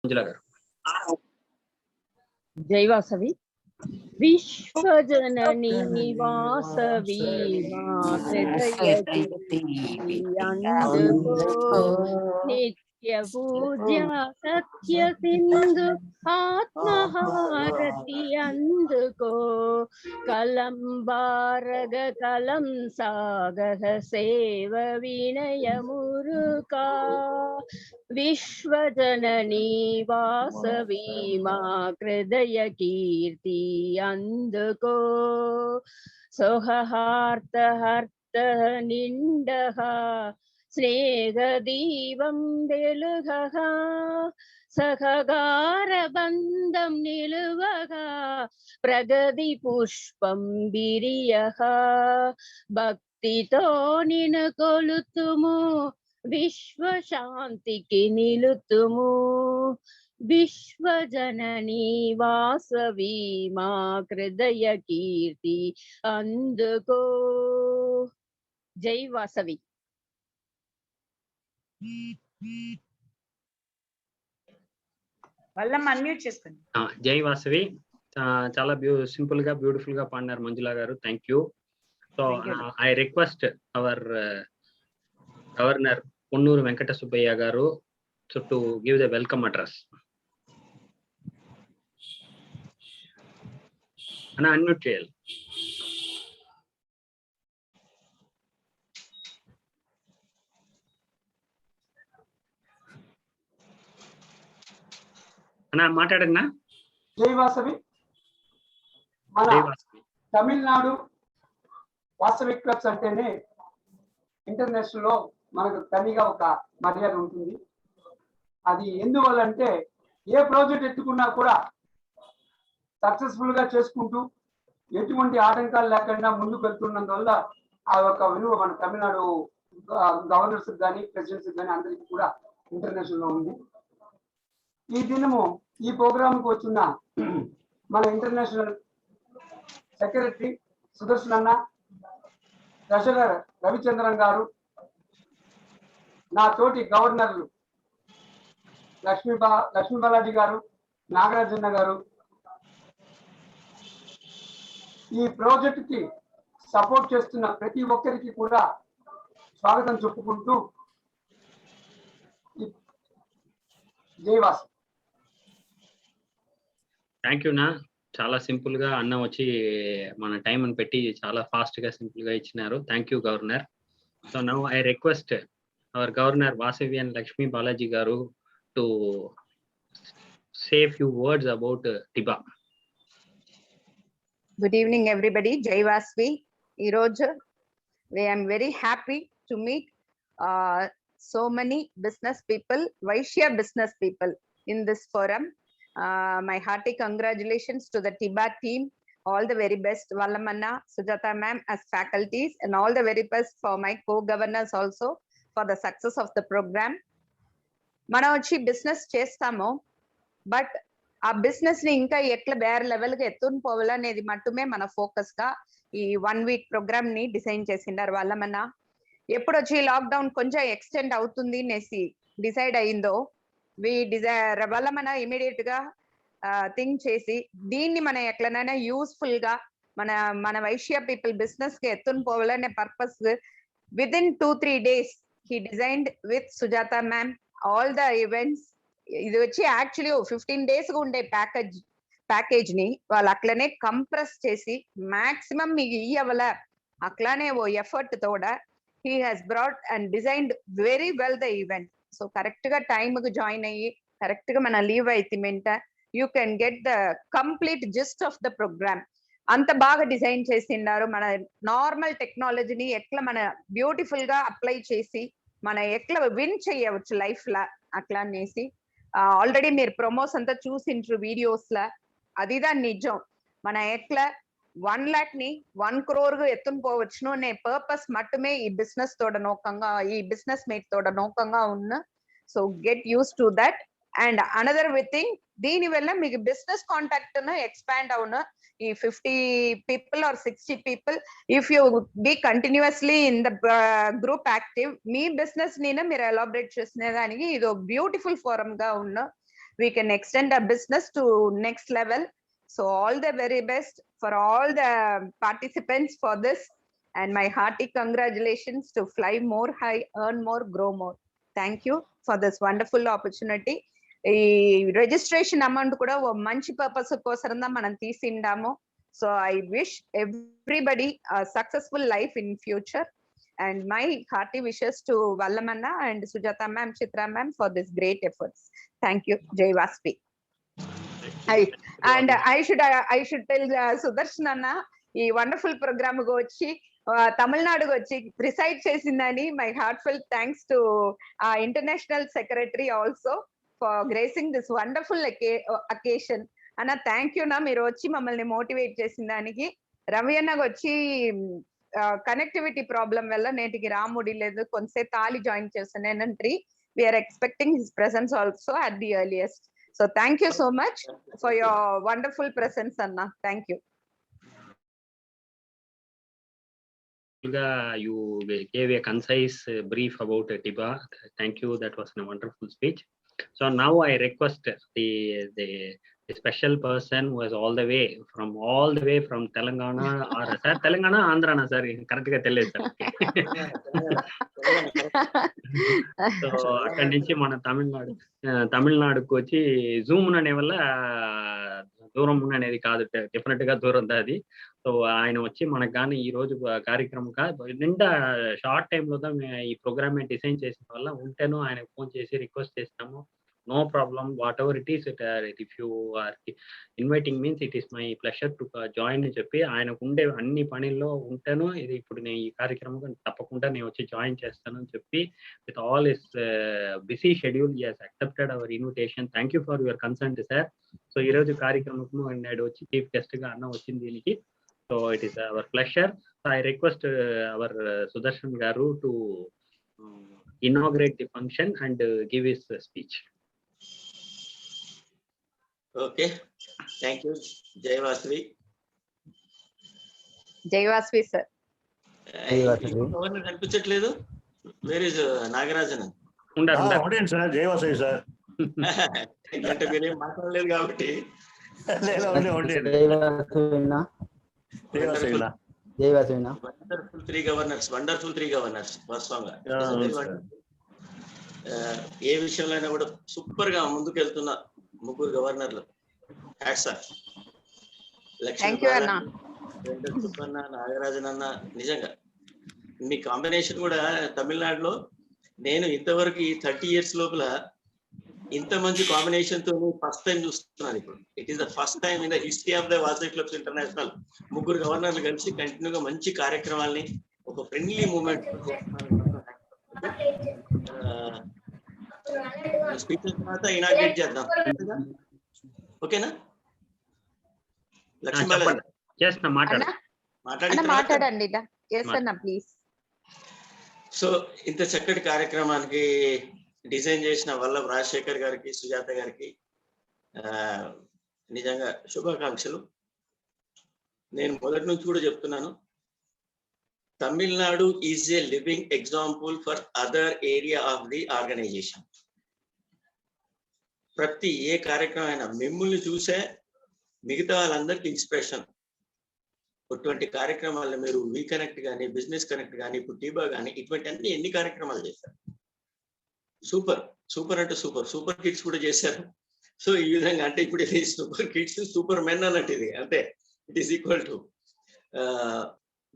మంజుల గారు. జై వాసవి. విశ్వజనని వాసవి మా హృదయకి అందుకో నిత్య పూజ్య సత్య సింధు ఆత్మహారతి అందుకో కలం భారగ కలం సాగహ సేవ వినయ మురుకా విశ్వజనని వాసవి మా హృదయ కీర్తి అందుకో సోహార్త హర్త నిండః స్నేహ దీవం వెలుగః సహగార బంధం నిలువగా ప్రగతి పుష్పం బిరియః భక్తితో నిన్ను కొలుతుము విశ్వశాంతికి నిలుతుము విశ్వజనని వాసవి మా హృదయ కీర్తి అందుకో. జై వాసవి. అన్మ్యూట్ చేసుకోండి. జై వాసవి. చాలా సింపుల్ గా బ్యూటిఫుల్ గా పాడినారు మంజుల గారు. Thank you. So I request our governor Ponnuru Venkata Subbaiah గారు to give the welcome address. Ana unmute cheyal. Ana మాట్లాడన్నా. జై వాసవి. మన తమిళనాడు వాసవి క్లబ్స్ అంటేనే ఇంటర్నేషనల్ లో మనకు తనిగా ఒక మర్యాద ఉంటుంది. అది ఎందువల్ల అంటే ఏ ప్రాజెక్ట్ ఎత్తుకున్నా కూడా సక్సెస్ఫుల్ గా చేసుకుంటూ ఎటువంటి ఆటంకాలు లేకుండా ముందుకు వెళ్తున్నందువల్ల ఆ యొక్క విలువ మన తమిళనాడు గవర్నర్స్ కానీ ప్రెసిడెంట్స్ కానీ అందరికీ కూడా ఇంటర్నేషనల్ లో ఉంది. ఈ దినము ఈ ప్రోగ్రామ్ కు వచ్చిన మన ఇంటర్నేషనల్ సెక్రటరీ సుదర్శన్ అన్న, ట్రెజరర్ రవిచంద్రన్ గారు, నా తోటి గవర్నర్లు లక్ష్మీ బాలాజీ గారు, నాగరాజన్న గారు, ఈ ప్రాజెక్ట్ కి సపోర్ట్ చేస్తున్న ప్రతి ఒక్కరికి కూడా స్వాగతం చెప్పుకుంటూ జైవాస్. థ్యాంక్ యూ నా. చాలా సింపుల్ గా అన్న వచ్చి మన టైం అని పెట్టి చాలా ఫాస్ట్ గా సింపుల్ గా ఇచ్చినారు. Thank you governor. So now I request our governor Vasavi and Lakshmi Balaji garu to say a few words about TIBA. Good evening everybody. Jai Vasavi. Ee roju we am very happy to meet so many business people, Vaishya business people in this forum. My hearty congratulations to the TIBA team. All the very best. Vallamanna, Sujata ma'am as faculties, and all the very best for my co-governors also for the success of the program. మనం వచ్చి business చేస్తాము, but ఆ business ని ఇంకా ఎట్లా వేరే level గా ఎత్తుని పోవాలనేది మట్టుమే మన ఫోకస్ గా ఈ 1 week ప్రోగ్రామ్ ని డిజైన్ చేసిండారు వాళ్ళమన్నా. ఎప్పుడు వచ్చి లాక్డౌన్ కొంచెం ఎక్స్టెండ్ అవుతుంది అనేసి డిసైడ్ అయిందో వాళ్ళమన్నా ఇమీడియట్ గా థింక్ చేసి దీన్ని మనం ఎట్లనైనా యూస్ఫుల్ గా మన వైశ్య పీపుల్ బిజినెస్ కి ఎత్తుని పోవాలనే purpose within 2-3 days he designed with Sujata ma'am all the events. ఇది వచ్చి యాక్చువల్లీ 15 days గా ఉండే ప్యాకేజ్ ని వాళ్ళు అట్లనే కంప్రెస్ చేసి మాక్సిమం మీకు ఇవ్వాల అట్లానే ఓ ఎఫర్ట్ తోడ he has brought and designed very well the event. So correct గా టైమ్ కు జాయిన్ అయ్యి కరెక్ట్ గా మన లీవ్ అయితే you can get the complete gist of the program. అంత బాగా డిజైన్ చేసిన్నారు. మన నార్మల్ టెక్నాలజీని ఎట్లా మన బ్యూటిఫుల్ గా అప్లై చేసి మన ఎట్లా విన్ చేయవచ్చు లైఫ్ లా అట్లా అనేసి ఆల్రెడీ మీరు ప్రమోస్ అంతా చూసింటారు వీడియోస్ లా. అదిదా నిజం. మన ఎట్లా 1 lakh ని 1 crore ఎత్తుని పోవచ్చును అనే పర్పస్ మట్టుమే ఈ బిజినెస్ తోడ నోకంగా ఈ బిజినెస్ మేట్ తోడ నోకంగా ఉన్న. So get use to that. And another with thing, దీని వల్ల మీకు బిజినెస్ కాంటాక్ట్ ఎక్స్పాండ్ అవును. ఈ 50 people or 60 people, if you be continuously in the group active, me business ని మీరు ఎలాబరేట్ చేసిన దానికి ఇది బ్యూటిఫుల్ ఫోరం గా ఉన్న. we can extend our business to next level. So all the very best for all the participants for this, and my hearty congratulations to fly more high, earn more, grow more. Thank you for this wonderful opportunity. ఈ registration amount కూడా ఓ మంచి purpose కోసం మనం తీసిండాము. So I wish everybody successful life in future, and my hearty wishes to Vallamanna and Sujata ma'am, Chitra ma'am for this great efforts. Thank you. Jai Vaspi. I should tell Sudarshan Anna, ఈ wonderful programme కు వచ్చి తమిళనాడుకు వచ్చి preside చేసిందని my heartful thanks to international secretary also for gracing this wonderful occasion. అన్న thank you నా, మీరు వచ్చి మమ్మల్ని మోటివేట్ చేసిన దానికి. రవి అన్నకు వచ్చి కనెక్టివిటీ ప్రాబ్లం వల్ల నేటికి రాముడి లేదు, కొంతసేపు తాలి జాయిన్ చేస్తాను. We are expecting his presence also at the earliest. So thank you so much for your wonderful presence అన్న. Thank you. You gave a concise brief about TIBA. Thank you. That was a wonderful speech. So now I request the special person who is all the way from Telangana, or sir Telangana Andhra na sir, correct ga telledu sir. So akkadi nunchi mana తమిళనాడుకు వచ్చి Zoom అనే వల్ల దూరం అనేది కాదు, definite గా దూరం అది. సో ఆయన వచ్చి మనకు కానీ ఈ రోజు కార్యక్రమం నిండా షార్ట్ టైమ్ లో ఈ ప్రోగ్రామ్ డిజైన్ చేసిన వల్ల ఉంటేనో ఆయన ఫోన్ చేసి రిక్వెస్ట్ చేస్తాము. No problem, whatever it is, if you are inviting means it is my pleasure to join అని చెప్పి ఆయనకు ఉండే అన్ని పనుల్లో ఉంటాను. ఇది ఇప్పుడు నేను ఈ కార్యక్రమం తప్పకుండా నేను వచ్చి జాయిన్ చేస్తాను అని చెప్పి with all his busy schedule he has accepted our invitation. Thank you for your consent sir. So ఈ రోజు కార్యక్రమం నాడు వచ్చి చీఫ్ గెస్ట్ గా అన్న వచ్చింది దీనికి. So it is our pleasure. I request our Sudarshan garu to inaugurate the function and give his speech. Okay, thank you. Jai Vasvi. Jai Vasvi sir. ఎవరిని కనిపించట్లేదు. Where is Nagarajan? ఉండండి సార్. జై Vasavi sir. అంటే మీరేం మాట్లాడలేదు కాబట్టి. వండర్ఫుల్ త్రీ గవర్నర్స్ వాస్తవంగా ఏ విషయంలో అయినా కూడా సూపర్ గా ముందుకు వెళ్తున్న ముగ్గురు గవర్నర్లు. Hats off. లక్ష్మీ సుబ్బన్న, నాగరాజన్ అన్న, నిజంగా మీ కాంబినేషన్ కూడా తమిళనాడులో నేను ఇంతవరకు ఈ 30 years లోపల ఇంత మంచి కాంబినేషన్ తో ఫస్ట్ టైం చూస్తున్నాను ఇప్పుడు. It is the first time in the history of the Vasavi clubs international ముగ్గురు గవర్నర్లు కలిసి కంటిన్యూగా మంచి కార్యక్రమాల్ని ఒక ఫ్రెండ్లీ మూమెంట్ స్పీకర్ తర్వాత ఇనాగ్రేట్ చేద్దాం. ఓకేనా? లక్ష్మీ మాట్లాడండి. సో ఇంత చక్కటి కార్యక్రమానికి డిజైన్ చేసిన వల్లభ్ రాజశేఖర్ గారికి, సుజాత గారికి నిజంగా శుభాకాంక్షలు. నేను మొదటి నుంచి కూడా చెప్తున్నాను, Tamil Nadu is a living example for other area of the organization. ప్రతి ఏ కార్యక్రమం అయినా మిమ్మల్ని చూసే మిగతా వాళ్ళందరికీ ఇన్స్పిరేషన్. ఇటువంటి కార్యక్రమాల్లో మీరు వీ కనెక్ట్ కానీ, బిజినెస్ కనెక్ట్ కానీ, ఇప్పుడు టీబా కానీ, ఇటువంటి అన్ని ఎన్ని కార్యక్రమాలు చేశారు. సూపర్ సూపర్ అంటే సూపర్ కిడ్స్ కూడా చేశారు. సో ఈ విధంగా అంటే ఇప్పుడు ఇది సూపర్ కిడ్స్, సూపర్ మెన్ అన్నట్టు ఇది. అంటే it is equal to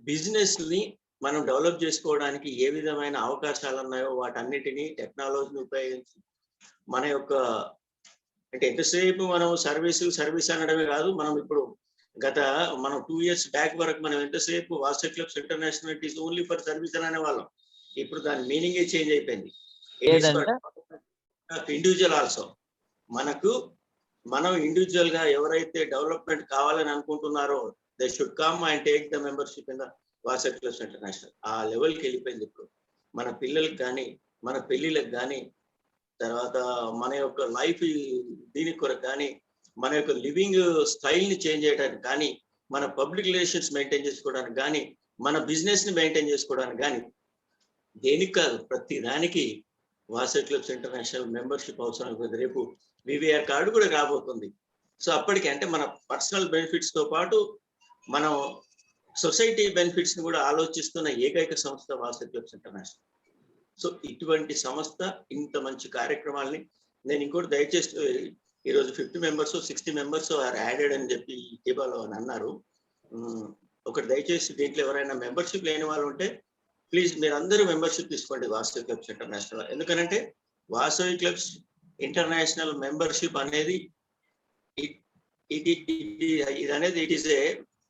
business ని మనం డెవలప్ చేసుకోవడానికి ఏ విధమైన అవకాశాలు ఉన్నాయో వాటన్నిటినీ టెక్నాలజీని ఉపయోగించి మన యొక్క అంటే ఎంతసేపు మనం సర్వీస్ అనడమే కాదు. మనం ఇప్పుడు మనం 2 years బ్యాక్ వరకు మనం ఎంతసేపు Vasavi clubs international it is only for service అని అనేవాళ్ళం. ఇప్పుడు దాని మీనింగే చేంజ్ అయిపోయింది. ఇండివిజువల్ ఆల్సో మనం ఇండివిజువల్ గా ఎవరైతే డెవలప్మెంట్ కావాలని అనుకుంటున్నారో they should come and take the membership in the Vasavi clubs international. ఆ లెవెల్కి వెళ్ళిపోయింది ఇప్పుడు. మన పిల్లలకు కానీ, మన పెళ్లిళ్ళకి కానీ, తర్వాత మన యొక్క లైఫ్ దీని కొరకు కానీ, మన యొక్క లివింగ్ స్టైల్ ని చేంజ్ చేయడానికి కానీ, మన పబ్లిక్ రిలేషన్స్ మెయింటైన్ చేసుకోవడానికి కానీ, మన బిజినెస్ ని మెయింటైన్ చేసుకోవడానికి కానీ, దేనికి కాదు ప్రతి దానికి వాసవి క్లబ్స్ ఇంటర్నేషనల్ మెంబర్షిప్ అవసరం. రేపు వివిఆర్ కార్డు కూడా రాబోతుంది. సో అప్పటికి అంటే మన పర్సనల్ బెనిఫిట్స్ తో పాటు మనం సొసైటీ బెనిఫిట్స్ ని కూడా ఆలోచిస్తున్న ఏకైక సంస్థ వాసవి క్లబ్స్ ఇంటర్నేషనల్. సో ఇటువంటి సంస్థ ఇంత మంచి కార్యక్రమాల్ని నేను ఇంకోటి దయచేసి ఈరోజు 50 మెంబర్స్ 60 మెంబర్స్ ఆర్ యాడెడ్ అని చెప్పి టీబాలో అని అన్నారు. ఒకటి దయచేసి దీంట్లో ఎవరైనా మెంబర్షిప్ లేని వాళ్ళు ఉంటే ప్లీజ్ మీరు అందరూ మెంబర్షిప్ తీసుకోండి వాసవి క్లబ్స్ ఇంటర్నేషనల్. ఎందుకంటే వాసవి క్లబ్స్ ఇంటర్నేషనల్ మెంబర్షిప్ అనేది ఇది అనేది ఇట్ ఈస్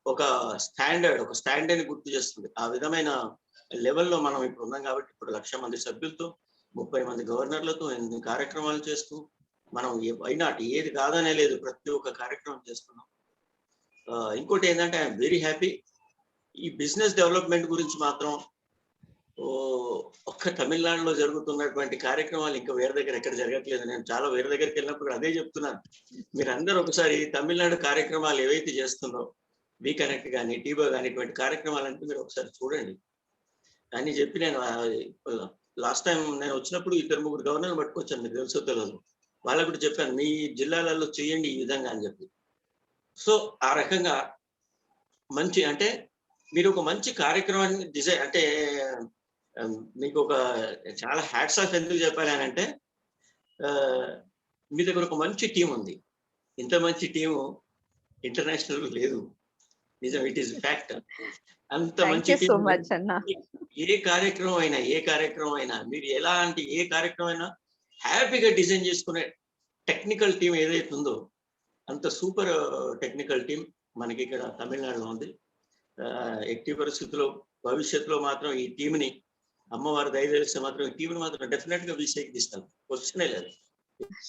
ఒక స్టాండర్డ్ గుర్తు చేస్తుంది. ఆ విధమైన లెవెల్లో మనం ఇప్పుడు ఉన్నాం కాబట్టి ఇప్పుడు 1,00,000 మంది సభ్యులతో 30 మంది గవర్నర్లతో 8 కార్యక్రమాలు చేస్తూ మనం వైనాట్ ఏది కాదనే లేదు, ప్రతి ఒక్క కార్యక్రమం చేస్తున్నాం. ఇంకోటి ఏంటంటే ఐఎమ్ వెరీ హ్యాపీ. ఈ బిజినెస్ డెవలప్మెంట్ గురించి మాత్రం ఒక్క తమిళనాడులో జరుగుతున్నటువంటి కార్యక్రమాలు ఇంకా వేరే దగ్గర ఎక్కడ జరగట్లేదు. నేను చాలా వేరే దగ్గరికి వెళ్ళినప్పుడు అదే చెప్తున్నాను, మీరు అందరూ ఒకసారి తమిళనాడు కార్యక్రమాలు ఏవైతే చేస్తుందో వి కనెక్ట్ కానీ టీబో కానీ ఇటువంటి కార్యక్రమాలంటే మీరు ఒకసారి చూడండి అని చెప్పి నేను లాస్ట్ టైం నేను వచ్చినప్పుడు 2-3 గవర్నర్లు పట్టుకొచ్చాను, మీకు తెలుసో తెలియదు, వాళ్ళకు కూడా చెప్పాను మీ జిల్లాలలో చేయండి ఈ విధంగా అని చెప్పి. సో ఆ రకంగా మంచి అంటే మీరు ఒక మంచి కార్యక్రమాన్ని డిజైన్ అంటే మీకు ఒక చాలా హ్యాట్స్ ఆఫ్ ఎందుకు చెప్పాలి అని అంటే మీ దగ్గర ఒక మంచి టీం ఉంది. ఇంత మంచి టీము ఇంటర్నేషనల్ లేదు, నిజం, ఇట్ ఈస్ ఫ్యాక్ట్. అంత మంచి టీం. ఏ కార్యక్రమం అయినా మీరు ఎలాంటి ఏ కార్యక్రమం అయినా హ్యాపీగా డిజైన్ చేసుకునే టెక్నికల్ టీం ఏదైతే ఉందో అంత సూపర్ టెక్నికల్ టీం మనకి ఇక్కడ తమిళనాడులో ఉంది. ఎట్టి పరిస్థితుల్లో భవిష్యత్తులో మాత్రం ఈ టీంని అమ్మవారి దయ తెలిస్తే మాత్రం ఈ టీంని మాత్రం డెఫినెట్ గా వీసీఐకి తీస్తాం, క్వశ్చనే లేదు.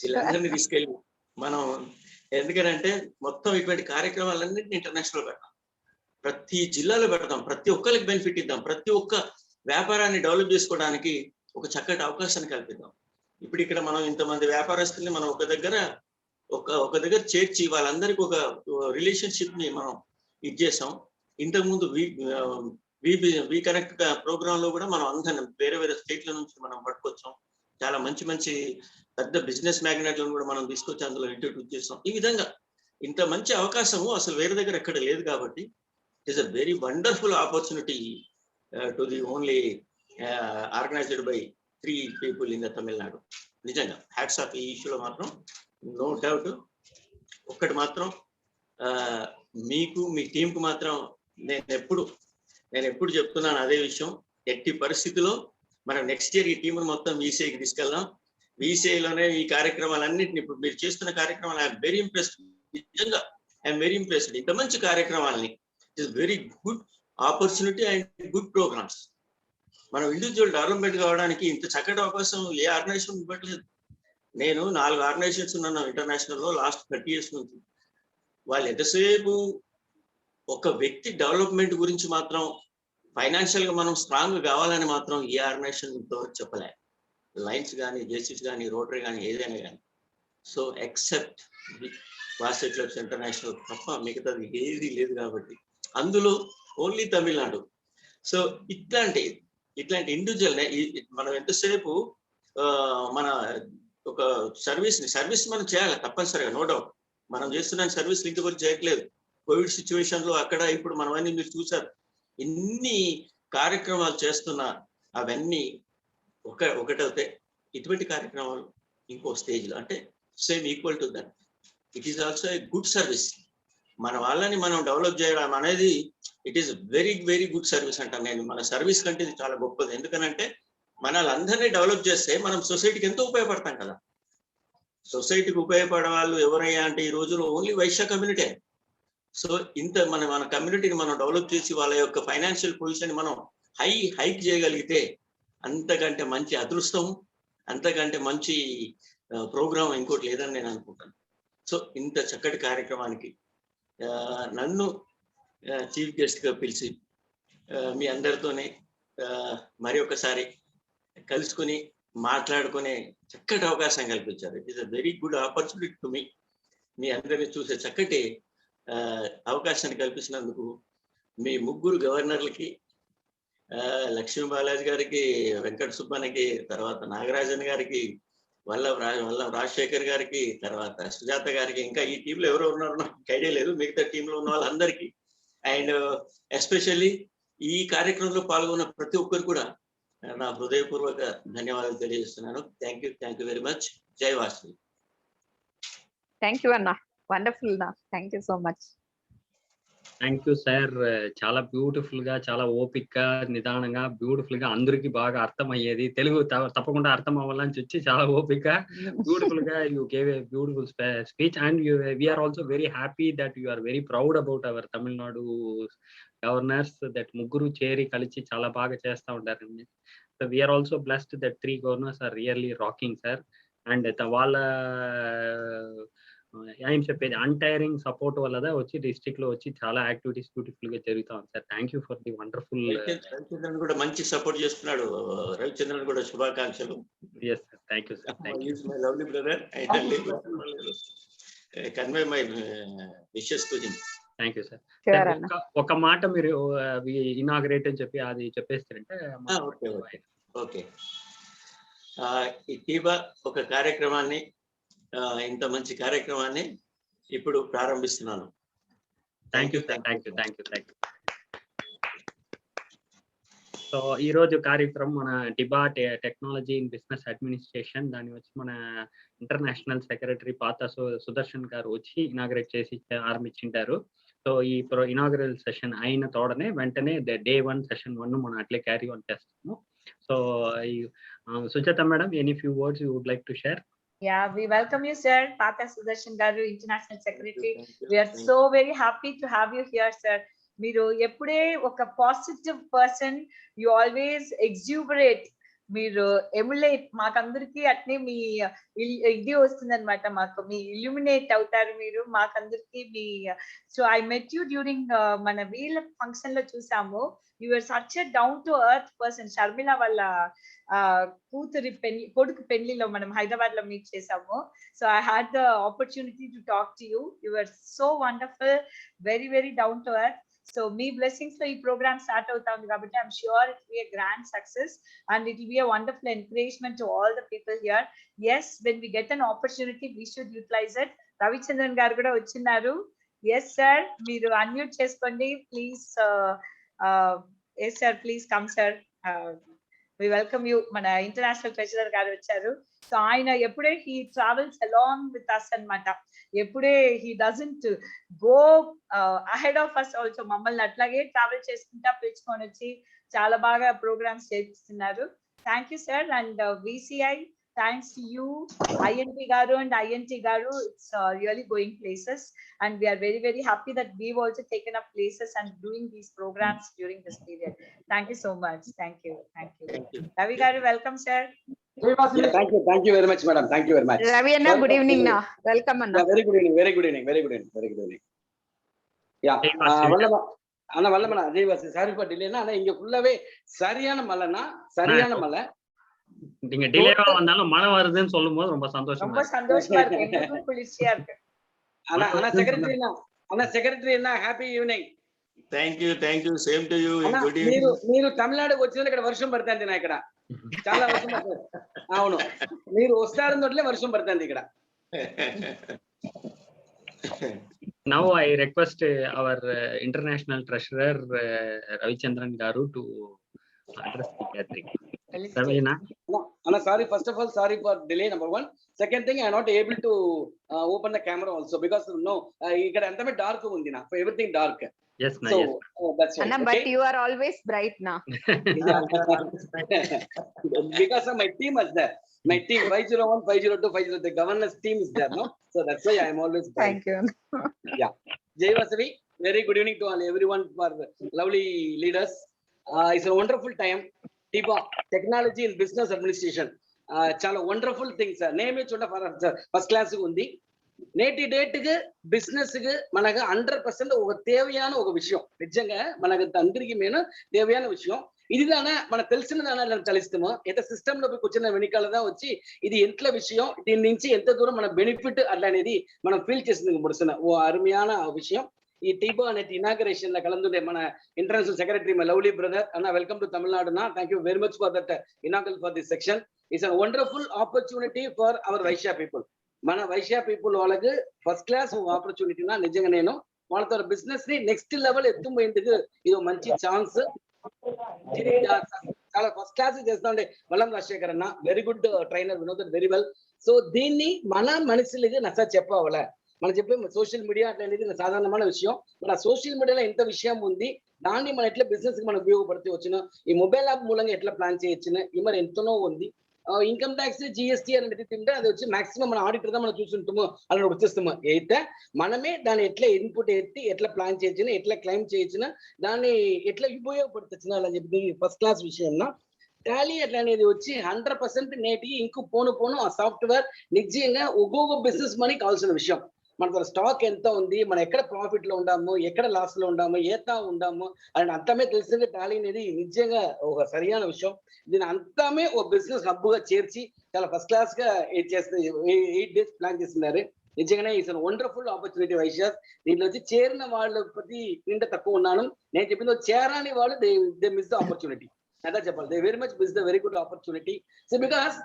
వీళ్ళందరినీ తీసుకెళ్ళి మనం ఎందుకంటే మొత్తం ఇటువంటి కార్యక్రమాలన్నింటినీ ఇంటర్నేషనల్ పెడతాం, ప్రతి జిల్లాలో పెడతాం, ప్రతి ఒక్కరికి బెనిఫిట్ ఇద్దాం, ప్రతి ఒక్క వ్యాపారాన్ని డెవలప్ చేసుకోవడానికి ఒక చక్కటి అవకాశాన్ని కల్పిద్దాం. ఇప్పుడు ఇక్కడ మనం ఇంతమంది వ్యాపారస్తుల్ని మనం ఒక దగ్గర చేర్చి వాళ్ళందరికీ ఒక రిలేషన్షిప్ ని మనం ఇచ్చేసాం. ఇంతకుముందు వి కనెక్ట్ ప్రోగ్రామ్ లో కూడా మనం అందరం వేరే వేరే స్టేట్ల నుంచి మనం పట్టుకొచ్చాం. చాలా మంచి పెద్ద బిజినెస్ మ్యాగ్నెట్లను కూడా మనం తీసుకొచ్చి అందులో ఇంట్రడ్యూస్ చేస్తాం. ఈ విధంగా ఇంత మంచి అవకాశము అసలు వేరే దగ్గర ఎక్కడ లేదు కాబట్టి it is a very wonderful opportunity to the only organised by 3 people in the Tamil Nadu. నిజంగా హ్యాట్స్ ఆఫ్. ఈ ఇష్యూలో మాత్రం నో డౌట్. ఒక్కటి మాత్రం మీకు మీ టీంకు మాత్రం నేను ఎప్పుడు చెప్తున్నాను అదే విషయం, ఎట్టి పరిస్థితిలో మనం నెక్స్ట్ ఇయర్ ఈ టీంను మొత్తం వీసీఐకి తీసుకెళ్దాం. వీసీఐలోనే ఈ కార్యక్రమాలన్నింటినీ ఇప్పుడు మీరు చేస్తున్న కార్యక్రమాలు ఐఎమ్ వెరీ ఇంప్రెస్డ్, నిజంగా ఐఎమ్ వెరీ ఇంప్రెస్డ్. ఇంత మంచి కార్యక్రమాలని it is very good opportunity and good programs. మనం ఇండివిజువల్ డెవలప్మెంట్ కావడానికి ఇంత చక్కటి అవకాశం ఏ ఆర్గనైజేషన్ ఇవ్వట్లేదు. నేను 4 ఆర్గనైజేషన్స్ ఉన్నాను ఇంటర్నేషనల్ లో లాస్ట్ 30 years నుంచి. వాళ్ళు ఎంతసేపు ఒక వ్యక్తి డెవలప్మెంట్ గురించి మాత్రం ఫైనాన్షియల్ గా మనం స్ట్రాంగ్ కావాలని మాత్రం ఏ ఆర్గనైజేషన్ ఇంతవరకు చెప్పలే. లైన్స్ కానీ జేసీస్ కానీ రోటరీ కానీ ఏదైనా కానీ. So except Vasavi clubs international తప్ప మిగతాది ఏది లేదు కాబట్టి అందులో ఓన్లీ తమిళనాడు. సో ఇట్లాంటి ఇండివిజువల్ మనం ఎంతసేపు మన ఒక సర్వీస్ మనం చేయాలి తప్పనిసరిగా, నో డౌట్. మనం చేస్తున్న సర్వీస్ ఇంకొకరు చేయట్లేదు. కోవిడ్ సిచ్యువేషన్ లో అక్కడ ఇప్పుడు మనం అన్ని మీరు చూసారు, ఎన్ని కార్యక్రమాలు చేస్తున్నా అవన్నీ ఒకటవుతే ఇటువంటి కార్యక్రమాలు ఇంకో స్టేజ్ లో అంటే same equal to that. It is also a good service. మన వాళ్ళని మనం డెవలప్ చేయడం అనేది it is very good service అంటాను నేను. మన సర్వీస్ కంటే ఇది చాలా గొప్పది. ఎందుకనంటే మనల్ని డెవలప్ చేస్తే మనం సొసైటీకి ఎంతో ఉపయోగపడతాం కదా. సొసైటీకి ఉపయోగపడే వాళ్ళు ఎవరయ్యా అంటే ఈ రోజులో ఓన్లీ వైశ్య కమ్యూనిటీ. సో ఇంత మన కమ్యూనిటీని మనం డెవలప్ చేసి వాళ్ళ యొక్క ఫైనాన్షియల్ పొజిషన్ మనం హైక్ చేయగలిగితే అంతకంటే మంచి అదృష్టం, అంతకంటే మంచి ప్రోగ్రామ్ ఇంకోటి లేదని నేను అనుకుంటాను. సో ఇంత చక్కటి కార్యక్రమానికి నన్ను చీఫ్ గెస్ట్ గా పిలిచి మీ అందరితోనే మరి ఒకసారి కలుసుకుని మాట్లాడుకునే చక్కటి అవకాశం కల్పించారు. It is a very good opportunity to me. మీ అందరినీ చూసే చక్కటి అవకాశాన్ని కల్పించినందుకు మీ 3 గవర్నర్లకి, లక్ష్మీ బాలాజీ గారికి, వెంకట సుబ్బన్నకి, తర్వాత నాగరాజన్ గారికి, వల్ల రాజశేఖర్ గారికి, తర్వాత సుజాత గారికి, ఇంకా ఈ టీంలో ఎవరు ఉన్నారో నాకు ఐడియా లేదు, మిగతా టీంలో ఉన్న వాళ్ళందరికీ, అండ్ ఎస్పెషల్లీ ఈ కార్యక్రమంలో పాల్గొన్న ప్రతి ఒక్కరు కూడా నా హృదయపూర్వక ధన్యవాదాలు తెలియజేస్తున్నాను. Thank you very much. జై వాసవి. థ్యాంక్ యూ అన్న, వండర్ఫుల్ నా, thank you so much. Thank you sir. చాలా బ్యూటిఫుల్ గా, చాలా ఓపిక్ గా, నిదానంగా, బ్యూటిఫుల్ గా, అందరికి బాగా అర్థమయ్యేది తెలుగు తప్పకుండా అర్థం అవ్వాలని వచ్చి చాలా ఓపిక్ గా, బ్యూటిఫుల్ గా you gave a beautiful speech and we are also very happy that you are very proud about our Tamil Nadu governors, that ముగ్గురు చేరి కలిసి చాలా బాగా చేస్తూ ఉంటారండి. So we are also blessed that 3 governors are really rocking sir. And వాళ్ళ ఏం చెప్పేది అన్టైరింగ్ సపోర్ట్ వల్ల వచ్చి డిస్ట్రిక్ట్ లో వచ్చి చాలా యాక్టివిటీస్ బ్యూటిఫుల్ గా జరుగుతా ఉంది sir. Thank you for the wonderful. Ravichandran కూడా మంచి సపోర్ట్ చేస్తున్నాడు. రవిచంద్రన్ కూడా శుభాకాంక్షలు. yes sir, thank you sir, thank you. My lovely brother, I tell you, convey my wishes to him. Thank you sir. Sure అన్న. ఒక మాట మీరు ఇనాగ్రేట్ అని చెప్పి అది చెప్పేస్తారంటే ఓకే. ఇటీవల ఒక కార్యక్రమాన్ని, ఇంత మంచి కార్యక్రమాన్ని ఇప్పుడు ప్రారంభిస్తున్నాను. Thank you sir, thank you. So ఈ రోజు కార్యక్రమం మన డిబా టెక్నాలజీ ఇన్ బిజినెస్ అడ్మినిస్ట్రేషన్, దాన్ని వచ్చి మన ఇంటర్నేషనల్ సెక్రటరీ పాత సుదర్శన్ గారు వచ్చి ఇనాగ్రేట్ చేసి ఆరంభించింటారు. సో ఈ ఇనాగ్రల్ సెషన్ అయిన తోడనే వెంటనే డే 1 సెషన్ 1 మనం అట్లే క్యారీ ఆన్ చేస్తాము. So Sujatha madam, any few words you would like to share? Yeah, we welcome you, sir. Pata Sudarshan Garu, International Secretary. We are so very happy to have you here, sir. Meeru eppude oka positive person, you always exuberate, meeru emulate maakandariki atne mee idi vastundi anamata, maaku mee illuminate avutaru meeru maakandariki mee. So I met you during mana wheel function lo chusamu. You were such a down to earth person. Sharmila valla కూతురి పెళ్లి, కొడుకు పెళ్లిలో మనం హైదరాబాద్ లో meet చేసాము. So I had the opportunity to talk to you. You are so wonderful, very very down to earth. So మీ blessings లో ఈ ప్రోగ్రామ్ స్టార్ట్ అవుతా ఉంది కాబట్టి I'm sure it will be a grand success and it will be a wonderful encouragement to all the people here. Yes, when we get an opportunity we should utilize it. Ravichandran గారు కూడా వచ్చినారు. Yes sir, మీరు unmute చేసుకోండి please. Yes sir, please come sir. We welcome you. మన international treasurer గారు వచ్చారు. So ఆయన ఎప్పుడే he travels along with us అన్నమాట. ఎప్పుడే he doesn't go ahead of us also, మమ్మల్ని అట్లాగే ట్రావెల్ చేసుకుంటా పిలుచుకొని వచ్చి చాలా బాగా ప్రోగ్రామ్స్ చేస్తున్నారు. Thank you sir. And VCI, thanks to you, INT Garu and INT Garu, it's really going places and we are very very happy that we've also taken up places and doing these programs during this period. Thank you so much. Thank you. Ravi Garu, welcome sir. Thank you very much madam, thank you very much. Ravi anna, good evening na, welcome anna. Yeah, very good evening. Yeah, వల్లమన అజయవాసి, sorry for delay నా. இங்க ஃபுல்லாவே சரியான மலை. நீங்க டிலேவா வந்தாலும் மழை வருதுன்னு சொல்லும்போது ரொம்ப சந்தோஷமா இருக்கு. எனக்கும் குளிர்ச்சியா இருக்கு. అన్న సెక్రటరీ అన్న, happy evening. Thank you, same to you. Good evening. మీరు తమిళనాడుకి వచ్చిన ఇక్కడ వర్షం పడుతుంది నా, ఇక్కడ చాలా వర్షం పడుతుంది. అవును, మీరు వస్తారన్నట్లే వర్షం పడుతుంది ఇక్కడ. Now I request our international treasurer Ravichandran Garu to address the gathering. Ravina. Anna, sorry, first of all, sorry for delay, number one. Second thing, I am not able to open the camera also because no, ikkada antame dark undi na, for everything dark. Yes na, so, yes. That's right. Anna, okay? But you are always bright na. Because of my team is there. My team 501, 502, 503, the governance team is there, no? So that's why I am always bright. Thank you. Yeah. Jai Vasavi, very good evening to all everyone, for lovely leaders. It's a wonderful time. TIBA, Technology in Business Administration. Chala wonderful things. Name it chunda first class undi. నేటి date కి business కి మనకు 100% ఒక తేవయాన ఒక విషయం, నిజంగా మనకు అందరికి మెయిన్ తేవయాన విషయం ఇదిదానా. మనకు తెలిసిన దాని చలిస్తాము ఎంత సిస్టమ్ లో కూర్చున్న వెనుకాలదా వచ్చి ఇది ఎంత విషయం, దీని నుంచి ఎంత దూరం మన బెనిఫిట్ అట్లా అనేది మనం ఫీల్ చేసింది ముడుస్తున్న ఓ అరుமையான విషయం. ఈ టీబా అనే ఇనాగరేషన్ లో కలందుండే మన international secretary my lovely brother అన్న, వెల్కమ్ టు తమిళనాడు నా. Thank you very much for that inaugural for this section. It's a wonderful opportunity for our Vaishya people. మన వైశ్య పీపుల్ వాళ్ళకి ఫస్ట్ క్లాస్ ఆపర్చునిటీనా నిజంగా నేను వాళ్ళతో బిజినెస్ ని నెక్స్ట్ లెవెల్ ఎత్తుపోయేందుకు ఇది మంచి ఛాన్స్. చాలా ఫస్ట్ క్లాస్ చేస్తా ఉండే వల్లం రాజశేఖర్ అన్న, very good trainer, Vinod very well. So దీన్ని మన మనుషులకి నచ్చ చెప్పావాల. మనం చెప్పే సోషల్ మీడియా అట్లాంటిది సాధారణమైన విషయం. మన సోషల్ మీడియాలో ఎంత విషయం ఉంది, దాన్ని మనం ఎట్లా బిజినెస్ కి మనం ఉపయోగపడితే వచ్చిన ఈ మొబైల్ యాప్ మూలంగా ఎట్లా ప్లాన్ చేయొచ్చిన ఈ మరి ఎంతనో ఉంది. ఇన్కమ్ ట్యాక్స్ జిఎస్టీ అనేది తింటే అది వచ్చి మాక్సిమం మన ఆడిటర్ దా మనం చూస్తుంటాము, అలా వచ్చేస్తాము. అయితే మనమే దాన్ని ఎట్లా ఇన్పుట్ ఎత్తి ఎట్లా ప్లాన్ చేయొచ్చిన, ఎట్లా క్లైమ్ చేయొచ్చిన, దాన్ని ఎట్లా ఉపయోగపడుతున్నా అని చెప్పి ఫస్ట్ క్లాస్ విషయం. టాలీ ఎట్లా అనేది వచ్చి 100% నేటికి ఇంకో పోను ఆ సాఫ్ట్వేర్ నిజంగా ఒక్కొక్క బిజినెస్ మనీ కావాల్సిన విషయం. మన స్టాక్ ఎంత ఉంది, మనం ఎక్కడ ప్రాఫిట్ లో ఉండాము, ఎక్కడ లాస్ లో ఉండాము, ఏతా ఉండాము అని అంతమే తెలిసిందే. టాలీ అనేది నిజంగా ఒక సరైన విషయం. దీని అంతమే ఒక బిజినెస్ హబ్ గా చేర్చి చాలా ఫస్ట్ క్లాస్ గా చేస్తే 8 days ప్లాన్ చేస్తున్నారు. నిజంగానే ఇట్స్ వండర్ఫుల్ ఆపర్చునిటీ వైశ్యాస్. దీంట్లో వచ్చి చేరిన వాళ్ళ ప్రతి ఇంత తక్కువ ఉన్నాను. నేను చెప్పింది చేరాని వాళ్ళు దే మిస్ ద ఆపర్చునిటీ. అదా చెప్పాలి, they very much miss the very good opportunity. So because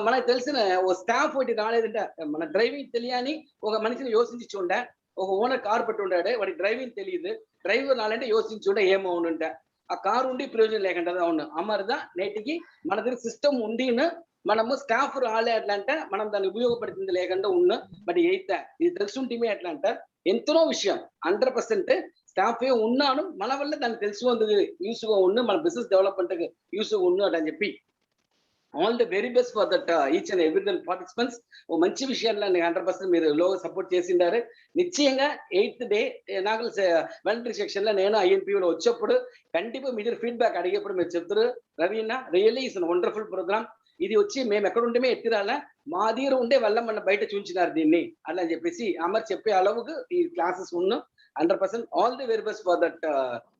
మనకు తెలిసిన ఓ స్టాఫ్ ఒకటి రాలేదంటే, మన డ్రైవింగ్ తెలియని ఒక మనిషిని యోచించి ఉండే, ఒక ఓనర్ కార్ పెట్టి ఉండాడు, వాడికి డ్రైవింగ్ తెలియదు, డ్రైవర్ రాలంటే యోచించి ఉండే ఏమో ఉంటే ఆ కారు ఉండి ప్రయోజనం లేకుండా అవును అమ్మరిదా నేటికి మన దగ్గర సిస్టమ్ ఉండి మనము స్టాఫ్ రాలే అట్లా అంటే మనం దాన్ని ఉపయోగపడుతుంది లేకుండా ఉన్న. బట్ అయితే ఇది తెలుసుంటే ఎట్లా అంటే ఎంతో విషయం 100% స్టాఫ్ ఉన్నాను, మన వల్ల దాన్ని తెలుసుకుంది యూస్గా ఉన్న, మన బిజినెస్ డెవలప్మెంట్ యూస్గా ఉన్నాడు అని చెప్పి all the very best for that each and every one participants. ఓ మంచి విషయాల్లో 100% మీరు లో సపోర్ట్ చేసిండారు. నిశ్చయంగా 8th day నాకు వాలంటరీ సెక్షన్ లో నేను ఐఎన్పిలో వచ్చేప్పుడు కంటిన్యూ మీ ఫీడ్బ్యాక్ అడిగేప్పుడు మీరు చెప్తారు, Raveena really is wonderful programme. ఇది వచ్చి మేము ఎక్కడ ఉంటే ఎత్తిరాలా, మా దగ్గర ఉండే వల్ల మన బయట చూపించినారు దీన్ని అలా అని చెప్పేసి అమర్ చెప్పే అలవుకు ఈ క్లాసెస్ ఉన్న 100% all the very best for that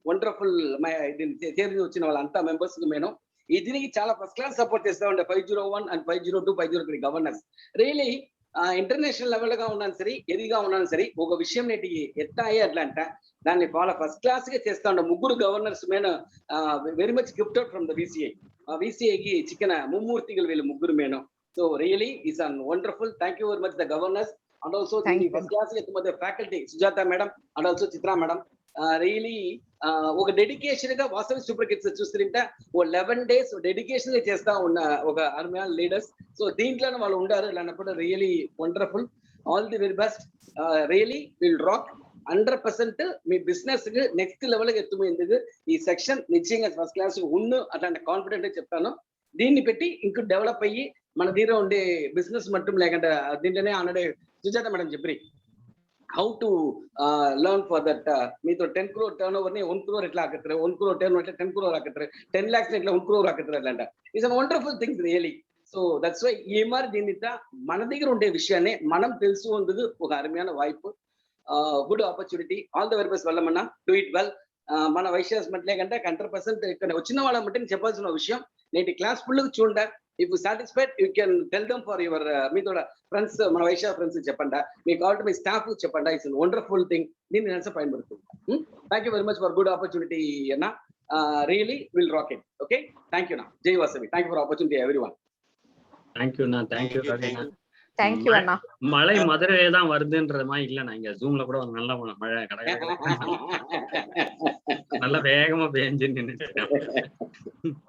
wonderful దీన్ని వచ్చిన వాళ్ళంతా మెంబర్స్ మేము ఈ దీనికి చాలా ఫస్ట్ క్లాస్ సపోర్ట్ చేస్తా ఉండే 501 and 502, 503 governors. Really international level గా ఉన్నాను సరే, ఎదిగా ఉన్నాను సరే, ఒక విషయం నేటికి ఎత్తాయి అట్లా అంట దాన్ని చాలా ఫస్ట్ క్లాస్ గా చేస్తా ఉండే 3 గవర్నర్స్ మేను very much gifted from the VCI. విసిఐకి చిక్కిన ముమ్మూర్తిகள் వీళ్ళు 3 మేను. So really is an wonderful. Thank you very much the governors and also first class గా faculty Sujatha madam and also Chitra madam. Really ఒక డెడికేషన్ గా వాసవి సూపర్ కిడ్స్ చూస్తుంటే ఓ 11 days డెడికేషన్ గా చేస్తా ఉన్న ఒక అర్మయాన్ లీడర్స్. సో దీంట్లోనే వాళ్ళు ఉండారు అన్నప్పుడు really wonderful. All the very best. Really will rock 100%. Me business కి నెక్స్ట్ లెవెల్ కి ఎత్తుపోయింది ఈ సెక్షన్. నిశ్చయంగా ఫస్ట్ క్లాస్ ఉన్న అట్లాంటి కాన్ఫిడెంట్ చెప్తాను. దీన్ని పెట్టి ఇంకో డెవలప్ అయ్యి మన దగ్గర ఉండే బిజినెస్ మట్టం లేకుండా దీంట్లోనే ఆల్రెడీ సుజాత మేడం చెప్పి how to learn for that. మీతో 10 crore turnover ని 1 crore ఎట్లా ఆకత్తారు, 1 crore turnover ఎట్లా 10 crore ఆకత్తారు, 10 lakhs ఎట్లా 1 crore ఆకత్తారు అట్లా. It's a wonderful things really. So that's why EMR దీని మన దగ్గర ఉండే విషయాన్ని మనం తెలుసుకుందుకు ఒక అరుమైన వాய்ப்பு, good opportunity. All the very best వల్లమన్నా, డూ ఇట్ వెల్. మన వైశ్యాస్ మట్లే కంటే 100% ఇక్కడ వచ్చిన వాళ్ళ మట్టి నేను చెప్పాల్సిన విషయం నేటి క్లాస్ ఫుల్ చూడ. If satisfied you can tell them for your మీతో ఫ్రెండ్స్, మన వైశ్య ఫ్రెండ్స్ చెప్పండి, మీకు కావాలంటే మీ స్టాఫ్ చెప్పండి. It's wonderful thing. దీన్ని నేను పైన పడుతుంది. Thank you very much for good opportunity అన్న. Really will rock it. Okay, thank you నా జై Vasavi. Thank you for opportunity everyone. Thank you அண்ணா, தேங்க்யூ ரவீனா. தேங்க்யூ அண்ணா. மழை மதுரையில தான் வருதுன்ற மாதிரி இல்ல, நான் இங்க ஜூம்ல கூட நல்ல மழை நல்ல வேகமா பெஞ்சு நின்னுட்டேன்.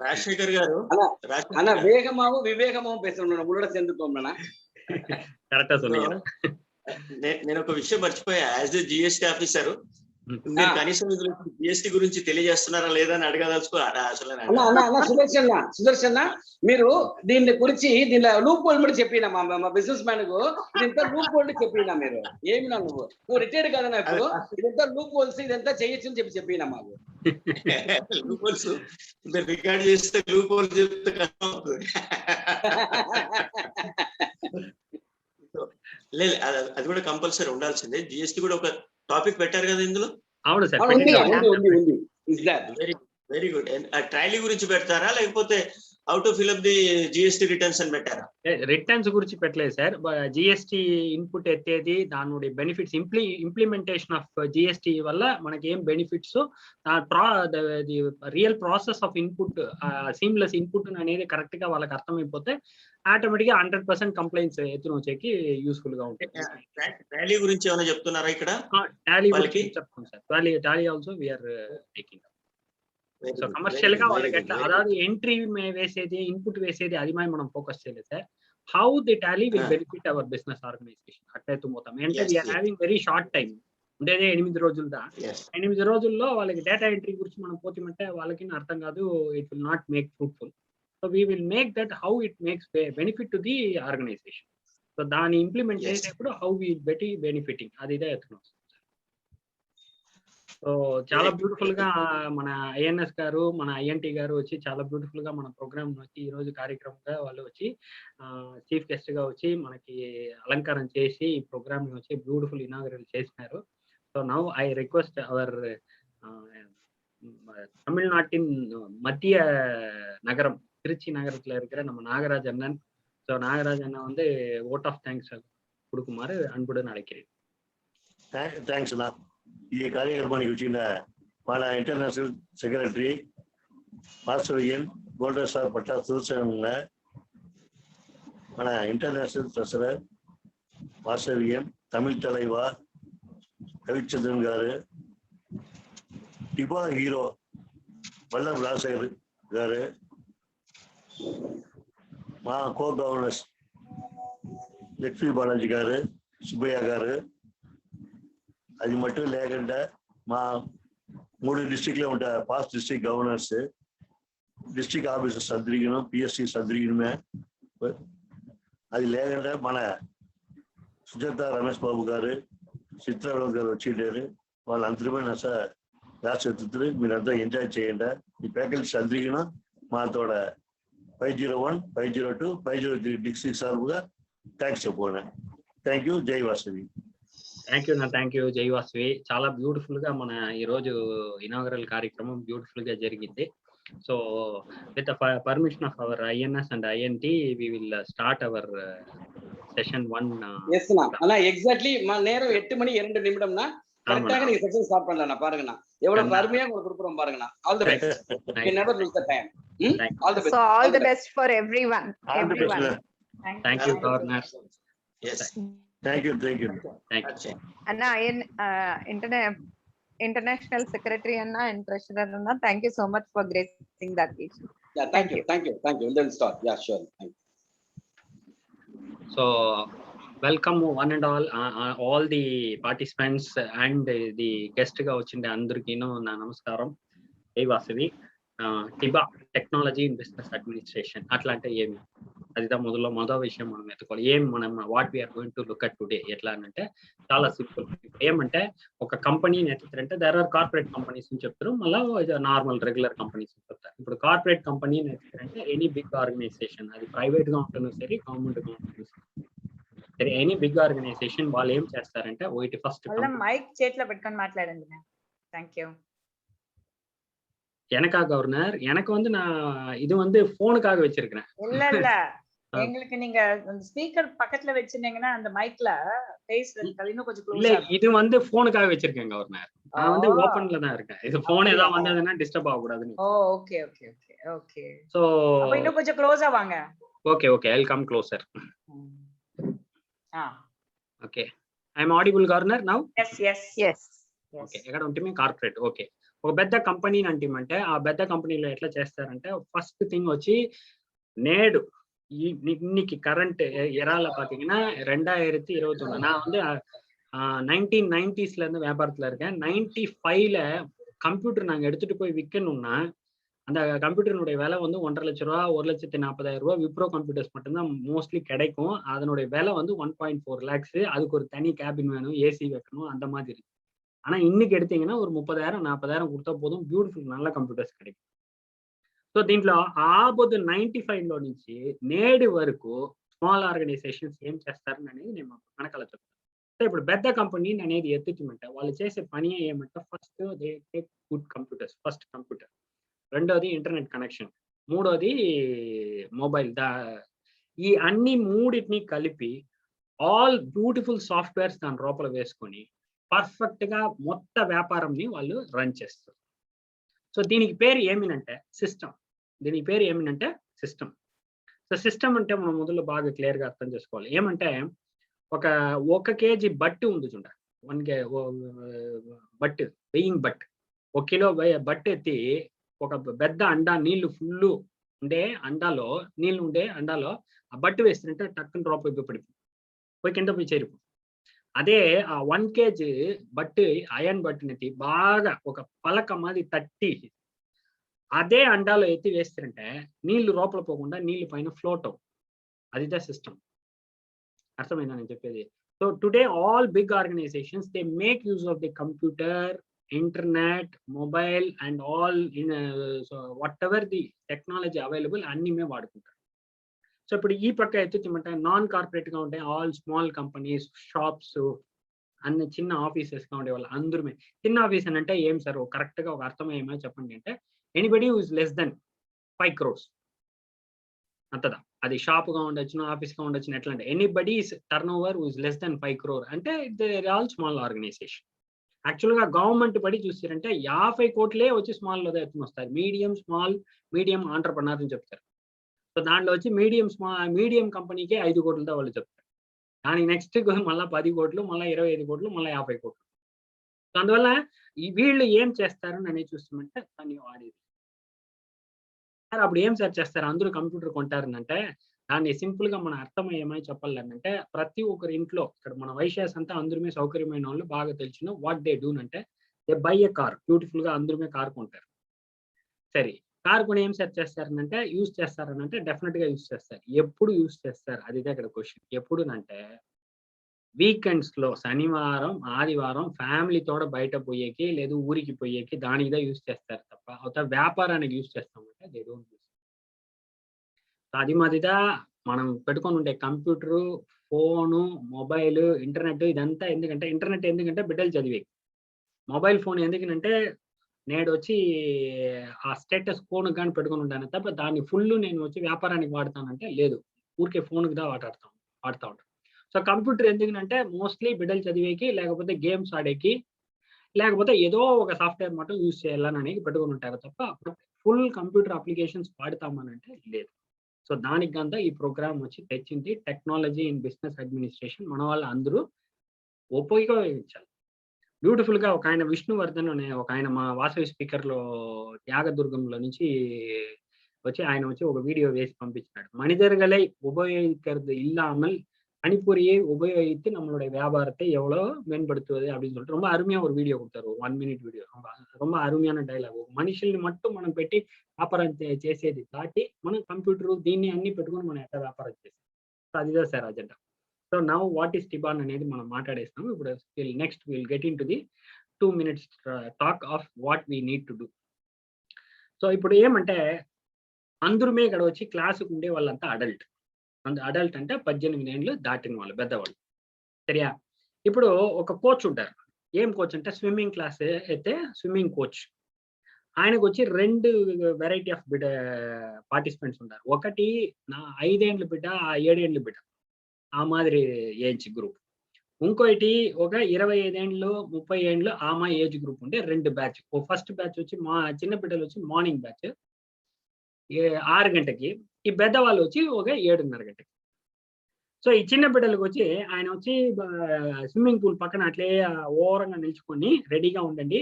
రాజశేఖర్ గారు అన్న వేగమాவும் వివేగమాவும் பேசணும், நம்மளோட சேர்ந்துக்கோம்னா కరెక్టా சொன்னீங்க. నేను ఒక విషయం మర్చిపోయా. యాజ్ ఎ జిఎస్టీ ఆఫీసర్ మీరు కనీసం జిఎస్టీ గురించి తెలియజేస్తున్నారా లేదా అని అడగదలుచుకో అసలు. సుదర్శన్ మీరు దీని గురించి దీనిలో లూప్ హోల్ కూడా చెప్పినా మా బిజినెస్ మ్యాన్ కు ఇదంతా లూప్ హోల్ చెప్పినా. మీరు ఏమి నువ్వు రిటైర్డ్ కదా నాకు, ఇదంతా లూప్ హోల్స్ ఇదంతా చేయొచ్చు అని చెప్పినా మాకు. లూప్ హోల్స్ రికార్డ్ చేస్తే లూప్ హోల్స్ చెప్తే కష్టం అవుతుంది. లేదు అది కూడా కంపల్సరీ ఉండాల్సిందే. జిఎస్టీ కూడా ఒక టాపిక్ పెట్టారు కదా ఇందులో. అవును సార్, వెరీ గుడ్. ట్రైలీ గురించి పెడతారా లేకపోతే how to fill up the GST returns అని పెట్టారా? రిటర్న్స్ గురించి పెట్టలేదు సార్. జిఎస్టీ ఇన్పుట్ ఎత్తేది, దాని బెనిఫిట్స్, ఇంప్లిమెంటేషన్ ఆఫ్ జిఎస్టీ వల్ల మనకి ఏం benefits, real process of input, seamless input అనేది కరెక్ట్ గా వాళ్ళకి అర్థమైపోతే ఆటోమేటిక్ గా 100% కంప్లైంట్స్ ఎత్తున వచ్చేకి యూస్ఫుల్ గా ఉంటుంది. టాలీ గురించి ఏమైనా చెప్తున్నారా ఇక్కడ? టాలీ చెప్తాం sir. Tally also we're taking. So commercial గా వాళ్ళకి ఎట్లా, అதாவது ఎంట్రీ వేసేది, ఇన్పుట్ వేసేది, అది మనం ఫోకస్ చేయలేదు sir. How the Tally will benefit our business organisation అట్లయితే పోతాం. అంటే we're having very short time, ఉండేదే 8 రోజులదా. 8 రోజుల్లో వాళ్ళకి డేటా ఎంట్రీ గురించి మనం పోతామంటే వాళ్ళకి అర్థం కాదు, it will not make fruitful. So we will make that how it makes benefit to the organisation. So దాన్ని ఇంప్లిమెంట్ చేసేటప్పుడు హౌ వీ బెనిఫిటింగ్, అది ఇదే ఎత్తున్నాం. సో చాలా బ్యూటిఫుల్ గా మన ఐఎన్ఎస్ గారు, మన ఐఎన్టీ గారు వచ్చి చాలా బ్యూటిఫుల్ గా మన ప్రోగ్రామ్ వచ్చి ఈ రోజు కార్యక్రమంగా వాళ్ళు వచ్చి చీఫ్ గెస్ట్ గా వచ్చి మనకి అలంకారం చేసి ఈ ప్రోగ్రామ్ వచ్చి బ్యూటిఫుల్ ఇనాగరల్ చేసినారు. So now I request hour தமிழ்நாட்டின் மத்திய நகரம் திருச்சி நகரத்துல இருக்கிற நம்ம நாகராஜ் அண்ணன். ஸோ நாகராஜ் அண்ணன் வந்து ஓட் ஆஃப் தேங்க்ஸ் கொடுக்குமாறு அன்புடன் அழைக்கிறேன். థ్యాంక్స్ అన్న. ఈ కార్యక్రమానికి వచ్చిన మన international secretary Vasavian golden star పట్టా చూసిన మన ఇంటర్నేషనల్ ట్రెజరర్ వాసవియన్, తమిళ్ தலைவா రవిచంద్రన్ గారు, టిబా హీరో వల్లభ్ రాజశేఖర్ గారు, మా కో గవర్నర్స్ లక్ష్మీ బాలాజీ గారు, సుబ్బయ్య గారు, అది మట్టు లేకుండా మా 3 డిస్ట్రిక్ట్లో ఉంటా past district governors, district officers అందరికీ, పిఎస్సి అందరికీ, అది లేకుండా మన సుజాత రమేష్ బాబు గారు, చిత్రారావు గారు వచ్చిండారు. వాళ్ళందరిపైన రాష్ట్ర మీరంతా ఎంజాయ్ చేయండి. ఈ ఫ్యాకల్టీస్ అందరికీ మాతోడ 501, 502, 503 డిస్ట్రిక్ట్ సార్గా థ్యాంక్స్ చెప్పుకోండి. Thank you. జై వాసవి. థ్యాంక్ యూ జై వాసవి. చాలా బ్యూటిఫుల్ గా మన ఈ రోజు ఇనాగరల్ కార్యక్రమం బ్యూటిఫుల్ గా జరిగింది. So with permission of our INS and INT we will start our session 1. Yes அண்ணா எக்ஸாக்ட்லி நேரம் 8:02 கரெக்டாக நீங்க செஷன் ஸ்டார்ட் பண்ணலாம். பாருங்கண்ணா எவ்வளவு அருமையா உங்களுக்கு கொடுக்குறோம் பாருங்கண்ணா. All the best. You never loose the time. All the best. So all the best for everyone. Thank you governor. Yes. Thank you. Anna, international secretary Anna and treasurer Anna, thank you so much for gracing that occasion. Yeah, thank you. And then start. Yeah, sure. Thank you. So welcome one and all the participants and the guest ga vachinde andariki na namaskaram. Hey Vasavi, TIBA technology in business administration atlante emi adida moda vishayam manam etukoli em manam what we are going to look at today etla ante chaala simple. Emante oka company ni etutrante there are corporate companies ni cheptaru, malla normal regular companies ni cheptaru. Ippudu corporate company ni etutrante any big organization, adi private ga untanu seri government ga untanu సరే, any big organisation వాళ్ళు ఏం చేస్తారంటే ఒకటి first mic చేతిలో పెట్టుకొని మాట్లాడండి. Thank you. எனக்கா governor, எனக்கு வந்து நான் இது வந்து போனுக்காக வச்சிருக்கேன். இல்ல எங்களுக்கு நீங்க அந்த ஸ்பீக்கர் பக்கத்துல வச்சிருந்தீங்கன்னா அந்த மைக்ல பேஸ் இன்னும் கொஞ்சம் க்ளோஸ். இல்ல இது வந்து போனுக்காக வச்சிருக்கேன் கவர்னர். நான் வந்து ஓபன்ல தான் இருக்கேன். இது போன் ஏதாவது வந்ததுன்னா டிஸ்டர்ப் ஆக கூடாதுன்னு. ஓகே. சோ அப்ப இன்னும் கொஞ்சம் க்ளோஸா வாங்க. Okay I will come closer. Okay, I'm audible governor now? yes. Okay, ఎక్కడ ఉంటే కార్పొరేట్. ఓకే, ఒక పెద్ద కంపెనీ అంటేమంటే ఆ పెద్ద కంపెనీలో ఎట్లా చేస్తారంటే ఫస్ట్ థింగ్ వచ్చి నేడు இன்னைக்கு கரண்ட் எரால பாத்தீங்கன்னா 2021. நான் வந்து 1990s இருந்து வியாபாரத்துல இருக்கேன். 95ல கம்ப்யூட்டர் நாங்க எடுத்துட்டு போய் விற்கணும்னா அந்த கம்ப்யூட்டருடைய விலை வந்து 1.5 லட்ச ரூபா, 1,40,000 ரூபா விப்ரோ கம்ப்யூட்டர்ஸ் மட்டும்தான் மோஸ்ட்லி கிடைக்கும். அதனுடைய விலை வந்து 1.4 lakhs. அதுக்கு ஒரு தனி கேபின் வேணும், ஏசி வைக்கணும், அந்த மாதிரி இருக்கு. ஆனா இன்னைக்கு எடுத்தீங்கன்னா ஒரு 30,000 40,000 கொடுத்தா போதும், பியூட்டிஃபுல் நல்ல కంప్యూటర్స్ கிடைக்கும். సో దీంట్లో ఆబోదు 95లో నుంచి నేడు వరకు స్మాల్ ఆర్గనైజేషన్స్ ఏం చేస్తారని అనేది నేను వెనకాల చెప్తాను. సో ఇప్పుడు పెద్ద కంపెనీ అనేది ఎత్తుతుంటే వాళ్ళు చేసే పని ఏమంటే first they take good computers, first computer. రెండోది ఇంటర్నెట్ కనెక్షన్. మూడోది మొబైల్. ఈ అన్ని మూడింటిని కలిపి ఆల్ బ్యూటిఫుల్ సాఫ్ట్వేర్స్ దాని లోపల వేసుకొని పర్ఫెక్ట్ గా మొత్తం వ్యాపారంని వాళ్ళు రన్ చేస్తారు. సో దీనికి పేరు ఏమినంటే సిస్టమ్. దీనికి పేరు ఏమినంటే సిస్టమ్. సో సిస్టమ్ అంటే మనం మొదలు బాగా క్లియర్ గా అర్థం చేసుకోవాలి. ఏమంటే ఒక కేజీ బట్టి ఉంది చూడ, 1 బట్టి, వెయింగ్ బట్, 1 కిలో బట్టి ఎత్తి ఒక పెద్ద అండా నీళ్లు ఫుల్ ఉండే అండాలో, నీళ్లు ఉండే అండాలో ఆ బట్టి వేస్తుంటే టక్కున డ్రాప్ అయిపోయి పడిపోయి కింద పోయి చేరిపోయి. అదే ఆ 1 కేజీ బట్టి, అయన్ బట్టినెత్తి బాగా ఒక పలక మాది తట్టి అదే అండాలో ఎత్తి వేస్తుంటే నీళ్లు లోపల పోకుండా నీళ్లు పైన ఫ్లోట్ అవు. అదిదే సిస్టమ్. అర్థమైందా నేను చెప్పేది? So today all big organisations they make use of the computer, internet, mobile and all in whatever the technology available అన్ని మేము వాడుకుంటాం. సో ఇప్పుడు ఈ పక్క ఎత్తుమంటే నాన్ కార్పొరేట్ గా ఉంటాయి ఆల్ స్మాల్ కంపెనీస్, షాప్స్, అన్ని చిన్న ఆఫీసెస్ గా ఉండే వాళ్ళు అందరూ. చిన్న ఆఫీస్ అని అంటే ఏం సార్ కరెక్ట్ గా ఒక అర్థమయ్యేమో చెప్పండి అంటే, anybody who is less than 5 crores అంతదా. అది షాప్ గా ఉండొచ్చు, ఆఫీస్ గా ఉండొచ్చు, ఎట్లా అంటే anybody turn over who is less than 5 crore అంటే they all small organisation. Actual గా గవర్నమెంట్ పడి చూస్తారంటే 50 కోట్లే వచ్చి స్మాల్ లో ఎత్తున వస్తారు. మీడియం, స్మాల్, మీడియం ఆంటర్ప్రెనర్ అని చెప్తారు. సో దాంట్లో వచ్చి మీడియం కంపెనీకే 5 కోట్లతో వాళ్ళు చెప్తారు. కానీ నెక్స్ట్ మళ్ళీ 10 కోట్లు, మళ్ళీ 25 కోట్లు, మళ్ళీ 50 కోట్లు. సో అందువల్ల వీళ్ళు ఏం చేస్తారు అనేది చూస్తామంటే దాన్ని వాడేది. సార్ అప్పుడు ఏం సార్ చేస్తారు? అందరూ కంప్యూటర్ కొంటారనంటే దాన్ని సింపుల్ గా మనం అర్థమయ్యేమని చెప్పాలంటే, ప్రతి ఒక్కరి ఇంట్లో ఇక్కడ మన వైశ్యాస్ అంతా అందరూ సౌకర్యమైన వాళ్ళు బాగా తెలిసిన వాట్ దే డూ అంటే they by A car. Beautiful గా అందరూ కార్ కొంటారు. సరే, కార్ కొని ఏం సెర్చ్ చేస్తారనంటే యూజ్ చేస్తారనంటే డెఫినెట్ గా యూజ్ చేస్తారు. ఎప్పుడు యూజ్ చేస్తారు? అదిదే ఇక్కడ క్వశ్చన్. ఎప్పుడు అంటే వీకెండ్స్ లో, శనివారం, ఆదివారం ఫ్యామిలీతో బయట పోయేకి లేదు ఊరికి పోయేకి దానిదే యూజ్ చేస్తారు తప్ప అవతల వ్యాపారానికి యూజ్ చేస్తామంటే దే డోంట్ యూజ్. అది మాదిదా మనం పెట్టుకొని ఉండే కంప్యూటరు, ఫోను, మొబైల్, ఇంటర్నెట్ ఇదంతా ఎందుకంటే, ఇంటర్నెట్ ఎందుకంటే బిడ్డలు చదివే. మొబైల్ ఫోన్ ఎందుకంటే నేడు వచ్చి ఆ స్టేటస్ ఫోన్ కానీ పెట్టుకొని ఉంటాను తప్ప దాన్ని ఫుల్ నేను వచ్చి వ్యాపారానికి వాడతానంటే లేదు. ఊరికే ఫోన్కి దా వాడుతూ ఉంటాను. సో కంప్యూటర్ ఎందుకంటే మోస్ట్లీ బిడ్డలు చదివేకి, లేకపోతే గేమ్స్ ఆడేకి, లేకపోతే ఏదో ఒక సాఫ్ట్వేర్ మాత్రం యూజ్ చేయాలని పెట్టుకొని ఉంటారు తప్ప ఫుల్ కంప్యూటర్ అప్లికేషన్స్ వాడతామనంటే లేదు. సో దానికి గంత ఈ ప్రోగ్రామ్ వచ్చి తెచ్చింది టెక్నాలజీ ఇన్ బిజినెస్ అడ్మినిస్ట్రేషన్. మన వాళ్ళు అందరూ ఉపయోగించాలి. బ్యూటిఫుల్ గా ఒక ఆయన విష్ణువర్ధన్ అనే ఒక ఆయన మా వాసవి స్పీకర్ లో త్యాగదుర్గంలో నుంచి వచ్చి ఆయన వచ్చి ఒక వీడియో వేసి పంపించినాడు. మనిதர்களை உபயோகிக்கிறது இல்லாமல் பணிபுரியை உபயோகித்து நம்மளுடைய வியாபாரத்தை எவ்வளோ மேம்படுத்துவது அப்படின்னு சொல்லிட்டு ரொம்ப அருமையா ஒரு வீடியோ கொடுத்தாரு. 1 minute வீடியோ. ரொம்ப అరుமையான డైలాగ్. మనుషుల్ని మట్టు మనం పెట్టి వ్యాపారం చేసేది దాటి మనం కంప్యూటర్ దీన్ని అన్ని పెట్టుకొని మనం ఎట్లా వ్యాపారం చేస్తాం. సో అదిదే sir agenda. So now what is టిబాన్ అనేది మనం మాట్లాడేస్తాం. ఇప్పుడు next will get in to the 2 minutes talk of what we need to do. So ఇప్పుడు ఏమంటే అందరూ ఇక్కడ వచ్చి క్లాసుకు ఉండే వాళ్ళంతా అడల్ట్. అడల్ట్ అంటే 18 ఏళ్ళు దాటిన వాళ్ళు, పెద్దవాళ్ళు. సరియా? ఇప్పుడు ఒక కోచ్ ఉంటారు. ఏం కోచ్ అంటే స్విమ్మింగ్ క్లాస్ అయితే స్విమ్మింగ్ కోచ్. ఆయనకు వచ్చి 2 వెరైటీ ఆఫ్ పార్టిసిపెంట్స్ ఉంటారు. ఒకటి 5 ఏళ్ళ బిడ్డ, 7 ఏళ్ళ బిడ్డ, ఆ మాదిరి ఏజ్ గ్రూప్. ఇంకోటి ఒక 25 ఏళ్ళు, 30 ఏళ్ళు ఆ మా ఏజ్ గ్రూప్ ఉంటే 2 బ్యాచ్. ఫస్ట్ బ్యాచ్ వచ్చి మా చిన్న బిడ్డలు వచ్చి మార్నింగ్ బ్యాచ్ 6 గంటకి, ఈ పెద్దవాళ్ళు వచ్చి ఒక 7:30 గంటకి. సో ఈ చిన్న బిడ్డలకు వచ్చి ఆయన వచ్చి స్విమ్మింగ్ పూల్ పక్కన అట్లే ఓరంగా నిల్చుకొని రెడీగా ఉండండి,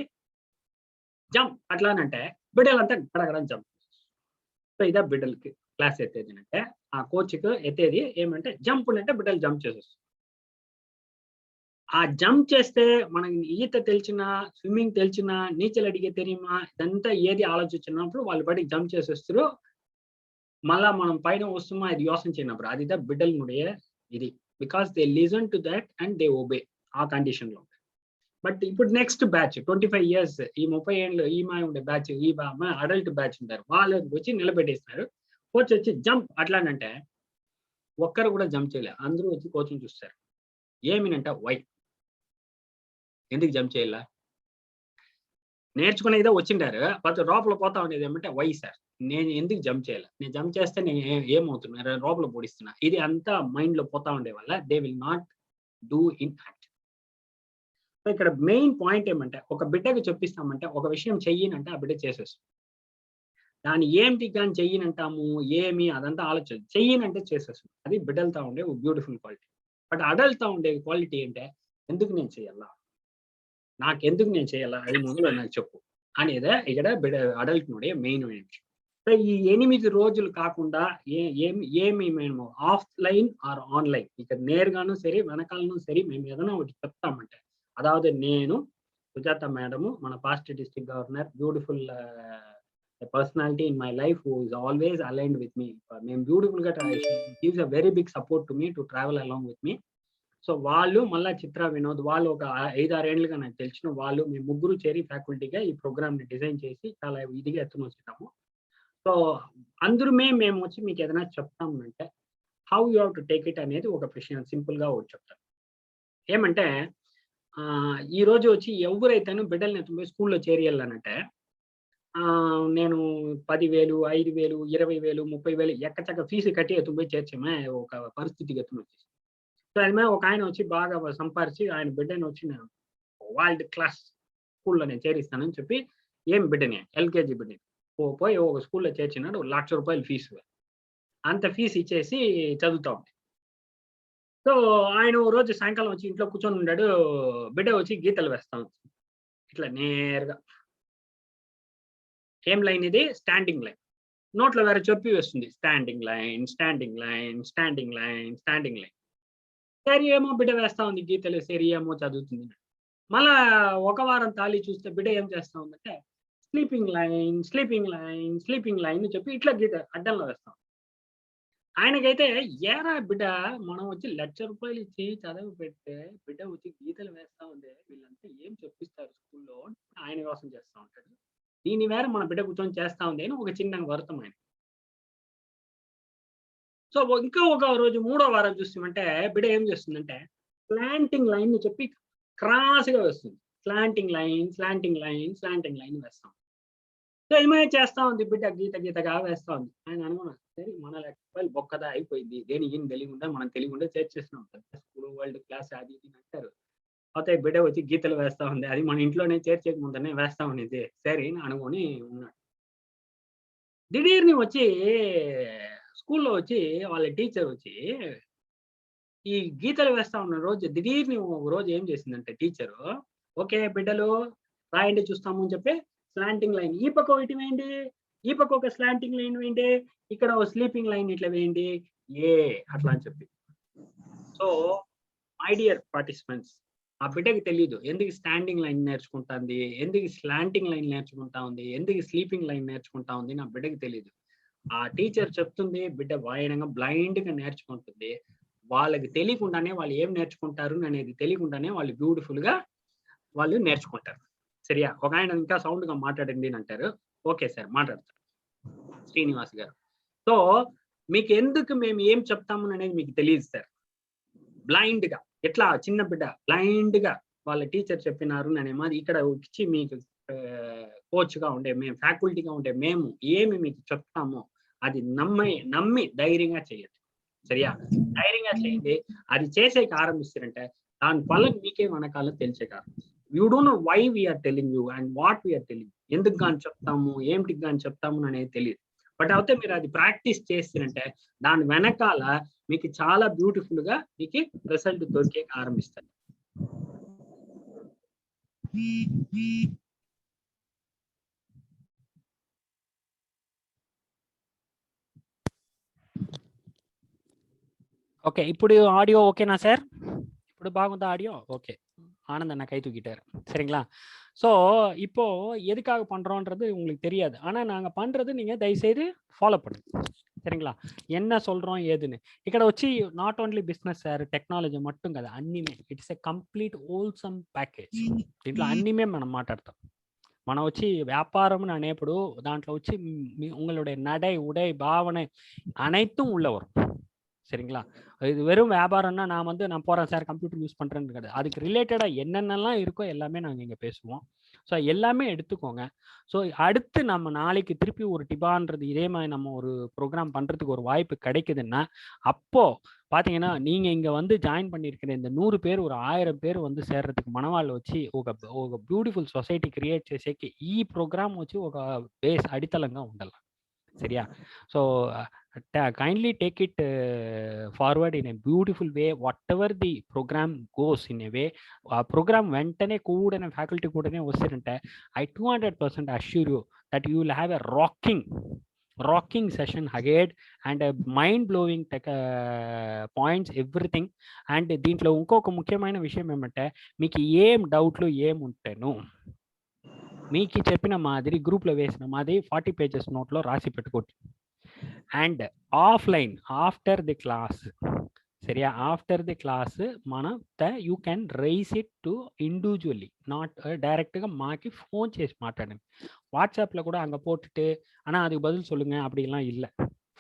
జంప్ అట్లానంటే బిడ్డలంతా గడగడం జంప్. సో ఇదే బిడ్డలకి క్లాస్ ఎత్తేది అంటే, ఆ కోచ్కి ఎత్తేది ఏమంటే జంప్ అంటే బిడ్డలు జంప్ చేసేస్తారు. ఆ జంప్ చేస్తే మనకి ఈత తెలిసినా, స్విమ్మింగ్ తెలిసినా, నీచలు అడిగే తెలియమా, ఇదంతా ఏది ఆలోచించినప్పుడు వాళ్ళు బయటికి జంప్ చేసేస్తారు. మళ్ళా మనం పైన వస్తున్నా ఇది యోసన చేయనప్పుడు అది బిడ్డలునుడే ఇది. Because they listen to that and they obey ఆ కండిషన్ లో. బట్ ఇప్పుడు నెక్స్ట్ బ్యాచ్ 25 years, ఈ 30 ఏళ్ళు ఈ మా ఉండే బ్యాచ్, ఈ అడల్ట్ బ్యాచ్ ఉంటారు, వాళ్ళు వచ్చి నిలబెట్టేస్తున్నారు. కోచ్ వచ్చి జంప్ అట్లానంటే ఒక్కరు కూడా జంప్ చేయలేరు. అందరూ వచ్చి కోచ్ని చూస్తారు. ఏమినంటే వై, ఎందుకు జంప్ చేయాల? నేర్చుకునేదే వచ్చింటారు, లోపల పోతా ఉండేది ఏమంటే వై సార్, నేను ఎందుకు జంప్ చేయాలి, నేను జంప్ చేస్తే నేను ఏమవుతున్నా, లోపల పొడిస్తున్నా, ఇది అంతా మైండ్ లో పోతా ఉండే వల్ల they will not do in act. So ఇక్కడ మెయిన్ పాయింట్ ఏమంటే, ఒక బిడ్డకు చెప్పిస్తామంటే ఒక విషయం చెయ్యనంటే ఆ బిడ్డ చేసేస్తుంది. దాన్ని ఏంటి కానీ చెయ్యనంటాము, ఏమి అదంతా ఆలోచన, చెయ్యనంటే చేసేస్తుంది. అది బిడ్డలతో ఉండే బ్యూటిఫుల్ క్వాలిటీ. బట్ అడల్ట్తో ఉండే క్వాలిటీ ఏంటంటే, ఎందుకు నేను చేయాలా, నాకెందుకు నేను చేయాలా, అది ముందులో నాకు చెప్పు అనేదే ఇక్కడ అడల్ట్ నుండి మెయిన్ విషయం. సో ఈ 8 రోజులు కాకుండా ఏమి మేము ఆఫ్లైన్ ఆర్ ఆన్లైన్, ఇక్కడ నేరుగాను సరే వెనకాలను సరే మేము ఏదైనా ఒకటి చెప్తామంటే, అதாவது నేను సుజాత మేడము, మన past district governor, beautiful personality in my life who is always aligned with me. మేము బ్యూటిఫుల్ గా gives a very big support to me to travel along with me. So వాళ్ళు మళ్ళా చిత్ర వినోద్ వాళ్ళు ఒక 5-6 ఏళ్ళుగా నాకు తెలిసిన వాళ్ళు, మేము ముగ్గురు చేరి ఫ్యాకల్టీగా ఈ ప్రోగ్రామ్ ని డిజైన్ చేసి చాలా ఇదిగా ఎత్తున వచ్చాము. సో అందరూ మేము వచ్చి మీకు ఏదైనా చెప్తాము అంటే how you have to take it అనేది ఒక విషయం సింపుల్ గా ఒకటి చెప్తాను. ఏమంటే ఈ రోజు వచ్చి ఎవరైతేనూ బిడ్డల్ని ఎత్తుకుపోయి స్కూల్లో చేరియాలనంటే, నేను 10,000, 5,000, 20,000, 30,000 ఎక్కచక్క ఫీజు కట్టి ఎత్తుకుపోయి చేర్చామే ఒక పరిస్థితికి ఎత్తున వచ్చేసి. సో అది ఒక ఆయన వచ్చి బాగా సంపాదించి ఆయన బిడ్డని వచ్చి నేను వరల్డ్ క్లాస్ స్కూల్లో నేను చేరిస్తానని చెప్పి, ఏం బిడ్డని ఎల్కేజీ బిడ్డని పోయి ఒక స్కూల్లో చేర్చినాడు, ₹1,00,000 ఫీజు. అంత ఫీజు ఇచ్చేసి చదువుతా ఉంది. సో ఆయన ఓ రోజు సాయంకాలం వచ్చి ఇంట్లో కూర్చొని ఉన్నాడు, బిడ్డ వచ్చి గీతలు వేస్తా ఉంది ఇట్లా నేరుగా. ఏం లైన్ ఇది? Standing line. నోట్లో వేరే చెప్పి వేస్తుంది, standing line, standing line, standing line, standing line. సరే ఏమో బిడ్డ వేస్తా ఉంది గీతలు, సరే ఏమో చదువుతుంది. మళ్ళా ఒక వారం తాళి చూస్తే బిడ్డ ఏం చేస్తా ఉందంటే sleeping line, sleeping line, sleeping line చెప్పి ఇట్లా గీత అడ్డంలో వేస్తాం. ఆయనకైతే ఏరా బిడ్డ, మనం వచ్చి ₹1,00,000 ఇచ్చి చదువు పెడితే బిడ్డ వచ్చి గీతలు వేస్తా ఉంది, వీళ్ళంతా ఏం చెప్పిస్తారు స్కూల్లో, ఆయన కోసం చేస్తా ఉంటాడు. దీని వేరే మన బిడ్డ కూర్చొని చేస్తా ఉంది అని ఒక చిన్న వర్తం ఆయన. సో ఇంకా ఒక రోజు 3వ వారం చూస్తామంటే బిడ్డ ఏం చేస్తుందంటే స్లాంటింగ్ లైన్ ని చెప్పి క్రాస్గా వేస్తుంది. Slanting line, slanting line, slanting line వేస్తాం. సో ఏమైనా చేస్తా ఉంది బిడ్డ గీతగా వేస్తా ఉంది. ఆయన అనుకున్నాను, సరే మన ₹1,00,000 బొక్కదా అయిపోయింది, దేని ఏం తెలియకుండా మనం తెలియకుండా చేర్చేస్తున్నాం, స్కూల్ వరల్డ్ క్లాస్ అది ఇది అంటారు. అయితే బిడ్డ వచ్చి గీతలు వేస్తా ఉంది, అది మన ఇంట్లోనే చేర్చేక ముందనే వేస్తా ఉండేది, సరే అనుకొని ఉన్నాడు. దిఢీర్ని వచ్చి స్కూల్లో వచ్చి వాళ్ళ టీచర్ వచ్చి ఈ గీతలు వేస్తా ఉన్న రోజు దిఢీర్ని ఒక రోజు ఏం చేసిందంటే టీచరు, ఓకే బిడ్డలు రాయండి చూస్తాము అని చెప్పి స్లాంటింగ్ లైన్ ఈ పక్క ఒకటి వేయండి, ఈ పక్క ఒక స్లాంటింగ్ లైన్ వేయండి, ఇక్కడ ఒక స్లీపింగ్ లైన్ ఇట్లా వేయండి అట్లా అని చెప్పి. సో మై డియర్ పార్టిసిపెంట్స్, ఆ బిడ్డకి తెలియదు ఎందుకు స్టాండింగ్ లైన్ నేర్చుకుంటుంది, ఎందుకు స్లాంటింగ్ లైన్ నేర్చుకుంటా ఉంది, ఎందుకు స్లీపింగ్ లైన్ నేర్చుకుంటా ఉంది, నా బిడ్డకి తెలియదు. ఆ టీచర్ చెప్తుంది, బిడ్డ వాయనంగా బ్లైండ్ గా నేర్చుకుంటుంది. వాళ్ళకి తెలియకుండానే వాళ్ళు ఏం నేర్చుకుంటారు అనేది తెలియకుండానే వాళ్ళు బ్యూటిఫుల్ గా వాళ్ళు నేర్చుకుంటారు. సరియా? ఒక ఆయన ఇంకా సౌండ్ గా మాట్లాడండి అని అంటారు. ఓకే సార్ మాట్లాడతారు శ్రీనివాస్ గారు. సో మీకు ఎందుకు మేము ఏం చెప్తాము అనేది మీకు తెలియదు సార్. బ్లైండ్ గా ఎట్లా చిన్న బిడ్డ బ్లైండ్ గా వాళ్ళ టీచర్ చెప్పినారు అనే మాది ఇక్కడ ఇచ్చి మీకు కోచ్ గా ఉండే మేము, ఫ్యాకల్టీగా ఉండే మేము ఏమి మీకు చెప్తామో అది నమ్మి ధైర్యంగా చేయండి. సరియా? ధైర్యంగా చేయండి. అది చేసేకి ఆరంభిస్తారంటే దాని ఫలం మీకే వెనకాల తెలిసే కారణం. You don't know why we're telling you and what we're telling, ఎందుకు కానీ చెప్తాము ఏమిటికి కానీ చెప్తాము అనేది తెలియదు. బట్ అయితే మీరు అది ప్రాక్టీస్ చేస్తారంటే దాని వెనకాల మీకు చాలా బ్యూటిఫుల్ గా మీకు రిజల్ట్ దొరికే ఆరంభిస్తారు. ஓகே, ఇప్పుడు ஆடியோ ஓகேனா சார்? ఇప్పుడు బాగుందా ஆடியோ? ஓகே, ஆனந்த் நான் கை தூக்கிட்டாரு. சரிங்களா? ஸோ இப்போ எதுக்காக பண்றோன்றது உங்களுக்கு தெரியாது, ஆனா நாங்க பண்றது நீங்க தயவுசெய்து ஃபாலோ பண்ணுங்க. சரிங்களா? என்ன சொல்றோம் ఏదుని ఇక్కడ వచ్చి not only business sir, technology మట్టుం కదా, అన్నీమే it's a complete wholesome package. దీంట్లో అన్నీమే మనం మాట్లాడతాం. మనం వచ్చి వ్యాపారం అనేప్పుడు దాంట్లో వచ్చి உங்களுடைய நடை உடை பாவனை அனைத்தும் உள்ள வரும். சரிங்களா? இது வெறும் வியாபாரம்னா நான் போறேன் சார் கம்ப்யூட்டர் யூஸ் பண்றேன்னு கிடையாது, அதுக்கு ரிலேட்டடா என்னென்னலாம் இருக்கோ எல்லாமே நாங்கள் இங்கே பேசுவோம். ஸோ எல்லாமே எடுத்துக்கோங்க. ஸோ அடுத்து நம்ம நாளைக்கு திருப்பி ஒரு டிபான்றது இதே மாதிரி நம்ம ஒரு ப்ரோக்ராம் பண்ணுறதுக்கு ஒரு வாய்ப்பு கிடைக்குதுன்னா, அப்போது பார்த்தீங்கன்னா நீங்கள் இங்கே வந்து ஜாயின் பண்ணியிருக்கிற இந்த 100 పేరు ஒரு 1000 పేరు வந்து சேர்றதுக்கு మనవాళ్ళు వచ్చి ఒక బ్యూటిఫుల్ సొసైటీ క్రియేట్ చేసేకి ఈ ప్రోగ్రామ్ వచ్చి ఒక బేస్ అడితలంగా ఉండాలి. சரியா? So kindly take it forward in a beautiful way. Whatever the program goes in a way, program వెంటనే కూడనే ఫ్యాకల్టీ కూడనే వస్తారంటే I 200% assure you that you will have a rocking session ahead and a mind blowing points everything. And దీంట్లో ఇంకొక ముఖ్యమైన విషయం ఏమంటే మీకు ఏం డౌట్లు ఏముంటేను మీకు చెప్పిన మాదిరి గ్రూప్లో వేసిన మాదిరి 40 పేజెస్ నోట్లో రాసి పెట్టుకోండి. And offline after the class, சரியா? After the class you can raise it to individually, not డైరెక్ట్గా మాకి ఫోన్ చేసి మాట్లాడండి. வாட்ஸ்அப்பில் கூட அங்கே போட்டுட்டு ஆனால் அதுக்கு பதில் சொல்லுங்கள் அப்படிலாம் இல்லை.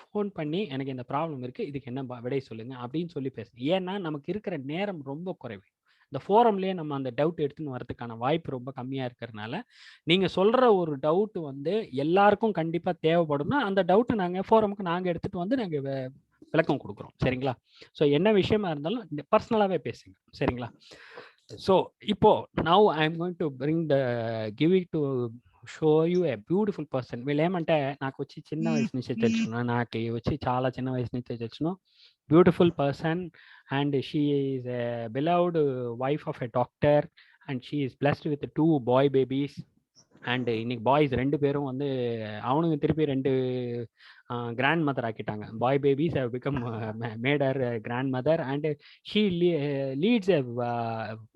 ஃபோன் பண்ணி எனக்கு இந்த ப்ராப்ளம் இருக்குது, இதுக்கு என்ன விடை சொல்லுங்கள் அப்படின்னு சொல்லி பேசுங்க. ஏன்னா நமக்கு இருக்கிற நேரம் ரொம்ப குறைவு. இந்த ஃபோரம்லேயே நம்ம அந்த டவுட் எடுத்துன்னு வரதுக்கான வாய்ப்பு ரொம்ப கம்மியாக இருக்கிறதுனால நீங்கள் சொல்கிற ஒரு டவுட்டு வந்து எல்லாருக்கும் கண்டிப்பாக தேவைப்படும்னா அந்த டவுட்டை நாங்கள் ஃபோரமுக்கு நாங்கள் எடுத்துகிட்டு வந்து நாங்கள் விளக்கம் கொடுக்குறோம். சரிங்களா? ஸோ என்ன விஷயமா இருந்தாலும் பர்சனலாகவே பேசுங்க. சரிங்களா? ஸோ இப்போ now I am going to bring give it to show you a beautiful person. వీళ్ళు ఏమంటే నాకు వచ్చి చిన్న వయసు నుంచే తెలుసును, నాకు వచ్చి చాలా చిన్న వయసు నుంచే తెలుసును. Beautiful person and she is a beloved wife of a doctor and she is blessed with 2 boy babies. and இன்னைக்கு பாய்ஸ் 2 பேரும் வந்து அவனுங்க திருப்பி 2 கிராண்ட் மதர் ஆக்கிட்டாங்க. Boy babies have become made her grandmother and she leads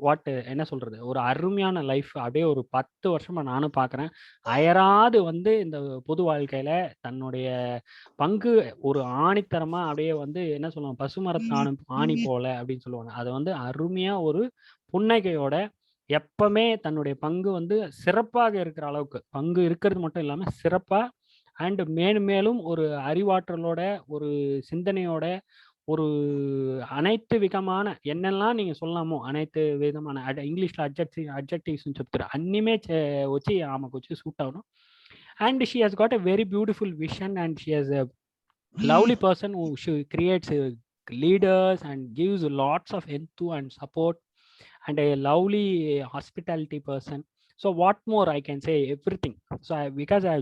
what என்ன சொல்றது, ஒரு அருமையான லைஃப். அப்படியே ஒரு 10 வருஷமா நானும் பார்க்குறேன். அயராது வந்து இந்த பொது வாழ்க்கையில தன்னுடைய பங்கு ஒரு ஆணித்தரமா அப்படியே வந்து என்ன சொல்லுவாங்க, பசுமரத்தான ஆணி போல அப்படின்னு சொல்லுவாங்க. அதை வந்து அருமையா ஒரு புன்னகையோட எப்பவுமே தன்னுடைய பங்கு வந்து சிறப்பாக இருக்கிற அளவுக்கு பங்கு இருக்கிறது மட்டும் இல்லாம சிறப்பா அண்ட் மேலும் மேலும் ஒரு அறிவாற்றலோட ஒரு சிந்தனையோட ஒரு அனைத்து விதமான என்னெல்லாம் நீங்க சொல்லலாமோ அனைத்து விதமான ఇంగ్లీష్లో అడ్జెక్టివ్స్ చెప్తారు అన్నిమే వచ్చి ఆమెకు వచ్చి సూట్ అవును. And she has got a very beautiful vision and she has a lovely person who creates leaders and gives lots of enthusiasm and support and a lovely hospitality person. So what more I can say, everything. So because I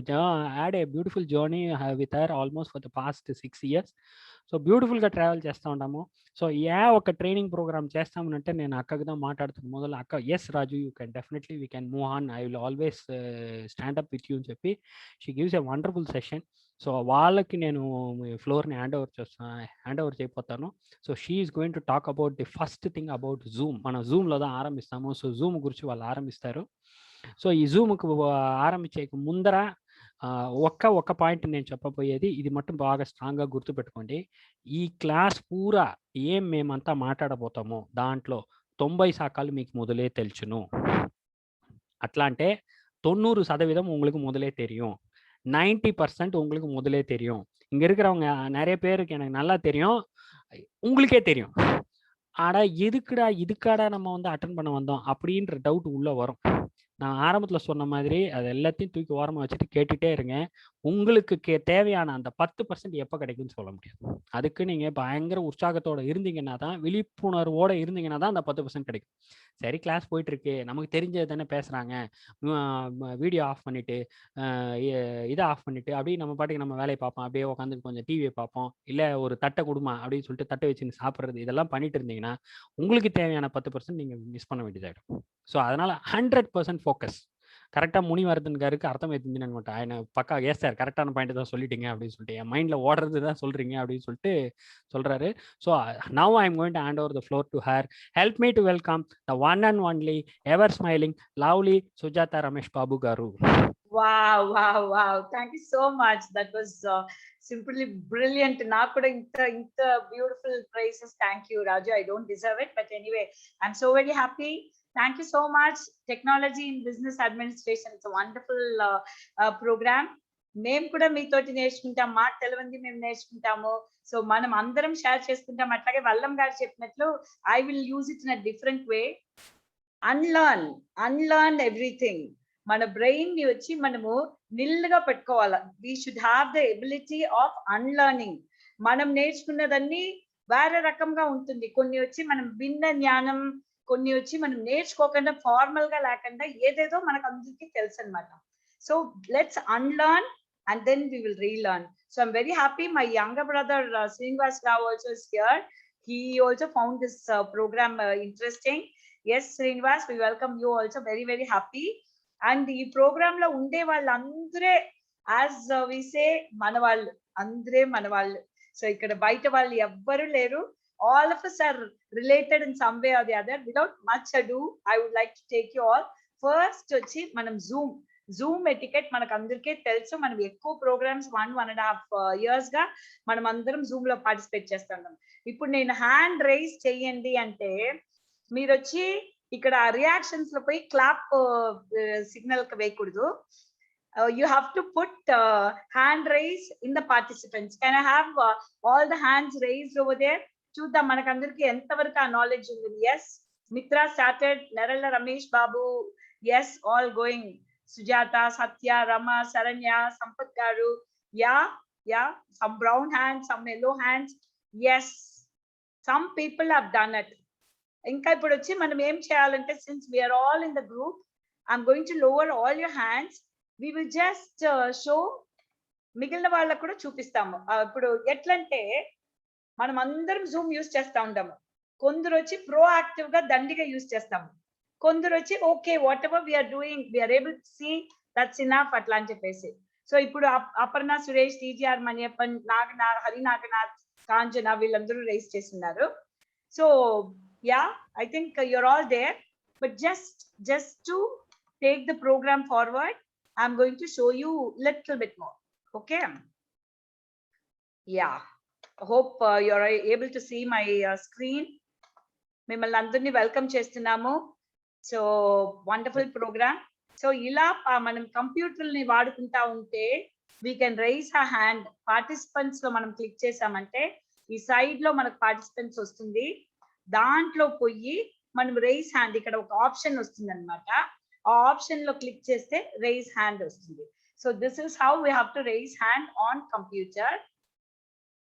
had a beautiful journey with her almost for the past 6 years. So బ్యూటిఫుల్గా travel చేస్తూ ఉంటాము. So ఒక training programme చేస్తామనంటే నేను అక్కకి దా మాట్లాడుతాను మొదలు. అక్క yes Raju you can definitely we can move on, I will always stand up with you అని చెప్పి she gives a wonderful session. So వాళ్ళకి నేను ఫ్లోర్ని హ్యాండ్ ఓవర్ చేయబోతాను. So she is going to talk about the first thing about Zoom. మనం జూమ్లో தான் ఆరంభిస్తాము. So Zoom గురించి వాళ్ళు ఆరంభిస్తారు. సో ఈ జూమ్కు ఆరంభించే ముందర ఒక్క పాయింట్ నేను చెప్పబోయేది, ఇది మట్టుం బాగా స్ట్రాంగ్గా గుర్తుపెట్టుకోండి. ఈ క్లాస్ పూరా ఏం మేమంతా మాట్లాడబోతామో దాంట్లో 90% మీకు முதலே తెలుసును. అట్లా అంటే 90% உங்களுக்கு முதலே தெரியும், 90% உங்களுக்கு முதலே தெரியும். இங்க இருக்கிறவங்க நிறைய பேருக்கு எனக்கு நல்லா தெரியும், உங்களுக்கே தெரியும். ஆடா இதுக்காடா நம்ம வந்து அட்டன் பண்ண வந்தோம் அப்படின்ற டவுட் உள்ள வரும். நான் ஆரம்பத்தில் சொன்ன மாதிரி அது எல்லாத்தையும் தூக்கி ஓரமாக வச்சுட்டு கேட்டுகிட்டே இருங்க. உங்களுக்கு தேவையான அந்த 10% எப்போ கிடைக்கும்னு சொல்ல முடியாது. அதுக்கு நீங்கள் பயங்கர உற்சாகத்தோடு இருந்தீங்கன்னா தான், விழிப்புணர்வோடு இருந்தீங்கன்னா தான் அந்த 10% கிடைக்கும். சரி கிளாஸ் போயிட்டுருக்கு, நமக்கு தெரிஞ்சது தானே பேசுகிறாங்க, வீடியோ ஆஃப் பண்ணிவிட்டு இதை ஆஃப் பண்ணிவிட்டு அப்படியே நம்ம பாட்டுக்கு நம்ம வேலையை பார்ப்போம், அப்படியே உட்காந்து கொஞ்சம் டிவியை பார்ப்போம், இல்லை ஒரு தட்டை கொடுமா அப்படின்னு சொல்லிட்டு தட்டை வச்சுன்னு சாப்பிட்றது, இதெல்லாம் பண்ணிட்டு இருந்தீங்கன்னா உங்களுக்கு தேவையான 10% நீங்கள் மிஸ் பண்ண வேண்டியதாகிடும். ஸோ அதனால் 100% ஃபோக்கஸ். கரெக்டாக முனிவர்தன்காருக்கு அர்த்தம் ஏற்றுன்னு மாட்டேன், ఆయన பக்கா எஸ் சார் கரெக்டான பாயிண்ட் தான் சொல்லிட்டீங்க அப்படின்னு சொல்லிட்டு, என் மைண்டில் ஓடுறது தான் சொல்கிறீங்க அப்படின்னு சொல்லிட்டு சொல்கிறாரு. So now I am going to hand over the floor to her. Help me to welcome the one and only ever smiling lovely Sujatha Ramesh Babu గారు. Wow. Thank you so much. That was simply brilliant. Not inta beautiful praises. Thank you, Raju. I don't deserve it, but anyway, I'm so very happy. Thank you so much. Technology in Business Administration. It's a wonderful program. మేము కూడా మీతోటి నేర్చుకుంటాం, మాట తెలవంది మేము నేర్చుకుంటాము. So మనం అందరం share చేసుకుంటాం. అట్లాగే వల్లం గారు చెప్పినట్లు I will use it in a different way. Unlearn everything. మన బ్రెయిన్ ని వచ్చి మనము నిల్లుగా పెట్టుకోవాలి. We should have the ability of unlearning. మనం నేర్చుకున్నదన్నీ వేరే రకంగా ఉంటుంది. కొన్ని వచ్చి మనం విన్న జ్ఞానం, కొన్ని వచ్చి మనం నేర్చుకోకుండా ఫార్మల్ గా లేకుండా ఏదేదో మనకు అందరికీ తెలుసు అనమాట. So let's unlearn and then we will relearn. So I'm very happy my younger brother Srinivas Rao also is here. He also found this program interesting. Yes, Srinivas, we welcome you also, very very happy. And ee program lo unde vallandre, as we say, manavallu andre manavallu. So ikkada baita vallu evvaru leru. All of us are related in some way or the other. Without much ado, I would like to take you all first వచ్చి మనం Zoom etiquette మనకు అందరికీ తెలుసు. మనం ఎక్కువ programmes 1.5 years గా మనం అందరం జూమ్ లో పార్టిసిపేట్ చేస్తున్నాం. ఇప్పుడు నేను హ్యాండ్ రైజ్ చెయ్యండి అంటే మీరు వచ్చి ఇక్కడ రియాక్షన్స్ లో పోయి క్లాప్ సిగ్నల్ వేయకూడదు. You have to put hand raise in the participants. Can I have all the hands raised over there? చూద్దాం మనకు అందరికి ఎంత వరకు ఆ నాలెడ్జ్ ఉంది. Yes, Mitra started, Neralla Ramesh Babu, yes, all going. Sujata, Satya, Rama, Saranya, Sampath Garu, yeah, some brown hands, some yellow hands. Yes, some people have done it. Inka ippudu vachi manam em cheyalante, since we are all in the group, I'm going to lower all your hands. We will just show మిగిలిన వాళ్ళకు కూడా చూపిస్తాము. ఇప్పుడు ఎట్లంటే మనం అందరం Zoom use చేస్తా ఉంటాము. కొందరు వచ్చి ప్రోయాక్టివ్ గా దండిగా యూస్ చేస్తాము. కొందరు వచ్చి okay whatever we're doing we're able to see that's enough అట్లా అని చెప్పేసి. సో ఇప్పుడు అపర్ణ, సురేష్, టీజీఆర్, మణియప్పన్, నాగనాథ్, హరినాగనాథ్, కాంచన వీళ్ళందరూ రైస్ చేస్తున్నారు. So ya, I think you're all there. But just to take the programme forward, I'm going to show you little bit more. Okay, ya, hope you're able to see my screen. మిమ్మల్ని అందరినీ welcome చేస్తున్నాము. So wonderful programme. So ఇలా మనం computer ని వాడుకుంటా ఉంటే we can raise a hand. Participants లో మనం క్లిక్ చేసామంటే ఈ సైడ్ లో మనకు పార్టిసిపెంట్స్ వస్తుంది. దాంట్లో పోయి మనం రైజ్ హ్యాండ్, ఇక్కడ ఒక ఆప్షన్ వస్తుంది అనమాట. ఆ ఆప్షన్ లో క్లిక్ చేస్తే రైజ్ హ్యాండ్ వస్తుంది. So this is how we have to raise hand on computer.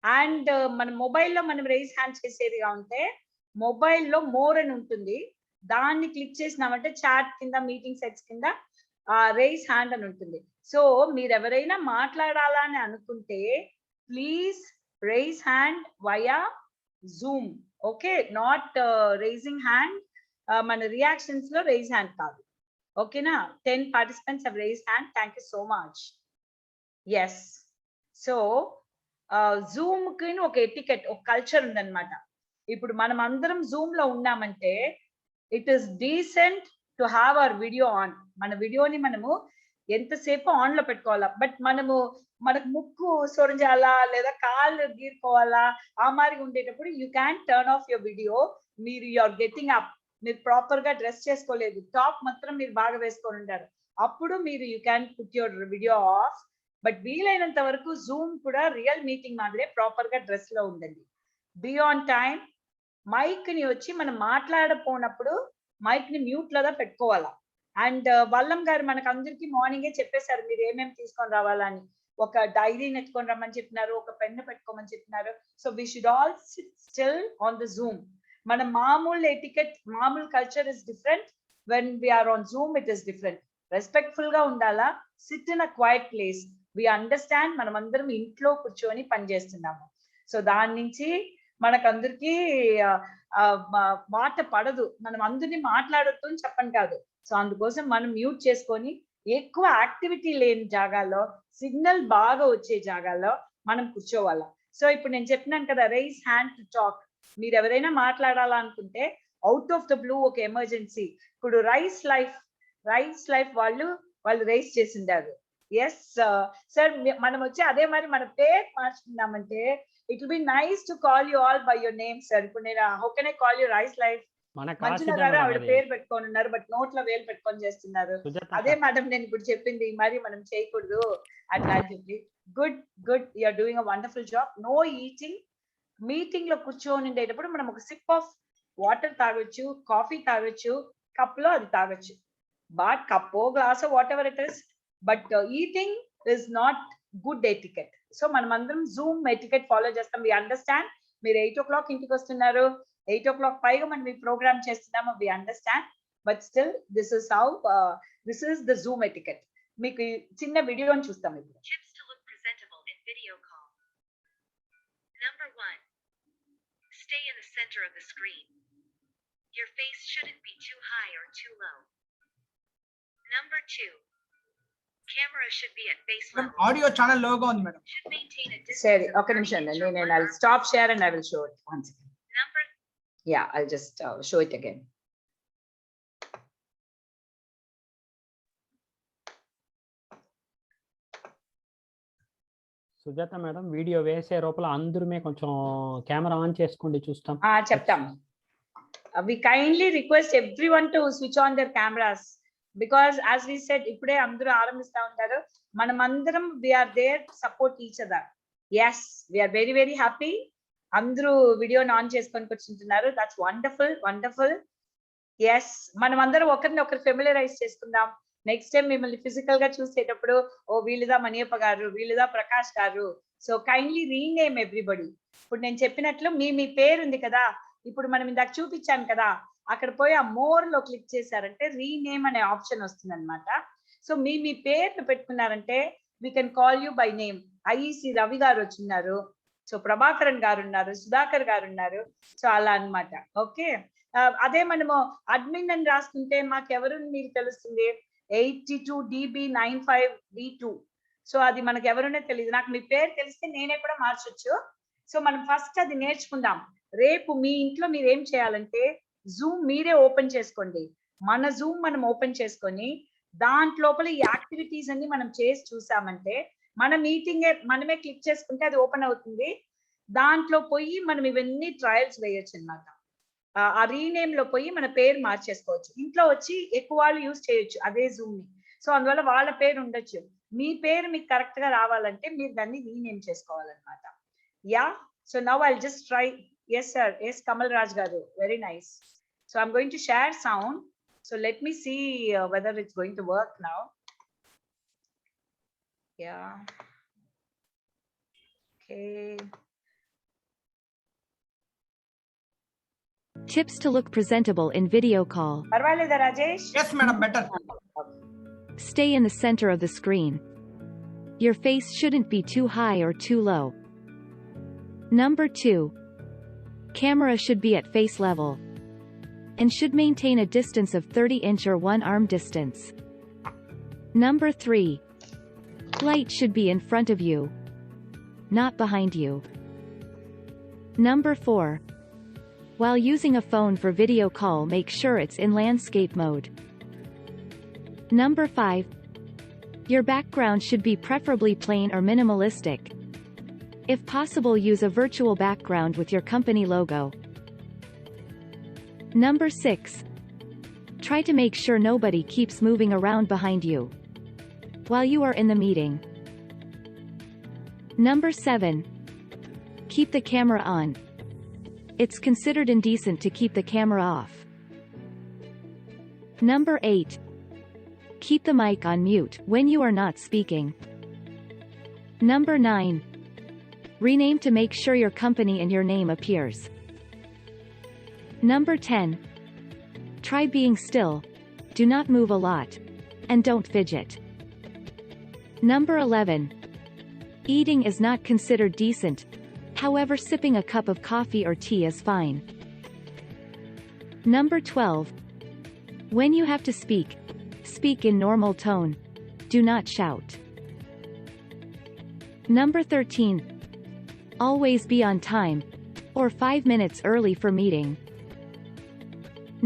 And మన మొబైల్లో మనం రైజ్ హ్యాండ్ చేసేదిగా ఉంటే మొబైల్లో మోర్ అని ఉంటుంది. దాన్ని క్లిక్ చేసినామంటే చాట్ కింద, మీటింగ్ సెట్స్ కింద రైజ్ హ్యాండ్ అని ఉంటుంది. సో మీరు ఎవరైనా మాట్లాడాలా అని అనుకుంటే please raise hand via Zoom. Okay, not raising hand మన రియాక్షన్స్ లో రైజ్ హ్యాండ్ కాదు. ఓకేనా? 10 participants have raised hand. Thank you so much. Yes, so Zoom కి ఒక ఎటికెట్, ఒక కల్చర్ ఉందన్నమాట. ఇప్పుడు మనం అందరం జూమ్ లో ఉన్నామంటే it is decent to have our video on. మన వీడియోని మనము ఎంతసేపు ఆన్ లో పెట్టుకోవాలా. బట్ మనకు ముక్కు సొరంజాలా లేదా కాళ్ళు గీరుకోవాలా ఆ మాదిరి ఉండేటప్పుడు you can turn off your video. మీరు యు ఆర్ గెటింగ్ అప్, మీరు ప్రాపర్ గా డ్రెస్ చేసుకోలేదు, టాప్ మాత్రం మీరు బాగా వేసుకొని ఉంటారు, అప్పుడు మీరు you can put your video of. But వీలైనంత వరకు జూమ్ కూడా రియల్ మీటింగ్ మాదిరే ప్రాపర్ గా డ్రెస్ లో ఉండండి. Be on time. మైక్ ని వచ్చి మనం మాట్లాడపోనప్పుడు మైక్ ని మ్యూట్ లో పెట్టుకోవాలా. అండ్ వల్లం గారు మనకు అందరికి మార్నింగే చెప్పేశారు మీరు ఏమేమి తీసుకొని రావాలని. ఒక డైరీని ఎత్తుకొని రమ్మని చెప్పినారు, ఒక పెన్ను పెట్టుకోమని చెప్పినారు. So we should all sit still on the Zoom. మన మామూలు ఎటికెట్, మామూలు culture is different. When we're on Zoom it is different. Respectful గా ఉండాలా. Sit in a quiet place. We understand మనం అందరం ఇంట్లో కూర్చొని పనిచేస్తున్నాము. సో దాని నుంచి మనకందరికి మాట పడదు. మనం అందరినీ మాట్లాడొద్దు అని చెప్పని కాదు. సో అందుకోసం మనం మ్యూట్ చేసుకొని ఎక్కువ యాక్టివిటీ లేని జాగాల్లో, సిగ్నల్ బాగా వచ్చే జాగాల్లో మనం కూర్చోవాలా. సో ఇప్పుడు నేను చెప్పినాను కదా, రైజ్ హ్యాండ్ టు టాక్. మీరు ఎవరైనా మాట్లాడాలనుకుంటే అవుట్ ఆఫ్ ద బ్లూ ఒక ఎమర్జెన్సీ, ఇప్పుడు రైస్ లైఫ్ వాళ్ళు రైజ్ చేసిండారు. ఎస్ సార్, మనం వచ్చి అదే మరి మన పేరు మార్చుకున్నామంటే it will be nice to call you all by your name sir. ఇప్పుడు నేను how can I call you rice life Manjula garu, ఆవిడ పేరు పెట్టుకొని ఉన్నారు బట్ నోట్లో వేలు పెట్టుకొని చేస్తున్నారు. అదే మేడం నేను ఇప్పుడు చెప్పింది, మరి మనం చేయకూడదు అట్లా అని చెప్పి. Good you are doing a wonderful job. No eating. Meeting లో కూర్చొని ఉండేటప్పుడు మనం ఒక సిప్ ఆఫ్ వాటర్ తాగొచ్చు, కాఫీ తాగొచ్చు, కప్ లో అది తాగొచ్చు. but cup or glass or whatever it is, but eating is not good etiquette. So manamandram Zoom etiquette follow chestam. We understand మీరు 8 o'clock ఇంటికి వస్తున్నారు, 8 o'clock పైగా మనం మీ ప్రోగ్రామ్ చేస్తున్నాము, we understand, but still this is how this is the Zoom etiquette. మీకు చిన్న వీడియోని చూస్తాం ఇప్పుడు. Tips to look presentable in video call. Number 1. Stay in the center of the screen. Your face shouldn't be too high or too low. Number 2. Camera should be at face level. Audio channel logo on madam. Should maintain a distance. సరే ఒక నిమిషం నేను I'll stop share and I will show it once again. Number Yeah, I'll just show it again. Sujatha madam video వేసే లోపల అందరమే కొంచెం camera on చేసుకోండి చూస్తాం. చెప్తాం. We kindly request everyone to switch on their cameras because as we said ఇప్పుడే అందరూ ఆరంభిస్తా ఉంటారు, మనమందరం we are there to support each other. Yes, we are very very happy. అందరూ వీడియోని ఆన్ చేసుకొని కూర్చుంటున్నారు. That's wonderful, wonderful. Yes, మనమందరం ఒకరిని ఒకరు ఫెమిలియరైజ్ చేసుకుందాం. నెక్స్ట్ టైం మిమ్మల్ని ఫిజికల్ గా చూసేటప్పుడు ఓ వీళ్ళుదా మణియప్ప గారు, వీళ్ళుదా ప్రకాష్ గారు. So kindly rename everybody. ఇప్పుడు నేను చెప్పినట్లు మీ పేరు ఉంది కదా, ఇప్పుడు మనం ఇందాక చూపించాను కదా, అక్కడ పోయి ఆ మోర్ లో క్లిక్ చేశారంటే రీనేమ్ అనే ఆప్షన్ వస్తుంది అనమాట. సో మీ పేర్లు పెట్టుకున్నారంటే we can call you by name. IEC Ravi garu వచ్చిన్నారు, సో ప్రభాకరన్ గారు ఉన్నారు, సుధాకర్ గారు ఉన్నారు, సో అలా అన్నమాట. ఓకే, అదే మనము అడ్మిన్ అని రాసుకుంటే మాకెవరు మీకు తెలుస్తుంది, 82DB95B2. సో అది మనకు ఎవరునే తెలియదు. నాకు మీ పేరు తెలిస్తే నేనే కూడా మార్చొచ్చు. సో మనం ఫస్ట్ అది నేర్చుకుందాం. రేపు మీ ఇంట్లో మీరు ఏం చేయాలంటే జూమ్ మీరే ఓపెన్ చేసుకోండి. మన జూమ్ మనం ఓపెన్ చేసుకొని దాంట్లోపల ఈ యాక్టివిటీస్ అన్ని మనం చేసి చూసామంటే మన మీటింగ్ మనమే క్లిక్ చేసుకుంటే అది ఓపెన్ అవుతుంది. దాంట్లో పోయి మనం ఇవన్నీ ట్రయల్స్ వేయొచ్చు అన్నమాట. ఆ రీనేమ్ లో పోయి మన పేరు మార్చేసుకోవచ్చు. ఇంట్లో వచ్చి ఎక్కువ వాళ్ళు యూజ్ చేయొచ్చు అదే జూమ్ ని. సో అందువల్ల వాళ్ళ పేరు ఉండొచ్చు. మీ పేరు మీకు కరెక్ట్ గా రావాలంటే మీరు దాన్ని రీనేమ్ చేసుకోవాలన్నమాట. Yeah, so now I'll just try. Yes sir, yes Kamal Raj garu, very nice. So I'm going to share sound. So let me see whether it's going to work now. Yeah, okay. Tips to look presentable in video call. Parvaleda Rajesh? Yes madam, better. Stay in the center of the screen. Your face shouldn't be too high or too low. Number 2. Camera should be at face level and should maintain a distance of 30-inch or 1 arm distance. Number 3. Light should be in front of you, not behind you. Number 4. While using a phone for video call, make sure it's in landscape mode. Number 5. Your background should be preferably plain or minimalistic. If possible, use a virtual background with your company logo. Number 6. Try to make sure nobody keeps moving around behind you while you are in the meeting. Number 7. Keep the camera on. It's considered indecent to keep the camera off. Number 8. Keep the mic on mute when you are not speaking. Number 9. Rename to make sure your company and your name appears. Number 10. Try being still. Do not move a lot. And don't fidget. Number 11. Eating is not considered decent. However, sipping a cup of coffee or tea is fine. Number 12. When you have to speak, speak in normal tone. Do not shout. Number 13. Always be on time, or 5 minutes early for meeting.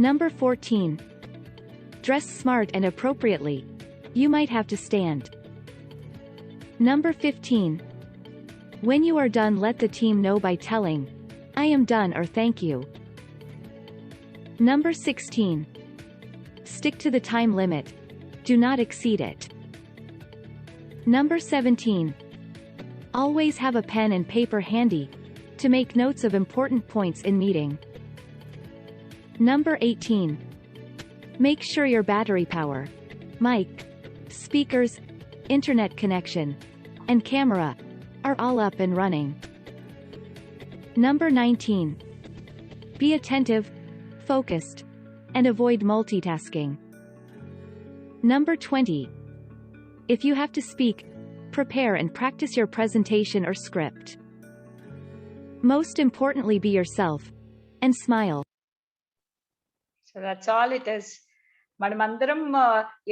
Number 14. Dress smart and appropriately. You might have to stand. Number 15. When you are done, let the team know by telling, "I am done" or "Thank you." Number 16. Stick to the time limit. Do not exceed it. Number 17. Always have a pen and paper handy to make notes of important points in meeting. Number 18. Make sure your battery power, mic, speakers, internet connection, and camera are all up and running. Number 19. Be attentive, focused, and avoid multitasking. Number 20. If you have to speak, prepare and practice your presentation or script. Most importantly, be yourself and smile. So that's all it is. మనమందరం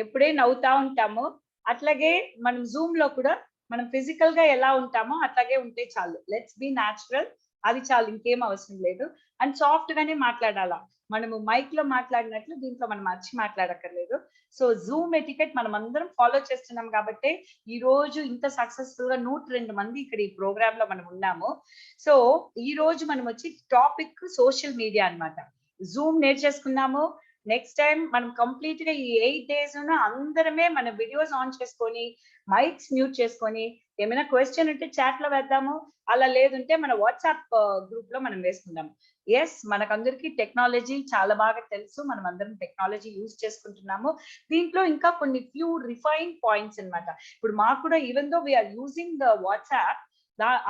ఎప్పుడే నవ్వుతా ఉంటాము, అట్లాగే మనం Zoom లో కూడా మనం physical గా ఎలా ఉంటామో అట్లాగే ఉంటే చాలు. లెట్స్ బి న్యాచురల్, అది చాలు, ఇంకేం అవసరం లేదు. అండ్ సాఫ్ట్ గానే మాట్లాడాలా. మనము మైక్ లో మాట్లాడినట్లు దీంట్లో మనం మర్చి మాట్లాడక్కర్లేదు. సో జూమ్ ఎటికెట్ మనం అందరం ఫాలో చేస్తున్నాం కాబట్టి ఈ రోజు ఇంత సక్సెస్ఫుల్ గా 102 మంది ఇక్కడ ఈ ప్రోగ్రామ్ లో మనం ఉన్నాము. సో ఈ రోజు మనం వచ్చి టాపిక్ సోషల్ మీడియా అన్నమాట. జూమ్ నేర్చేసుకున్నాము. నెక్స్ట్ టైం మనం కంప్లీట్ గా ఈ 8 days అందరమే మన వీడియోస్ ఆన్ చేసుకొని మైక్స్ మ్యూట్ చేసుకొని ఏమైనా క్వశ్చన్ ఉంటే చాట్ లో వేద్దాము, అలా లేదంటే మన వాట్సాప్ గ్రూప్ లో మనం వేసుకుందాం. ఎస్, మనకందరికి టెక్నాలజీ చాలా బాగా తెలుసు, మనం అందరం టెక్నాలజీ యూజ్ చేసుకుంటున్నాము. దీంట్లో ఇంకా కొన్ని ఫ్యూ రిఫైన్ పాయింట్స్ అన్నమాట. ఇప్పుడు మాకు కూడా even though we're using the WhatsApp,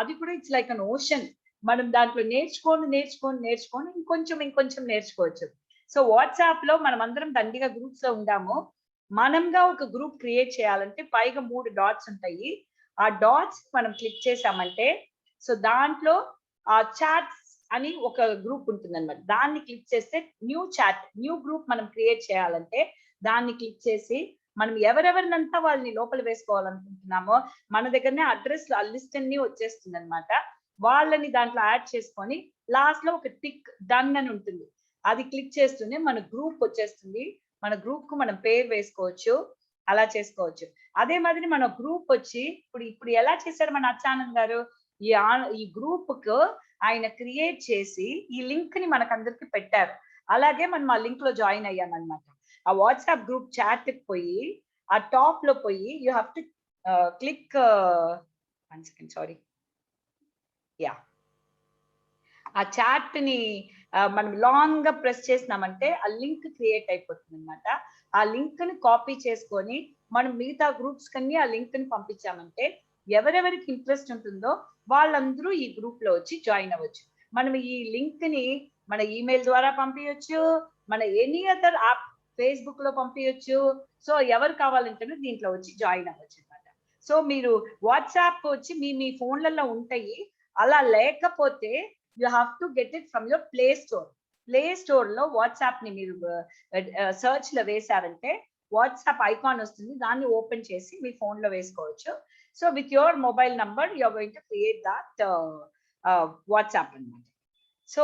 అది కూడా ఇట్స్ లైక్ అన్ ఓషన్. మనం దాంట్లో నేర్చుకొని ఇంకొంచెం నేర్చుకోవచ్చు. సో వాట్సాప్ లో మనం అందరం దండిగా గ్రూప్స్ లో ఉండాము. మనంగా ఒక గ్రూప్ క్రియేట్ చేయాలంటే పైగా 3 డాట్స్ ఉంటాయి. ఆ డాట్స్ మనం క్లిక్ చేసామంటే సో దాంట్లో ఆ చాట్స్ అని ఒక గ్రూప్ ఉంటుంది అనమాట. దాన్ని క్లిక్ చేస్తే న్యూ గ్రూప్ మనం క్రియేట్ చేయాలంటే దాన్ని క్లిక్ చేసి మనం ఎవరెవరినంతా వాళ్ళని లోపల వేసుకోవాలనుకుంటున్నామో మన దగ్గరనే అడ్రస్ లిస్ట్ అన్ని వచ్చేస్తుంది అనమాట. వాళ్ళని దాంట్లో యాడ్ చేసుకొని లాస్ట్ లో ఒక టిక్ డన్ అని ఉంటుంది, అది క్లిక్ చేస్తూనే మన గ్రూప్ వచ్చేస్తుంది. మన గ్రూప్ కు మనం పేరు వేసుకోవచ్చు, అలా చేసుకోవచ్చు. అదే మాదిరి మన గ్రూప్ వచ్చి ఇప్పుడు ఎలా చేశారు మన అచ్చానంద్ గారు, ఈ గ్రూప్ కు ఆయన క్రియేట్ చేసి ఈ లింక్ ని మనకందరికి పెట్టారు. అలాగే మనం ఆ లింక్ లో జాయిన్ అయ్యాం అనమాట. ఆ వాట్సాప్ గ్రూప్ చాట్ కి పోయి ఆ టాప్ లో పోయి you have to click 1 second, sorry, yeah, ఆ చాట్ ని మనం లాంగ్ గా ప్రెస్ చేసినామంటే ఆ లింక్ క్రియేట్ అయిపోతుంది అనమాట. ఆ లింక్ ని కాపీ చేసుకొని మనం మిగతా గ్రూప్స్ కన్నీ ఆ లింక్ ని పంపించామంటే ఎవరెవరికి ఇంట్రెస్ట్ ఉంటుందో వాళ్ళందరూ ఈ గ్రూప్ లో వచ్చి జాయిన్ అవ్వచ్చు. మనం ఈ లింక్ ని మన ఈమెయిల్ ద్వారా పంపించవచ్చు, మన ఎనీ అదర్ యాప్ ఫేస్బుక్ లో పంపించవచ్చు. సో ఎవరు కావాలంటే దీంట్లో వచ్చి జాయిన్ అవ్వచ్చు అనమాట. సో మీరు వాట్సాప్ వచ్చి మీ ఫోన్లలో ఉంటాయి, అలా లేకపోతే you have to get it from your play store లో వాట్సాప్ ని మీరు సర్చ్ లో వేశారంటే వాట్సాప్ ఐకాన్ వస్తుంది, దాన్ని ఓపెన్ చేసి మీ ఫోన్ లో వేసుకోవచ్చు. So with your mobile number you are going to create that WhatsApp అన్నమాట. సో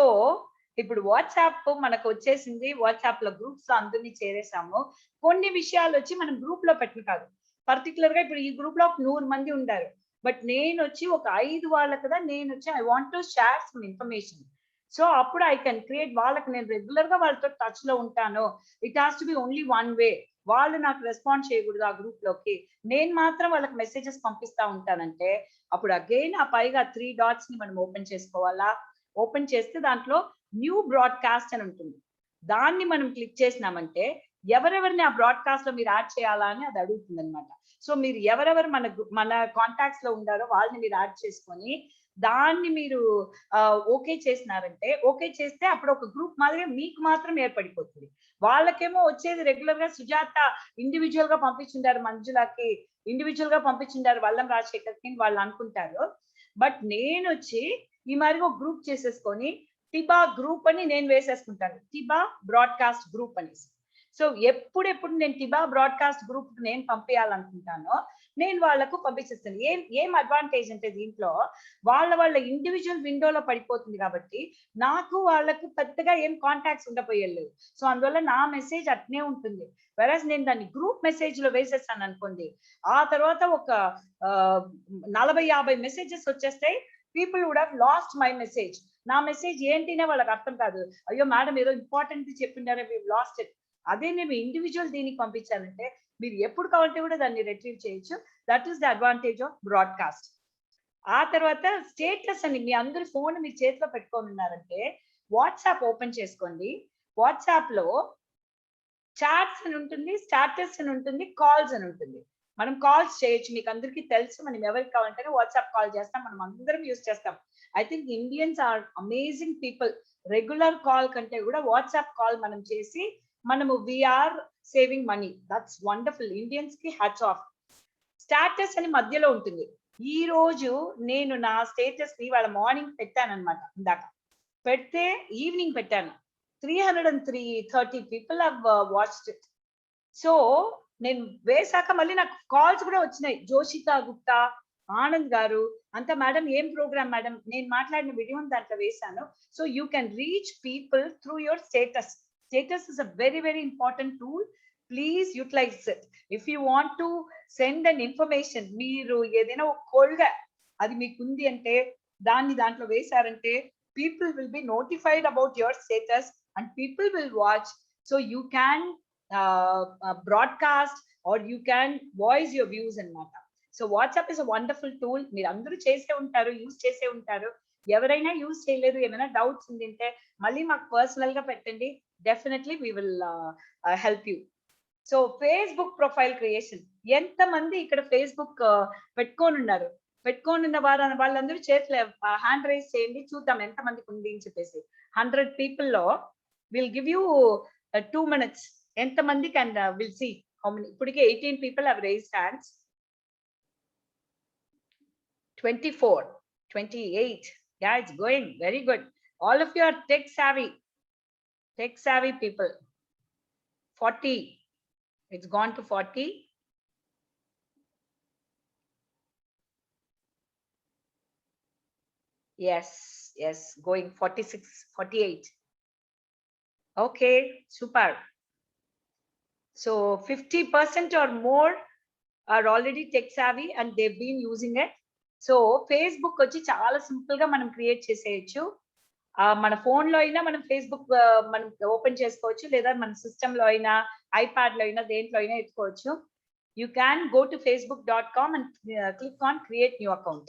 ఇప్పుడు వాట్సాప్ మనకు వచ్చేసింది. వాట్సాప్ లో గ్రూప్స్ లో అందరినీ చేరేసాము. కొన్ని విషయాలు వచ్చి మనం గ్రూప్ లో పెట్టిన కాదు, పర్టికులర్ గా ఇప్పుడు ఈ గ్రూప్ లో 100 మంది ఉంటారు, బట్ నేను వచ్చి ఒక 5 వాళ్ళ కదా నేను వచ్చి I want to share some information. So అప్పుడు ఐ కెన్ క్రియేట్, వాళ్ళకి నేను రెగ్యులర్ గా వాళ్ళతో టచ్ లో ఉంటాను. It has to be only one way. వాళ్ళు నాకు రెస్పాండ్ చేయకూడదు ఆ గ్రూప్ లోకి, నేను మాత్రం వాళ్ళకి మెసేజెస్ పంపిస్తా ఉంటానంటే అప్పుడు అగైన్ ఆ పైగా 3 డాట్స్ ని మనం ఓపెన్ చేసుకోవాలా. ఓపెన్ చేస్తే దాంట్లో న్యూ బ్రాడ్కాస్ట్ అని ఉంటుంది, దాన్ని మనం క్లిక్ చేసినామంటే ఎవరెవరిని ఆ బ్రాడ్కాస్ట్ లో మీరు యాడ్ చేయాలా అని అది అడుగుతుంది అనమాట. సో మీరు ఎవరెవరు మన కాంటాక్ట్స్ లో ఉండారో వాళ్ళని మీరు యాడ్ చేసుకొని దాన్ని మీరు ఓకే చేసినారంటే, ఓకే చేస్తే అప్పుడు ఒక గ్రూప్ మాదిరిగా మీకు మాత్రం ఏర్పడిపోతుంది. వాళ్ళకేమో వచ్చేది రెగ్యులర్ గా సుజాత ఇండివిజువల్ గా పంపించిండారు, మంజులకి ఇండివిజువల్ గా పంపించిండారు, వల్లం రాజశేఖర్కి వాళ్ళు అనుకుంటారు. బట్ నేను వచ్చి ఈ మాదిరిగా ఒక గ్రూప్ చేసేసుకొని టిబా గ్రూప్ అని నేను వేసేసుకుంటాను, టిబా బ్రాడ్కాస్ట్ గ్రూప్ అనేసి. సో ఎప్పుడెప్పుడు నేను టిబా బ్రాడ్కాస్ట్ గ్రూప్ నేను పంపించాలనుకుంటానో నేను వాళ్ళకు పంపించేస్తాను. ఏం అడ్వాంటేజ్ అంటే దీంట్లో వాళ్ళ ఇండివిజువల్ విండోలో పడిపోతుంది కాబట్టి నాకు వాళ్ళకు పెద్దగా ఏం కాంటాక్ట్స్ ఉండపోయేలేదు. సో అందువల్ల నా మెసేజ్ అట్నే ఉంటుంది. వెరస్ నేను దాన్ని గ్రూప్ మెసేజ్ లో వేసేస్తాను అనుకోండి, ఆ తర్వాత ఒక 40-50 మెసేజెస్ వచ్చేస్తాయి. People would have lost my message. నా మెసేజ్ ఏంటినే వాళ్ళకి అర్థం కాదు, అయ్యో మేడం ఏదో ఇంపార్టెంట్ చెప్పిండారే, వి లాస్ట్ ఇట్. అదే నేను ఇండివిజువల్ దీనికి పంపించాలంటే మీరు ఎప్పుడు కావాలంటే కూడా దాన్ని రిట్రీవ్ చేయొచ్చు. That is the advantage of broadcast. ఆ తర్వాత స్టేటస్ అని మీ అందరి ఫోన్ మీ చేతిలో పెట్టుకొని ఉన్నారంటే వాట్సాప్ ఓపెన్ చేసుకోండి. వాట్సాప్ లో చాట్స్ అని ఉంటుంది, స్టాటస్ అని ఉంటుంది, కాల్స్ అని ఉంటుంది. మనం కాల్స్ చేయొచ్చు, మీకు అందరికీ తెలుసు. మనం ఎవరికి కావాలంటే వాట్సాప్ కాల్ చేస్తాం, మనం అందరం యూజ్ చేస్తాం. I think Indians are amazing people. Regular call కంటే కూడా వాట్సాప్ కాల్ మనం చేసి మనము we're saving money. That's wonderful. Indians కి హ్యాట్స్ ఆఫ్. స్టాటస్ అని మధ్యలో ఉంటుంది. ఈ రోజు నేను నా స్టేటస్ ని వాళ్ళ మార్నింగ్ పెట్టాను అనమాట. ఇందాక పెడితే ఈవినింగ్ పెట్టాను. 330 people have watched it. So నేను వేసాక మళ్ళీ నాకు కాల్స్ కూడా వచ్చినాయి. జోషితా గుప్తా, ఆనంద్ గారు అంతా, మేడం ఏం ప్రోగ్రామ్ మేడం, నేను మాట్లాడిన వీడియో దాంట్లో వేసాను. So you can reach people through your status. Status is a very very important tool. Please utilise it. If you want to send an information, మీరు ఏదైనా ఒక కోల్గా అది మీకు ఉంది అంటే దాంట్లో వేశారంటే people will be notified about your status and people will watch. So you can broadcast or you can voice your views and matter. So WhatsApp is a wonderful tool. మీరు అందరూ చేసే ఉంటారు, యూజ్ చేసే ఉంటారు. ఎవరైనా యూజ్ చేయలేదు, ఏమైనా doubts ఉందంటే మళ్ళీ మాకు పర్సనల్ గా పెట్టండి. Definitely we will help you. So Facebook profile creation. ఎంతమంది ఇక్కడ ఫేస్బుక్ పెట్టుకొని ఉన్నారు? పెట్టుకొని ఉన్న వాళ్ళందరూ చేతులు హ్యాండ్ రైజ్ చేయండి, చూద్దాం ఎంతమందికి ఉంది అని చెప్పేసి. 100 people లో విల్ గివ్ యూ 2 minutes. ఎంతమందికి and will see how many. ఇప్పటికే 18 people have raised hands. 24, 28. Yeah, it's going very good. All of you are tech savvy people. 40. It's gone to 40. Yes, going 46, 48. Okay, super. So 50% or more are already tech savvy and they've been using it. So Facebook వచ్చి చాలా simple గా మనం create చేసేయచ్చు. మన phone లో అయినా మనం Facebook మనం ఓపెన్ చేసుకోవచ్చు, లేదా మన సిస్టమ్ లో అయినా, ఐప్యాడ్ లో అయినా, దేంట్లో అయినా ఎత్తుకోవచ్చు. You can go to facebook.com and click on create new account.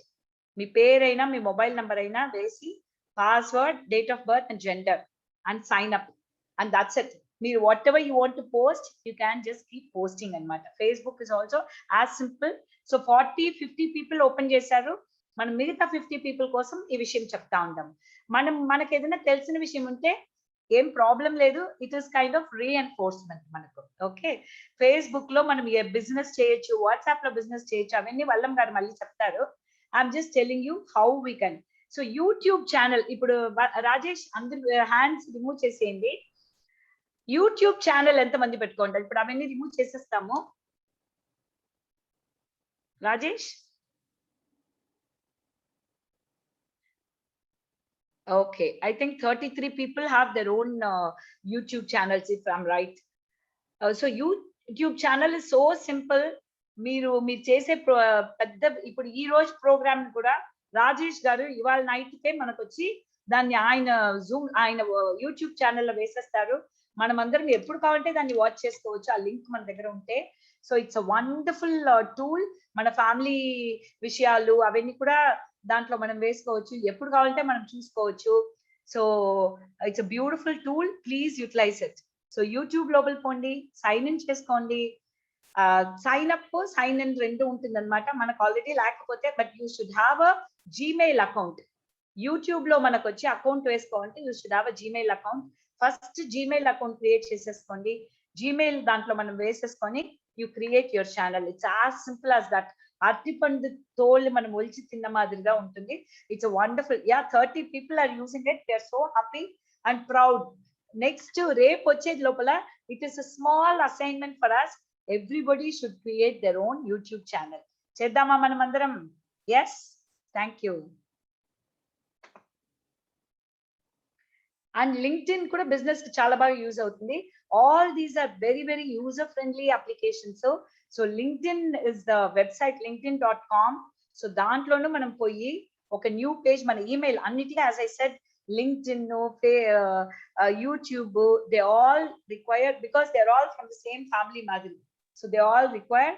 మీ పేరైనా మీ మొబైల్ నంబర్ అయినా వేసి password, date of birth and gender and sign up and that's it. మీరు whatever you want to post you can just keep posting అనమాట. Facebook is also as simple. So 40-50 people open చేశారు. మనం మిగతా 50 people కోసం ఈ విషయం చెప్తా ఉంటాం. మనకి ఏదైనా తెలిసిన విషయం ఉంటే ఏం ప్రాబ్లం లేదు. It is kind of reinforcement మనకు. ఓకే, ఫేస్బుక్ లో మనం ఏ బిజినెస్ చేయొచ్చు, వాట్సాప్ లో బిజినెస్ చేయొచ్చు, అవన్నీ వల్లం గారు మళ్ళీ చెప్తారు. I'm just telling you how we can. So YouTube channel, ఇప్పుడు రాజేష్ అందరు హ్యాండ్స్ రిమూవ్ చేసేయండి. యూట్యూబ్ ఛానల్ ఎంత మంది పెట్టుకోండి? ఇప్పుడు అవన్నీ రిమూవ్ చేసేస్తాము. Rajesh, okay, I think 33 people have their own YouTube channels if I'm right. So YouTube channel is so simple. మీరు చేసే పెద్ద, ఇప్పుడు ఈ రోజు ప్రోగ్రామ్ కూడా రాజేష్ గారు ఇవాళ నైట్ కే మనకు వచ్చి దాన్ని ఆయన యూట్యూబ్ ఛానల్లో వేసేస్తారు. మనం అందరం ఎప్పుడు కావాలంటే దాన్ని వాచ్ చేసుకోవచ్చు, ఆ లింక్ మన దగ్గర ఉంటే. So it's a wonderful tool. మన ఫ్యామిలీ విషయాలు అవన్నీ కూడా దాంట్లో మనం వేసుకోవచ్చు, ఎప్పుడు కావాలంటే మనం చూసుకోవచ్చు. So it's a beautiful tool. Please utilise it. So YouTube లోపల పోండి, సైన్ ఇన్ చేసుకోండి. సైన్ అప్, సైన్ ఇన్ రెండు ఉంటుంది అనమాట. మనకు ఆల్రెడీ లేకపోతే, but you should have a Gmail account. YouTube లో మనకు వచ్చి అకౌంట్ వేసుకోవాలంటే you should have a Gmail account. First Gmail account create చేసేసుకోండి. జీమెయిల్ దాంట్లో మనం వేసేసుకొని you create your channel. It's as simple as that. అరటిపండు తోళ్ళు మనం ఒలిచి తిన్న మాదిరిగా ఉంటుంది. It's wonderful. Yeah, 30 people are using it. They are so happy and proud. Next రేపు వచ్చేది లోపల it is a small assignment for us. Everybody should create their own YouTube channel. చేద్దామా మనం అందరం? Yes, thank you. And LinkedIn కూడా business చాలా బాగా use అవుతుంది. All these are very very user friendly applications. So LinkedIn is the website, linkedin.com. So దాంట్లోనూ మనం పోయి ఒక న్యూ పేజ్, మన ఈమెయిల్ అన్నిటికీ, as I said, LinkedIn, YouTube, they all require, because they're all from the same family madhuri. So they all require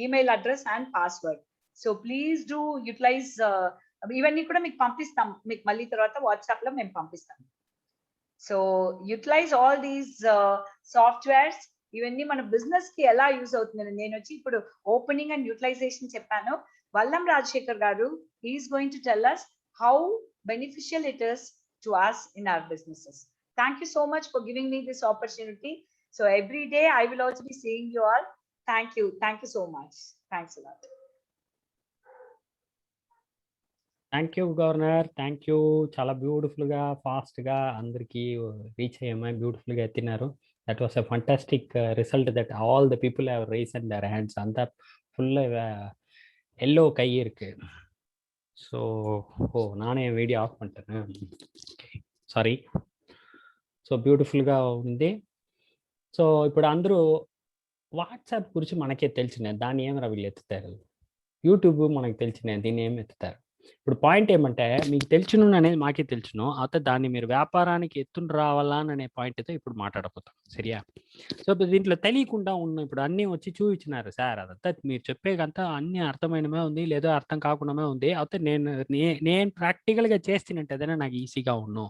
email address and password. So please do utilize. ఇవన్నీ కూడా మీకు పంపిస్తాం, మీకు మళ్ళీ తర్వాత WhatsApp లో మేము పంపిస్తాం. So utilize all these softwares ఇవన్నీ మన బిజినెస్ కి ఎలా యూజ్ అవుతుందని నేను వచ్చి ఇప్పుడు ఓపెనింగ్ అండ్ యూటిలైజేషన్ చెప్పాను. వల్లం రాజశేఖర్ గారు is going to tell us how beneficial it is to us in our businesses. Thank you so much for giving me this opportunity. So every day I will also be seeing you all. Thank you so much. Thanks a lot. Thank you governor, thank you. చాలా బ్యూటిఫుల్గా ఫాస్ట్గా అందరికీ reach అయ్యామా, బ్యూటిఫుల్గా ఎత్తినారు. That was a fantastic result that all the people have raised their hands. అంతా full yellow కై இருக்கு. ஸோ நானே வீடியோ ఆఫ్ பண்ணிட்டேன், సారీ. సో బ్యూటిఫుల్గా ఉంది. సో ఇప్పుడు అందరూ వాట్సాప్ గురించి మనకే తెలిసినది, దాన్ని ఏమి వీళ్ళు ఎత్తుతారు. యూట్యూబ్ మనకు తెలిసినది, దీన్ని ఏమి ఎత్తుతారు. ఇప్పుడు పాయింట్ ఏమంటే మీకు తెలుసును అనేది మాకే తెలుసును, అయితే దాన్ని మీరు వ్యాపారానికి ఎత్తుని రావాలా అనే పాయింట్తో ఇప్పుడు మాట్లాడపోతాం. సరియా? సో ఇప్పుడు దీంట్లో తెలియకుండా ఉన్న ఇప్పుడు అన్నీ వచ్చి చూపించినారు సార్, అదంతా మీరు చెప్పేకంతా అన్నీ అర్థమైనమే ఉంది, లేదో అర్థం కాకుండామే ఉంది. అయితే నేను ప్రాక్టికల్గా చేస్తున్నట్టు ఏదైనా నాకు ఈజీగా ఉన్నాను.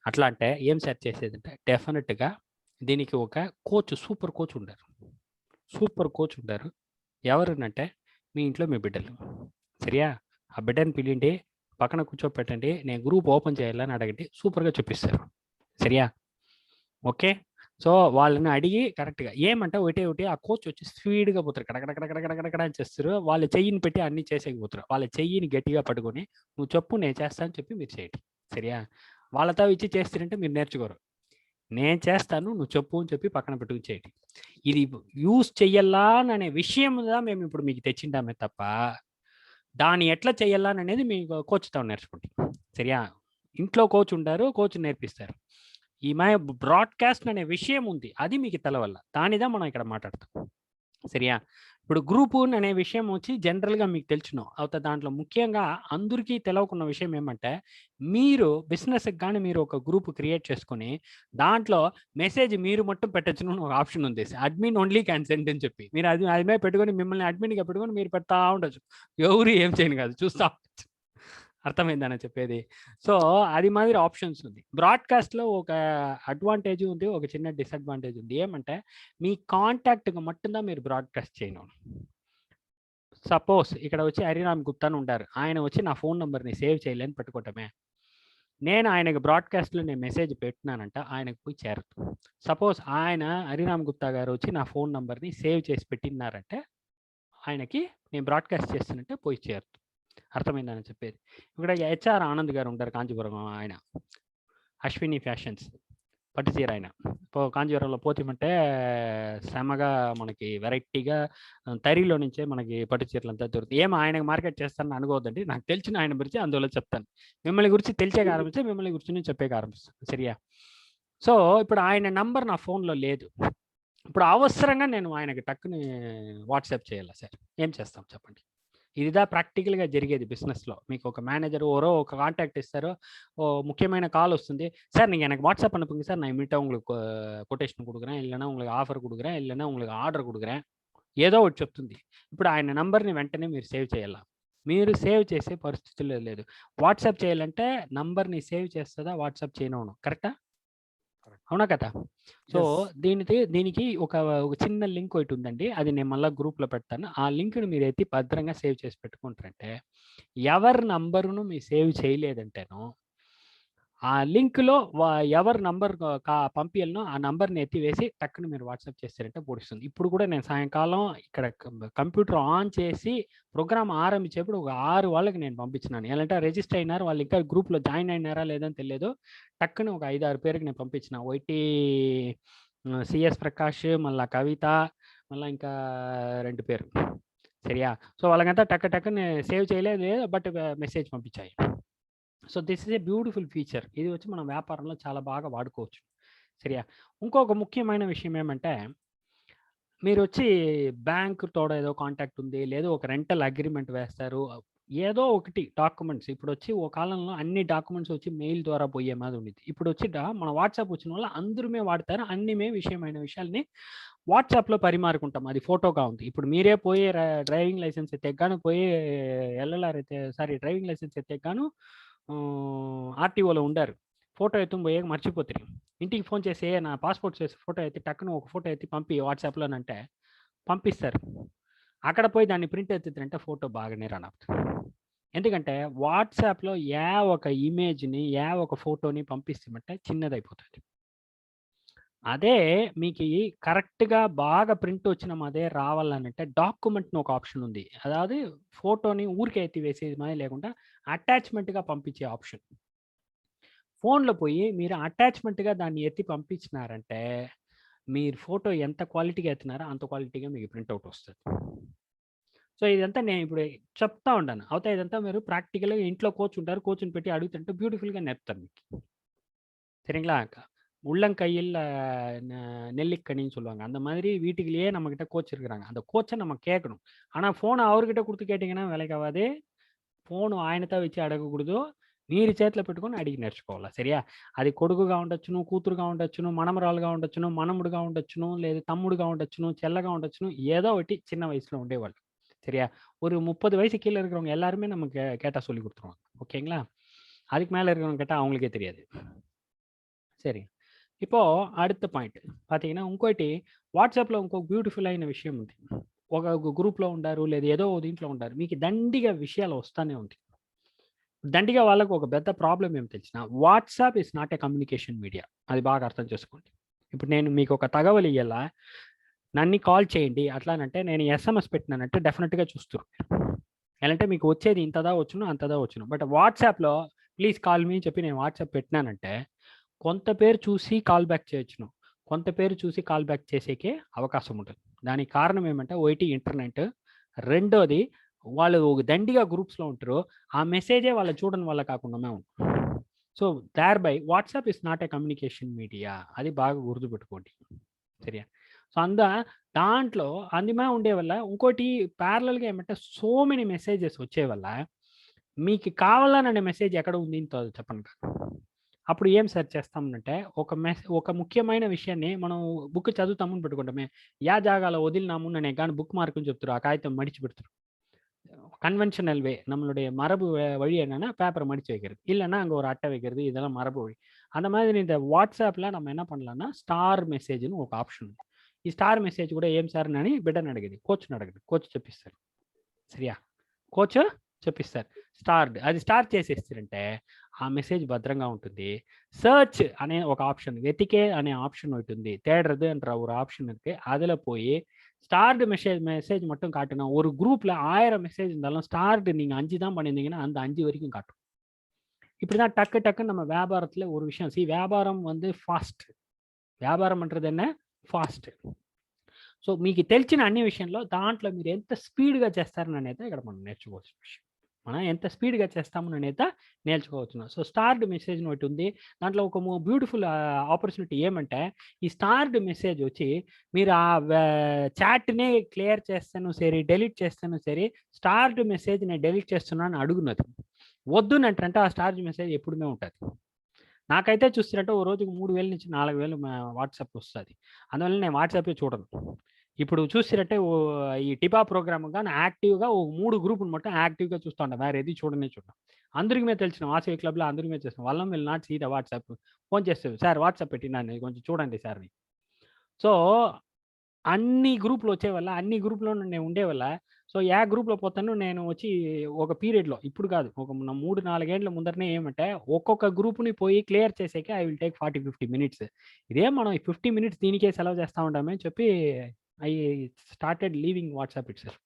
అట్లా అంటే ఏం సెర్చ్ చేసేదంటే డెఫినెట్గా దీనికి ఒక కోచ్, సూపర్ కోచ్ ఉంటారు. ఎవరనంటే మీ ఇంట్లో మీ బిడ్డలు. సరియా? ఆ బిడ్డని పిలిండి, పక్కన కూర్చోపెట్టండి, నేను గ్రూప్ ఓపెన్ చేయాలని అడగండి, సూపర్గా చూపిస్తారు. సరియా? ఓకే. సో వాళ్ళని అడిగి కరెక్ట్గా ఏమంటే ఒకటి ఆ కోచ్ వచ్చి స్పీడ్గా పోతారు, కడకడ అని చేస్తారు. వాళ్ళ చెయ్యిని పెట్టి అన్నీ చేసేకపోతారు. వాళ్ళ చెయ్యిని గట్టిగా పట్టుకొని నువ్వు చెప్పు నేను చేస్తాను చెప్పి మీరు చేయండి. సరియా? వాళ్ళతో ఇచ్చి చేస్తారంటే మీరు నేర్చుకోరు. నేను చేస్తాను నువ్వు చెప్పు అని చెప్పి పక్కన పెట్టుకుని చేయండి. ఇది యూజ్ చెయ్యాలా అనే విషయం మేము ఇప్పుడు మీకు తెచ్చిండామే తప్ప దాన్ని ఎట్లా చేయాలా అనేది మీకు కోచ్తో నేర్చుకోండి. సరియా? ఇంట్లో కోచ్ ఉంటారు, కోచ్ నేర్పిస్తారు. ఈ బ్రాడ్కాస్ట్ అనే విషయం ఉంది, అది మీకు తెలవల్ల, దానిదా మనం ఇక్కడ మాట్లాడతాం. సరియా? ఇప్పుడు గ్రూపు అనే విషయం వచ్చి జనరల్గా మీకు తెలుసును అవుతా. దాంట్లో ముఖ్యంగా అందరికీ తెలవకున్న విషయం ఏమంటే మీరు బిజినెస్కి కానీ మీరు ఒక గ్రూప్ క్రియేట్ చేసుకొని దాంట్లో మెసేజ్ మీరు మొత్తం పెట్టచ్చును ఒక ఆప్షన్ ఉంది, అడ్మిన్ ఓన్లీ క్యాన్ సెండ్ అని చెప్పి. మీరు అది మీద పెట్టుకొని మిమ్మల్ని అడ్మిన్గా పెట్టుకొని మీరు పెడతా ఉండొచ్చు, ఎవరు ఏం చేయను కాదు, చూస్తూ ఉండొచ్చు. అర్థమైందని చెప్పేది. సో అది మాదిరి ఆప్షన్స్ ఉంది. బ్రాడ్కాస్ట్లో ఒక అడ్వాంటేజ్ ఉంది, ఒక చిన్న డిసడ్వాంటేజ్ ఉంది. ఏమంటే మీ కాంటాక్ట్గా మట్టుదా మీరు బ్రాడ్కాస్ట్ చేయను. సపోజ్ ఇక్కడ వచ్చి హరిరామ్ గుప్తా అని ఉంటారు, ఆయన వచ్చి నా ఫోన్ నెంబర్ని సేవ్ చేయలేని పెట్టుకోవటమే. నేను ఆయనకు బ్రాడ్కాస్ట్లో నేను మెసేజ్ పెట్టినానంట, ఆయనకు పోయి చేరదు. సపోజ్ ఆయన హరిరామ్ గుప్తా గారు వచ్చి నా ఫోన్ నెంబర్ని సేవ్ చేసి పెట్టినారంటే ఆయనకి నేను బ్రాడ్కాస్ట్ చేస్తున్నట్టే పోయి చేరదు. అర్థమైందని చెప్పేది. ఇక్కడ హెచ్ఆర్ ఆనంద్ గారు ఉంటారు కాంచీపురం, ఆయన అశ్విని ఫ్యాషన్స్ పట్టుచీర. ఆయన కాంచీపురంలో పోతామంటే శ్రమగా మనకి వెరైటీగా తరిలో నుంచే మనకి పట్టుచీరలు అంతా దొరుకుతాయి. ఏమో ఆయనకు మార్కెట్ చేస్తానని అనుకోవద్దండి, నాకు తెలిసిన ఆయన గురించి అందువల్ల చెప్తాను. మిమ్మల్ని గురించి తెలిసే ఆరంభిస్తే మిమ్మల్ని గురించి చెప్పే ఆరంభిస్తాను. సరియా? సో ఇప్పుడు ఆయన నంబర్ నా ఫోన్లో లేదు. ఇప్పుడు అవసరంగా నేను ఆయనకి టక్కుని వాట్సాప్ చేయాలా సార్, ఏం చేస్తాం చెప్పండి? ఇదిదా ప్రాక్టికల్గా జరిగేది బిజినెస్లో. మీకు ఒక మేనేజర్ ఓరో ఒక కాంటాక్ట్ ఇస్తారో, ఓ ముఖ్యమైన కాల్ వస్తుంది, சார் நீங்கள் எனக்கு வாட்ஸ்அப் அனுப்புங்க சார், நான் இமீடியட்டாக உங்களுக்கு கொட்டேஷன் கொடுக்குறேன், இல்லைனா உங்களுக்கு ఆఫర్ கொடுக்குறேன், இல்லைனா உங்களுக்கு ఆర్డర్ கொடுக்குறேன், ఏదో ఒకటి చెప్తుంది. ఇప్పుడు ఆయన నంబర్ని వెంటనే మీరు సేవ్ చేయాలా? మీరు సేవ్ చేసే పరిస్థితుల్లో లేదు. వాట్సాప్ చేయాలంటే నంబర్ని సేవ్ చేస్తుందా, వాట్సాప్ చేయను. కరెక్టా? అవునా కదా? సో దీనికి ఒక చిన్న లింక్ ఒకటి ఉందండి, అది నేను మళ్ళీ గ్రూప్లో పెడతాను. ఆ లింక్ని మీరు ఎత్తి భద్రంగా సేవ్ చేసి పెట్టుకుంటారంటే ఎవరి నంబరును మీరు సేవ్ చేయలేదంటేనో ఆ లింక్లో ఎవరి నంబర్ పంపించాలనో ఆ నంబర్ని ఎత్తివేసి టక్కుని మీరు వాట్సాప్ చేస్తారంటే పొడుస్తుంది. ఇప్పుడు కూడా నేను సాయంకాలం ఇక్కడ కంప్యూటర్ ఆన్ చేసి ప్రోగ్రామ్ ఆరంభించేప్పుడు ఒక 6 వాళ్ళకి నేను పంపించినాను. ఎలాంటే రిజిస్టర్ అయినారు, వాళ్ళు ఇంకా గ్రూప్లో జాయిన్ అయినారా లేదని తెలియదు. టక్కుని ఒక 5-6 పేరుకి నేను పంపించిన. ఒకటి సిఎస్ ప్రకాష్, మళ్ళీ కవిత, మళ్ళీ ఇంకా 2 పేరు. సరియా? సో వాళ్ళకంతా టక్కుని సేవ్ చేయలేదు, బట్ మెసేజ్ పంపించాయి. So this is a beautiful feature. ఇది వచ్చి మనం వ్యాపారంలో చాలా బాగా వాడుకోవచ్చు. సరియా? ఇంకొక ముఖ్యమైన విషయం ఏమంటే మీరు వచ్చి బ్యాంకు తోడ ఏదో కాంటాక్ట్ ఉంది, లేదో ఒక రెంటల్ అగ్రిమెంట్ వేస్తారు, ఏదో ఒకటి డాక్యుమెంట్స్. ఇప్పుడు వచ్చి ఓ కాలంలో అన్ని డాక్యుమెంట్స్ వచ్చి మెయిల్ ద్వారా పోయే మాది ఉండేది. ఇప్పుడు వచ్చి మన వాట్సాప్ వచ్చిన వల్ల అందరమే వాడతారు, అన్ని విషయమైన విషయాల్ని వాట్సాప్లో పరిమారుకుంటాం. అది ఫోటోగా ఉంది. ఇప్పుడు మీరే పోయి డ్రైవింగ్ లైసెన్స్ ఎత్తేగాను, పోయి ఎల్ఎల్ఆర్ డ్రైవింగ్ లైసెన్స్ ఎత్తేగాను ఆర్టీఓలో ఉండారు, ఫోటో ఎత్తుని పోయే మర్చిపోతారు. ఇంటికి ఫోన్ చేసి నా పాస్పోర్ట్ చేసి ఫోటో ఎత్తి టక్కున ఒక ఫోటో ఎత్తి పంపి వాట్సాప్లోనంటే పంపిస్తారు. అక్కడ పోయి దాన్ని ప్రింట్ ఎత్తుతారంటే ఫోటో బాగానే రన్ అవుతుంది. ఎందుకంటే వాట్సాప్లో ఒక ఇమేజ్ని ఒక ఫోటోని పంపిస్తామంటే చిన్నదైపోతుంది. అదే మీకు కరెక్ట్గా బాగా ప్రింట్ వచ్చిన అదే రావాలనంటే డాక్యుమెంట్ని ఒక ఆప్షన్ ఉంది. అதாவது ఫోటోని ఊరికే ఎత్తి వేసేది లేకుండా అటాచ్మెంట్గా పంపించే ఆప్షన్. ఫోన్లో పోయి మీరు అటాచ్మెంట్గా దాన్ని ఎత్తి పంపించినారంటే మీరు ఫోటో ఎంత క్వాలిటీగా ఎత్తున్నారో అంత క్వాలిటీగా మీకు ప్రింట్అవుట్ వస్తుంది. సో ఇదంతా నేను ఇప్పుడు చెప్తా ఉన్నాను. అవుతా ఇదంతా మీరు ప్రాక్టికల్గా ఇంట్లో కూర్చుంటారు, కూర్చుని పెట్టి అడుగుతుంటే బ్యూటిఫుల్గా నేర్పుతారు మీకు. சரிங்களா? உள்ளங்கையில் நெல்லிக்கனின்னு சொல்லுவாங்க. அந்த மாதிரி வீட்டுக்குள்ளேயே நம்மக்கிட்ட கோச் இருக்கிறாங்க. அந்த கோச்சை நம்ம கேட்கணும். ஆனால் ஃபோனை அவர்கிட்ட கொடுத்து கேட்டிங்கன்னா வேலைக்காகாது. ఫోను ఆయనతో వచ్చి అడగకూడదు. మీరు చేతిలో పెట్టుకొని అడిగి నేర్చుకోవాలి. సరియా? అది కొడుకుగా ఉండొచ్చును, కూతురుగా ఉండొచ్చును, మనమరాలుగా ఉండొచ్చును, మనముడుగా ఉండొచ్చును, లేదా తమ్ముడుగా ఉండొచ్చును, చెల్లగా ఉండొచ్చును, ఏదో ఒకటి చిన్న వయసులో ఉండేవాళ్ళు. சரியா? ஒரு 30 வயசு கீழே இருக்கிறவங்க எல்லாருமே நமக்கு கேட்டால் சொல்லி கொடுத்துருவாங்க. ஓகேங்களா? அதுக்கு மேலே இருக்கிறவங்க கேட்டால் அவங்களுக்கே தெரியாது. సరే. இப்போ அடுத்த పాయింట్ பார்த்தீங்கன்னா ఇంకోటి వాట్సాప్లో ఇంకో బ్యూటిఫుల్ అయిన విషయం ఉంది. ఒక గ్రూప్లో ఉండారు లేదా ఏదో దీంట్లో ఉండారు, మీకు దండిగా విషయాలు వస్తూనే ఉంది. దండిగా వాళ్ళకు ఒక పెద్ద ప్రాబ్లం ఏం తెలిసిన, WhatsApp is not a communication media. అది బాగా అర్థం చేసుకోండి. ఇప్పుడు నేను మీకు ఒక తగవలు ఇయ్యాలా, నన్ను కాల్ చేయండి అట్లానంటే నేను ఎస్ఎంఎస్ పెట్టినానంటే డెఫినెట్గా చూస్తారు. ఎలాంటే మీకు వచ్చేది ఇంతదా వచ్చును అంతదా వచ్చును. బట్ వాట్సాప్లో ప్లీజ్ కాల్ మీ చెప్పి నేను వాట్సాప్ పెట్టినానంటే కొంత పేరు చూసి కాల్ బ్యాక్ చేయొచ్చును, కొంత పేరు చూసి కాల్ బ్యాక్ చేసేకే అవకాశం ఉంటుంది. దానికి కారణం ఏమంటే ఒకటి ఇంటర్నెట్, రెండోది వాళ్ళు దండిగా గ్రూప్స్లో ఉంటారు, ఆ మెసేజే వాళ్ళు చూడని వల్ల కాకుండా ఉంటుంది. So thereby WhatsApp is not a communication media. అది బాగా గుర్తుపెట్టుకోండి. సరియా? సో దాంట్లో అందుమే ఉండే వల్ల ఇంకోటి ప్యారలల్గా ఏమంటే సో మెనీ మెసేజెస్ వచ్చే వల్ల మీకు కావాలనే మెసేజ్ ఎక్కడ ఉంది చెప్పండి. అప్పుడు ఏం సెర్చ్ చేస్తామంటే ఒక ముఖ్యమైన విషయాన్ని మనం బుక్ చదువుతామని పెట్టుకుంటామే, యా జాగాలో వదిలినాము అనే కానీ బుక్ మార్కుని చెప్తారు, ఆ కాగితం మడిచి పెడతారు. கன்வென்ஷனல் வே, நம்மளுடைய மரபு வழி என்னன்னா பேப்பரை மடிச்சு வைக்கிறது, இல்லைன்னா அங்கே ஒரு அட்டை வைக்கிறது, இதெல்லாம் மரபு வழி. அந்த மாதிரி இந்த வாட்సాప్లో நம்ம என்ன பண்ணலாம்னா స్టార్ మెసేజ్ను ఒక ఆప్షన్ ఉంది. ఈ స్టార్ మెసేజ్ కూడా ఏం సార్ అని బిడ్డను అడిగేది, కోచ్ని అడగదు, కోచ్ చెప్పిస్తారు. సరియా? కోచ్ చెప్పిస్తారు. అది స్టార్ చేసేస్తారంటే ఆ మెసేజ్ భద్రంగా ఉంటుంది. సర్చ్ అనే ఒక ఆప్షన్, వెతికే అనే ఆప్షన్ ఉంటుంది, தேடுறது என்ற ஒரு ஆப்ஷன் இருக்கு. அதில் போய் ஸ்டார்டு மெசேஜ் மட்டும் காட்டுனா ஒரு குரூப்பில் 1000 மெசேஜ் இருந்தாலும் ஸ்டார்டு நீங்கள் 5 தான் பண்ணியிருந்தீங்கன்னா அந்த 5 வரைக்கும் காட்டும். இப்படி தான் டக்கு நம்ம வியாபாரத்தில் ஒரு விஷயம் வியாபாரம் ఫాస్ట్. వ్యాపారం అంటది என்ன ఫాస్ట్. సో మీకు తెలిసిన అన్ని విషయంలో దాంట్లో మీరు ఎంత స్పీడ్గా చేస్తారని అనేది ఇక్కడ మనం నేర్చుకోవాల్సిన విషయం. మనం ఎంత స్పీడ్గా చేస్తామని అనేది నేర్చుకోవచ్చు. సో స్టార్డ్ మెసేజ్ ఒకటి ఉంది. దాంట్లో ఒక బ్యూటిఫుల్ ఆపర్చునిటీ ఏమంటే ఈ స్టార్డ్ మెసేజ్ వచ్చి మీరు ఆ చాట్నే క్లియర్ చేస్తాను సరే, డెలీట్ చేస్తాను సరే, స్టార్డ్ మెసేజ్ నేను డెలీట్ చేస్తున్నాను అడుగున్నది. వద్దునంటే ఆ స్టార్డ్ మెసేజ్ ఎప్పుడుమే ఉంటుంది. నాకైతే చూస్తున్నట్టు ఓ రోజుకు 3000 నుంచి 4000 వాట్సాప్ వస్తుంది. అందువల్ల నేను వాట్సాపే చూడను. ఇప్పుడు చూసినట్టే ఈ టిపా ప్రోగ్రామ్ కానీ యాక్టివ్గా ఓ 3 గ్రూపులు మొత్తం యాక్టివ్గా చూస్తూ ఉంటాం, వేరే ఏది చూడనే చూడం. అందరికీ మేము తెలిసిన వాసవి క్లబ్లో అందరికీ మేము చేస్తాం. వాళ్ళం వీళ్ళు not see the WhatsApp. Phone చేస్తాం, సార్ వాట్సాప్ పెట్టినాను కొంచెం చూడండి సార్ని. సో అన్ని గ్రూపులు వచ్చే వల్ల అన్ని గ్రూప్లో నేను ఉండే వల్ల సో గ్రూప్లో పోతాను నేను వచ్చి ఒక పీరియడ్లో, ఇప్పుడు కాదు ఒక 3-4 ఏళ్ళ ముందరనే ఏమంటే ఒక్కొక్క గ్రూప్ని పోయి క్లియర్ చేసేకే ఐ విల్ టేక్ 40-50 మినిట్స్. ఇదే మనం 50 మినిట్స్ దీనికే సెలవు చేస్తూ ఉంటామని చెప్పి I started leaving WhatsApp itself.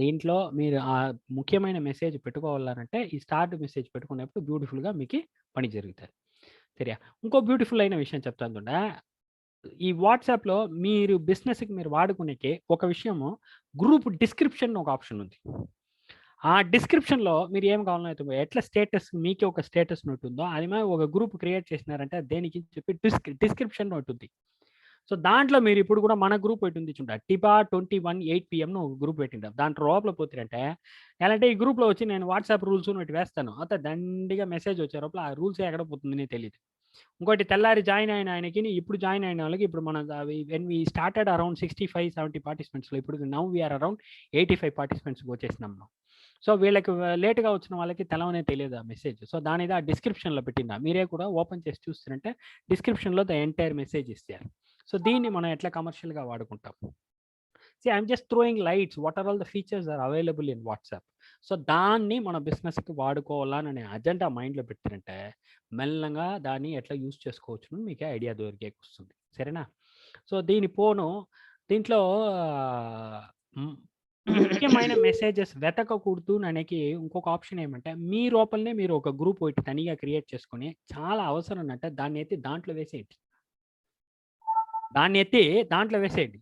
దీంట్లో మీరు ఆ ముఖ్యమైన మెసేజ్ పెట్టుకోవాలంటే ఈ స్టార్ట్ మెసేజ్ పెట్టుకునేప్పుడు బ్యూటిఫుల్గా మీకు పని జరుగుతుంది. సరియా? ఇంకో బ్యూటిఫుల్ అయిన విషయం చెప్తాను. ఈ వాట్సాప్లో మీరు బిజినెస్కి మీరు వాడుకునేకి ఒక విషయము గ్రూప్ డిస్క్రిప్షన్ ఒక ఆప్షన్ ఉంది. ఆ డిస్క్రిప్షన్లో మీరు ఏం కావాలన్నా ఎట్లా స్టేటస్ మీకే ఒక స్టేటస్ నోట్ ఉందో అది మేము ఒక గ్రూప్ క్రియేట్ చేసినారంటే దేనికి చెప్పి డిస్క్రిప్షన్ నోట్ ఉంది. సో దాంట్లో మీరు ఇప్పుడు కూడా మన గ్రూప్ పెట్టింది చూడ టిపా 21 8 PM ఒక గ్రూప్ పెట్టింటారు. దాంట్లో లోపల పోతారంటే ఎలాంటి ఈ గ్రూప్లో వచ్చి నేను వాట్సాప్ రూల్స్ ఒకటి వేస్తాను, అయితే దండిగా మెసేజ్ వచ్చే లోపల ఆ రూల్స్ ఎక్కడ పోతుందని తెలియదు. ఇంకోటి తెల్లారి జాయిన్ అయిన ఆయనకి ఇప్పుడు జాయిన్ అయిన వాళ్ళకి ఇప్పుడు మన వెన్ వీ స్టార్టెడ్ అరౌండ్ 65-70 పార్టిసిపెంట్స్లో ఇప్పుడు నౌ వీఆర్ అరౌండ్ 85 పార్టిసిపెంట్స్కి వచ్చేసినాం. సో వీళ్ళకి లేట్గా వచ్చిన వాళ్ళకి తెలవనే తెలియదు ఆ మెసేజ్. సో దానిది ఆ డిస్క్రిప్షన్లో పెట్టిందా, మీరే కూడా ఓపెన్ చేసి చూస్తుంటే డిస్క్రిప్షన్లో ద ఎంటైర్ మెసేజ్ ఇస్తారు. సో దీన్ని మనం ఎట్లా కమర్షియల్గా వాడుకుంటాం. I'm just throwing lights what are all the features are available in WhatsApp. So దాన్ని మన బిజినెస్కి వాడుకోవాలని అజెండా మైండ్లో పెట్టారంటే మెల్లగా దాన్ని ఎట్లా యూజ్ చేసుకోవచ్చు మీకు ఐడియా దొరికే వస్తుంది. సరేనా? సో దీంట్లో ముఖ్యమైన మెసేజెస్ వెతకకూడదు అనేది ఇంకొక ఆప్షన్ ఏమంటే, మీ లోపలనే మీరు ఒక గ్రూప్ ఒకటి తనిగా క్రియేట్ చేసుకొని చాలా అవసరం అంటే దాన్ని ఎత్తి దాంట్లో వేసేయండి.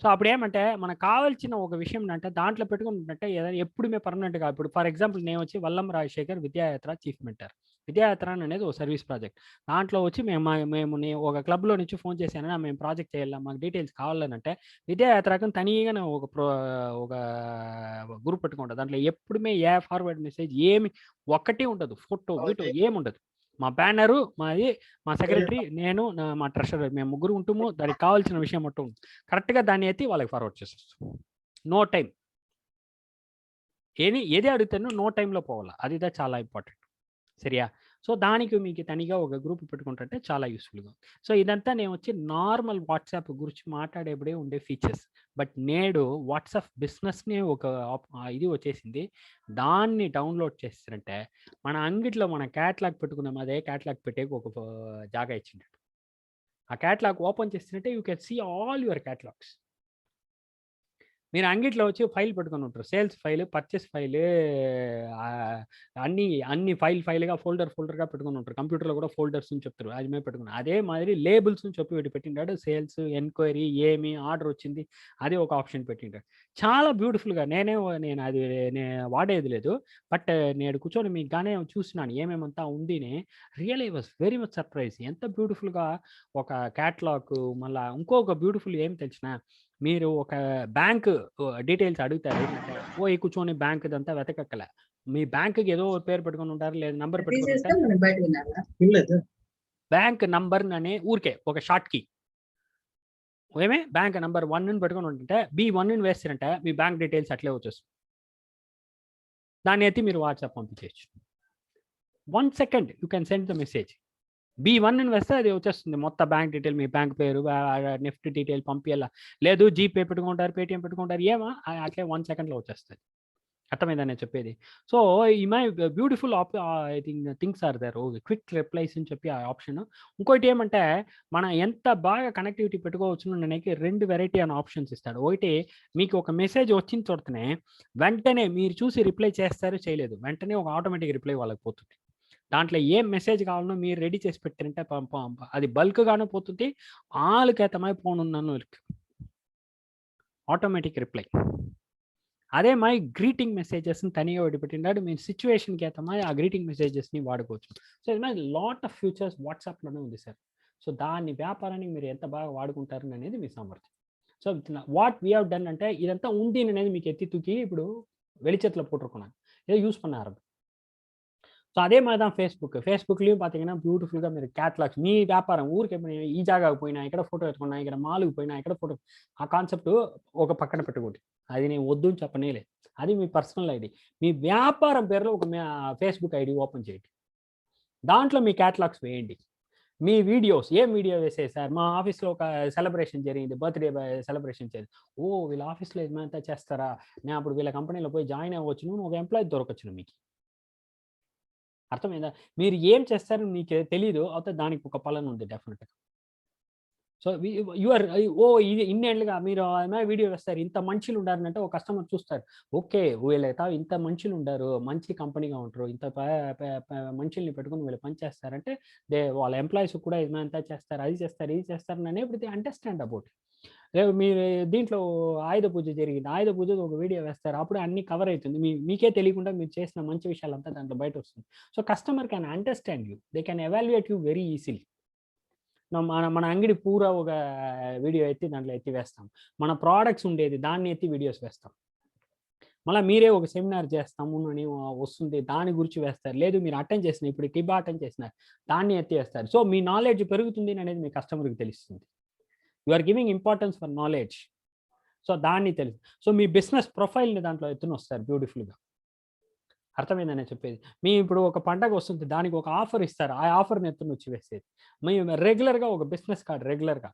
సో అప్పుడు ఏమంటే మనకు కావాల్సిన ఒక విషయం అంటే దాంట్లో పెట్టుకుంటుంటే ఎప్పుడుమే పర్మనెంట్గా. ఇప్పుడు ఫర్ ఎగ్జాంపుల్ నేను వచ్చి వల్లం రాజశేఖర్ విద్యాయాత్ర చీఫ్ మెంటర్. విద్యాయాత్ర అనేది ఒక సర్వీస్ ప్రాజెక్ట్. దాంట్లో వచ్చి మేము ఒక క్లబ్లో నుంచి ఫోన్ చేశాను, మేము ప్రాజెక్ట్ చేయాలి, మాకు డీటెయిల్స్ కావాలనంటే విద్యాయాత్రకు తనిగా ఒక గ్రూప్ పెట్టుకుంటా. దాంట్లో ఎప్పుడుమే ఫార్వర్డ్ మెసేజ్ ఏమి ఒక్కటి ఉండదు, ఫోటో వీటో ఏముండదు. మా బ్యానరు మాది, మా సెక్రటరీ, నేను, మా ట్రెషరర్, మేము ముగ్గురు ఉంటాము. దానికి కావాల్సిన విషయం మొత్తం కరెక్ట్గా దాన్ని ఎత్తి వాళ్ళకి ఫార్వర్డ్ చేసేస్తాం. నో టైం, ఏది అడుగుతానో నో టైంలో పోవాలి. అదిదా చాలా ఇంపార్టెంట్. సరియా? సో దానికి మీకు తనిగా ఒక గ్రూప్ పెట్టుకుంటుంటే చాలా యూస్ఫుల్గా. సో ఇదంతా నేను వచ్చి నార్మల్ వాట్సాప్ గురించి మాట్లాడేప్పుడే ఉండే ఫీచర్స్. బట్ నేడు వాట్సాప్ బిజినెస్ని ఒక ఇది వచ్చేసింది. దాన్ని డౌన్లోడ్ చేస్తారంటే మన అంగిట్లో మన క్యాట్లాగ్ పెట్టుకున్నాం, అదే క్యాట్లాగ్ పెట్టే ఒక జాగా ఇచ్చిండడు. ఆ క్యాట్లాగ్ ఓపెన్ చేస్తుంటే you can see all your catalogues. మీరు అంగిట్లో వచ్చి ఫైల్ పెట్టుకొని ఉంటారు, సేల్స్ ఫైల్, పర్చేస్ ఫైల్, అన్ని ఫైల్గా ఫోల్డర్గా పెట్టుకుని ఉంటారు. కంప్యూటర్లో కూడా ఫోల్డర్స్ అని చెప్తారు, అది మేము పెట్టుకున్నాం. అదే మాదిరి లేబుల్స్ అని చెప్పి పెట్టిండాడు. సేల్స్, ఎంక్వైరీ, ఏమి ఆర్డర్ వచ్చింది, అదే ఒక ఆప్షన్ పెట్టిండాడు. చాలా బ్యూటిఫుల్గా. నేను అది వాడేది లేదు, బట్ నేను కూర్చొని మీకు గానే చూసినాను ఏమేమంతా ఉందిని. Real I was very much surprise. ఎంత బ్యూటిఫుల్గా ఒక క్యాటలాగ్. మళ్ళీ ఇంకొక బ్యూటిఫుల్ ఏం తెలిసిన, మీరు ఒక బ్యాంక్ డీటెయిల్స్ అడుగుతారు, కూర్చొని బ్యాంక్ ఇదంతా వెతకక్కలే. మీ బ్యాంకుకి ఏదో పేరు పెట్టుకొని ఉంటారు, లేదా నంబర్ పెట్టుకొని ఉంటారు. బ్యాంక్ నంబర్ అనే ఊరికే ఒక షార్ట్ కీ బ్యాంక్ నంబర్ 1 పెట్టుకొని ఉంటుంటే B1 వేస్తారంటే మీ బ్యాంక్ డీటెయిల్స్ అట్లే వచ్చేస్తుంది. దాన్ని అయితే మీరు వాట్సాప్ పంపించవచ్చు. 1 second you can send the message. B1 వేస్తే అది వచ్చేస్తుంది మొత్తం బ్యాంక్ డీటెయిల్, మీ బ్యాంక్ పేరు, నెఫ్ట్ డీటెయిల్ పంపించాలా. లేదు జీపే పెట్టుకుంటారు, పేటిఎం పెట్టుకుంటారు, అట్లే 1 సెకండ్లో వచ్చేస్తుంది. అర్థమైందని చెప్పేది. సో ఈ my beautiful I think things are there. Quick replies అని చెప్పి ఆ ఆప్షన్. ఇంకోటి ఏమంటే మనం ఎంత బాగా కనెక్టివిటీ పెట్టుకోవచ్చు అనేది 2 వెరైటీ అనే ఆప్షన్స్ ఇస్తాడు. ఒకటి, మీకు ఒక మెసేజ్ వచ్చిన చోటనే వెంటనే మీరు చూసి రిప్లై చేస్తారు, చేయలేదు వెంటనే ఒక ఆటోమేటిక్ రిప్లై వాళ్ళకి పోతుంది. దాంట్లో ఏం మెసేజ్ కావాలనో మీరు రెడీ చేసి పెట్టారంటే అది బల్క్గానే పోతుంది. ఆళ్ళకేతమై పోనున్నాను ఆటోమేటిక్ రిప్లై. అదే మై గ్రీటింగ్ మెసేజెస్ని తనిగా పెట్టిండాడు. మీ సిచ్యువేషన్కి ఏతమై ఆ గ్రీటింగ్ మెసేజెస్ని వాడుకోవచ్చు. సో ఇది మై లాట్ ఆఫ్ ఫ్యూచర్స్ వాట్సాప్లోనే ఉంది సార్. సో దాన్ని వ్యాపారానికి మీరు ఎంత బాగా వాడుకుంటారు అనేది మీ సామర్థ్యం. So what we have done అంటే ఇదంతా ఉంది అనేది మీకు ఎత్తి తూకి ఇప్పుడు வெளிச்சத்தில் போட்டிருக்கோம். இதை யூஸ் பண்ண ஆரம்பி. ஸோ அதே மாதிரி தான் ஃபேஸ்புக்லேயும் பார்த்தீங்கன்னா బ్యూటిఫుల్గా మీరు క్యాటలాగ్స్ మీ వ్యాపారం ఊరికి ఈ జాగాకు పోయినా ఇక్కడ ఫోటో ఎత్తుకున్నా, ఇక్కడ మాల్కి పోయినా ఇక్కడ ఫోటో, ఆ కాన్సెప్ట్ ఒక పక్కన పెట్టుకోండి. అది నేను వద్దు అని చెప్పనే లేదు. అది మీ పర్సనల్ ఐడి. మీ వ్యాపారం పేరులో ఒక ఫేస్బుక్ ఐడి ఓపెన్ చేయండి. దాంట్లో మీ క్యాటలాగ్స్ వేయండి. మీ వీడియోస్ ఏం వీడియో వేసేది సార్, మా ఆఫీస్లో ఒక సెలబ్రేషన్ జరిగింది, బర్త్డే సెలబ్రేషన్ చేసి, ఓ వీళ్ళ ఆఫీస్లో ఏమంతా చేస్తారా, నేను అప్పుడు వీళ్ళ కంపెనీలో పోయి జాయిన్ అవ్వచ్చును, ఒక ఎంప్లాయీ దొరకచ్చును. మీకు అర్థమైందా? మీరు ఏం చేస్తారో మీకు తెలీదు, అయితే దానికి ఒక పలన ఉంది డెఫినెట్గా. సో యూఆర్ ఇది ఇన్నేళ్ళుగా మీరు వీడియో వేస్తారు, ఇంత మనుషులు ఉండారంటే ఒక కస్టమర్ చూస్తారు, ఓకే వీళ్ళైతే ఇంత మనుషులు ఉండారు, మంచి కంపెనీగా ఉంటారు, ఇంత మనుషుల్ని పెట్టుకుని వీళ్ళు పని చేస్తారంటే వాళ్ళ ఎంప్లాయీస్ కూడా ఇదంతా చేస్తారు, అది చేస్తారు, ఇది చేస్తారు అని ఎవ్రీథింగ్ అండర్స్టాండ్ అబౌట్. రేపు మీరు దీంట్లో ఆయుధ పూజ జరిగింది, ఆయుధ పూజ ఒక వీడియో వేస్తారు, అప్పుడు అన్ని కవర్ అవుతుంది, మీకే తెలియకుండా మీరు చేసిన మంచి విషయాలంతా దాంట్లో బయట వస్తుంది. So customer can understand you, they can evaluate you very easily. మన అంగడి పూరా ఒక వీడియో ఎత్తి దాంట్లో ఎత్తి వేస్తాం, మన ప్రోడక్ట్స్ ఉండేది దాన్ని ఎత్తి వీడియోస్ వేస్తాం, మళ్ళీ మీరే ఒక సెమినార్ చేస్తాము అని వస్తుంది దాని గురించి వేస్తారు, లేదు మీరు అటెండ్ చేసిన ఇప్పుడు టిబా అటెండ్ చేసినారు దాన్ని ఎత్తి వేస్తారు. సో మీ నాలెడ్జ్ పెరుగుతుంది అనేది మీ కస్టమర్కి తెలుస్తుంది. You are giving importance for knowledge. So దాన్ని తెలుసు. సో మీ బిజినెస్ ప్రొఫైల్ని దాంట్లో ఎత్తున వస్తారు బ్యూటిఫుల్గా. అర్థమైందని చెప్పేది. మీ ఇప్పుడు ఒక పండగ వస్తుంది, దానికి ఒక ఆఫర్ ఇస్తారు, ఆ ఆఫర్ని ఎత్తుని వచ్చి వేసేది. మేము రెగ్యులర్గా ఒక బిజినెస్ కార్డ్ రెగ్యులర్గా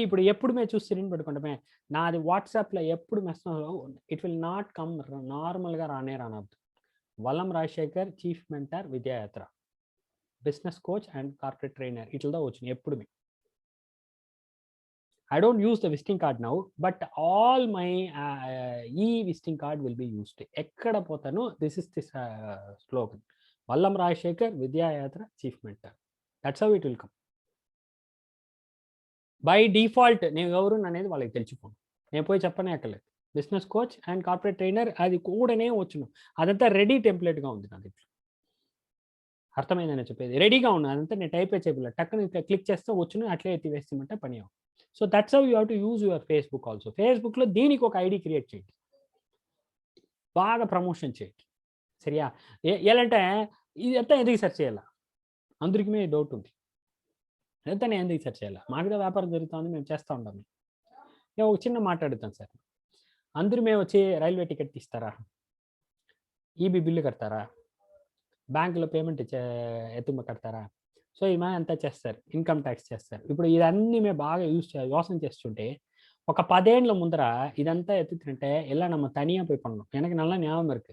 ఇప్పుడు ఎప్పుడు మేము చూసి తిరిగి పెట్టుకుంటామే, నాది వాట్సాప్లో ఎప్పుడు message it will not come నార్మల్గా రానే రానద్దు. Vallam Rajasekhar, chief mentor Vidyayatra, business coach and corporate trainer, ఇట్లతో వచ్చినాయి ఎప్పుడు. I don't use the visiting card now, but all my e-visiting card will be used. Ekkada potano, this is this slogan. Vallam Rajshekar, Vidya Yatra, Chief Mentor. That's how it will come. By default, నేను ఎవరు అనేది వాళ్ళకి తెలిసిపోను. నేను పోయి చెప్పనే అక్కర్లేదు. Business coach and corporate trainer అది కూడానే వచ్చును. అదంతా రెడీ టెంప్లెట్గా ఉంది నా దగ్గర. అర్థమైందని చెప్పేది, రెడీగా ఉన్నది అదంతా. నేను టైప్ చేయలేదు, టక్కుని క్లిక్ చేస్తే వచ్చును, అట్లే ఎత్తి వేస్తామంటే పని అవ్వదు. So that's how you have to use your Facebook also. ఫేస్బుక్లో దీనికి ఒక ఐడి క్రియేట్ చేయండి, బాగా ప్రమోషన్ చేయండి. సరియా? ఎలాంటే ఇదంతా ఎందుకు సెర్చ్ చేయాలా, అందరికి మీద డౌట్ ఉంది, ఇదంతా నేను ఎందుకు సెర్చ్ చేయాలా, మాకు వ్యాపారం జరుగుతుంది, మేము చేస్తూ ఉంటాము. నేను ఒక చిన్న మాట్లాడుతాను సార్, అందరూ మేము వచ్చి రైల్వే టికెట్ తీస్తారా, ఈబీ బిల్లు కడతారా, బ్యాంకులో పేమెంట్ ఎత్తుమ కడతారా, సో ఈమె అంతా చేస్తారు, ఇన్కమ్ ట్యాక్స్ చేస్తారు. ఇప్పుడు ఇదన్నీ మేము బాగా யோசனை చేస్తుంటే ఒక 10 ஏళ్ల ముందర ఇదంతా ఎత్తుతుంటే எல்லாம் நம்ம தனியா போய் பண்ணணும். எனக்கு நல்லா ஞாபகம் இருக்கு.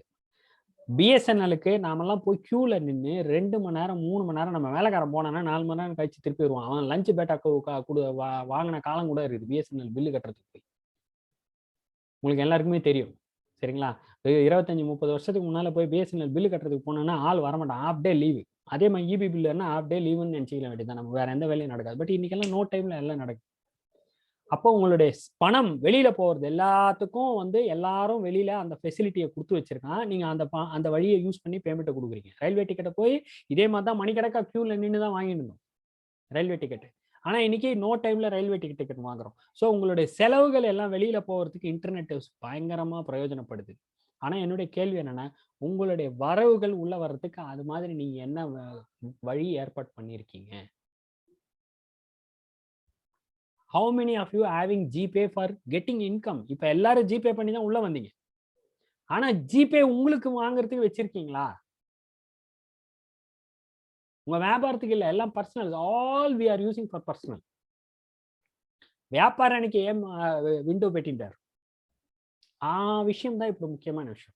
பிஎஸ்என்எலுக்கு நாமெல்லாம் போய் கியூல நின்று 2 மணி நேரம் 3 மணி நேரம், நம்ம வேலைக்காரன் போனானா 4 மணி நேரம் கழிச்சு திருப்பி வருவான். அவன் லஞ்ச் பேட்டா வாங்கின காலம் கூட இருக்குது பிஎஸ்என்எல் பில்லு கட்டுறதுக்கு. உங்களுக்கு எல்லாருக்குமே தெரியும் சரிங்களா? 25-30 வருஷத்துக்கு முன்னால போய் பிஎஸ்என்எல் பில்லு கட்டுறதுக்கு போனோன்னா ஆள் வரமாட்டான், ஹாஃப் டே லீவு. அதே மாதிரி இபி பில்லுன்னா ஹாஃப் டே லீவுன்னு நினச்சிக்கலாம் வேண்டியதான், நம்ம வேற எந்த வேலையும் நடக்காது. பட் இன்னைக்கெல்லாம் நோ டைம்ல எல்லாம் நடக்குது. அப்போ உங்களுடைய பணம் வெளியில போறது எல்லாத்துக்கும் எல்லாரும் வெளியில அந்த ஃபெசிலிட்டியை கொடுத்து வச்சிருக்கான். நீங்க அந்த வழியை யூஸ் பண்ணி பேமெண்ட்டை கொடுக்குறீங்க. ரயில்வே டிக்கெட்டை போய் இதே மாதிரி தான் மணிக்கணக்கா கியூல நின்று தான் வாங்கிட்டு இருந்தோம் ரயில்வே டிக்கெட். ஆனா இன்னைக்கு நோ டைம்ல ரயில்வே டிக்கெட் வாங்குறோம். ஸோ உங்களுடைய செலவுகள் எல்லாம் வெளியில போகிறதுக்கு இன்டர்நெட் பயங்கரமா பிரயோஜனப்படுது. ஆனா என்னுடைய கேள்வி என்னன்னா, உங்களுடைய வரவுகள் உள்ள வர்றதுக்கு அது மாதிரி நீங்க என்ன வழி ஏற்பாடு பண்ணியிருக்கீங்க? How many of you having GPay for getting income? இப்ப எல்லாரும் ஜிபே பண்ணி தான் உள்ள வந்தீங்க. ஆனா ஜிபே உங்களுக்கு வாங்குறதுக்கு வச்சிருக்கீங்களா? உங்க வியாபாரத்துக்கு இல்ல, எல்லாம் personal. All we are using for personal. వ్యాపారానికి ఏం విండో పెట్టింటారు, ఆ విషయం தான் ఇప్పుడు ముఖ్యమైన విషయం.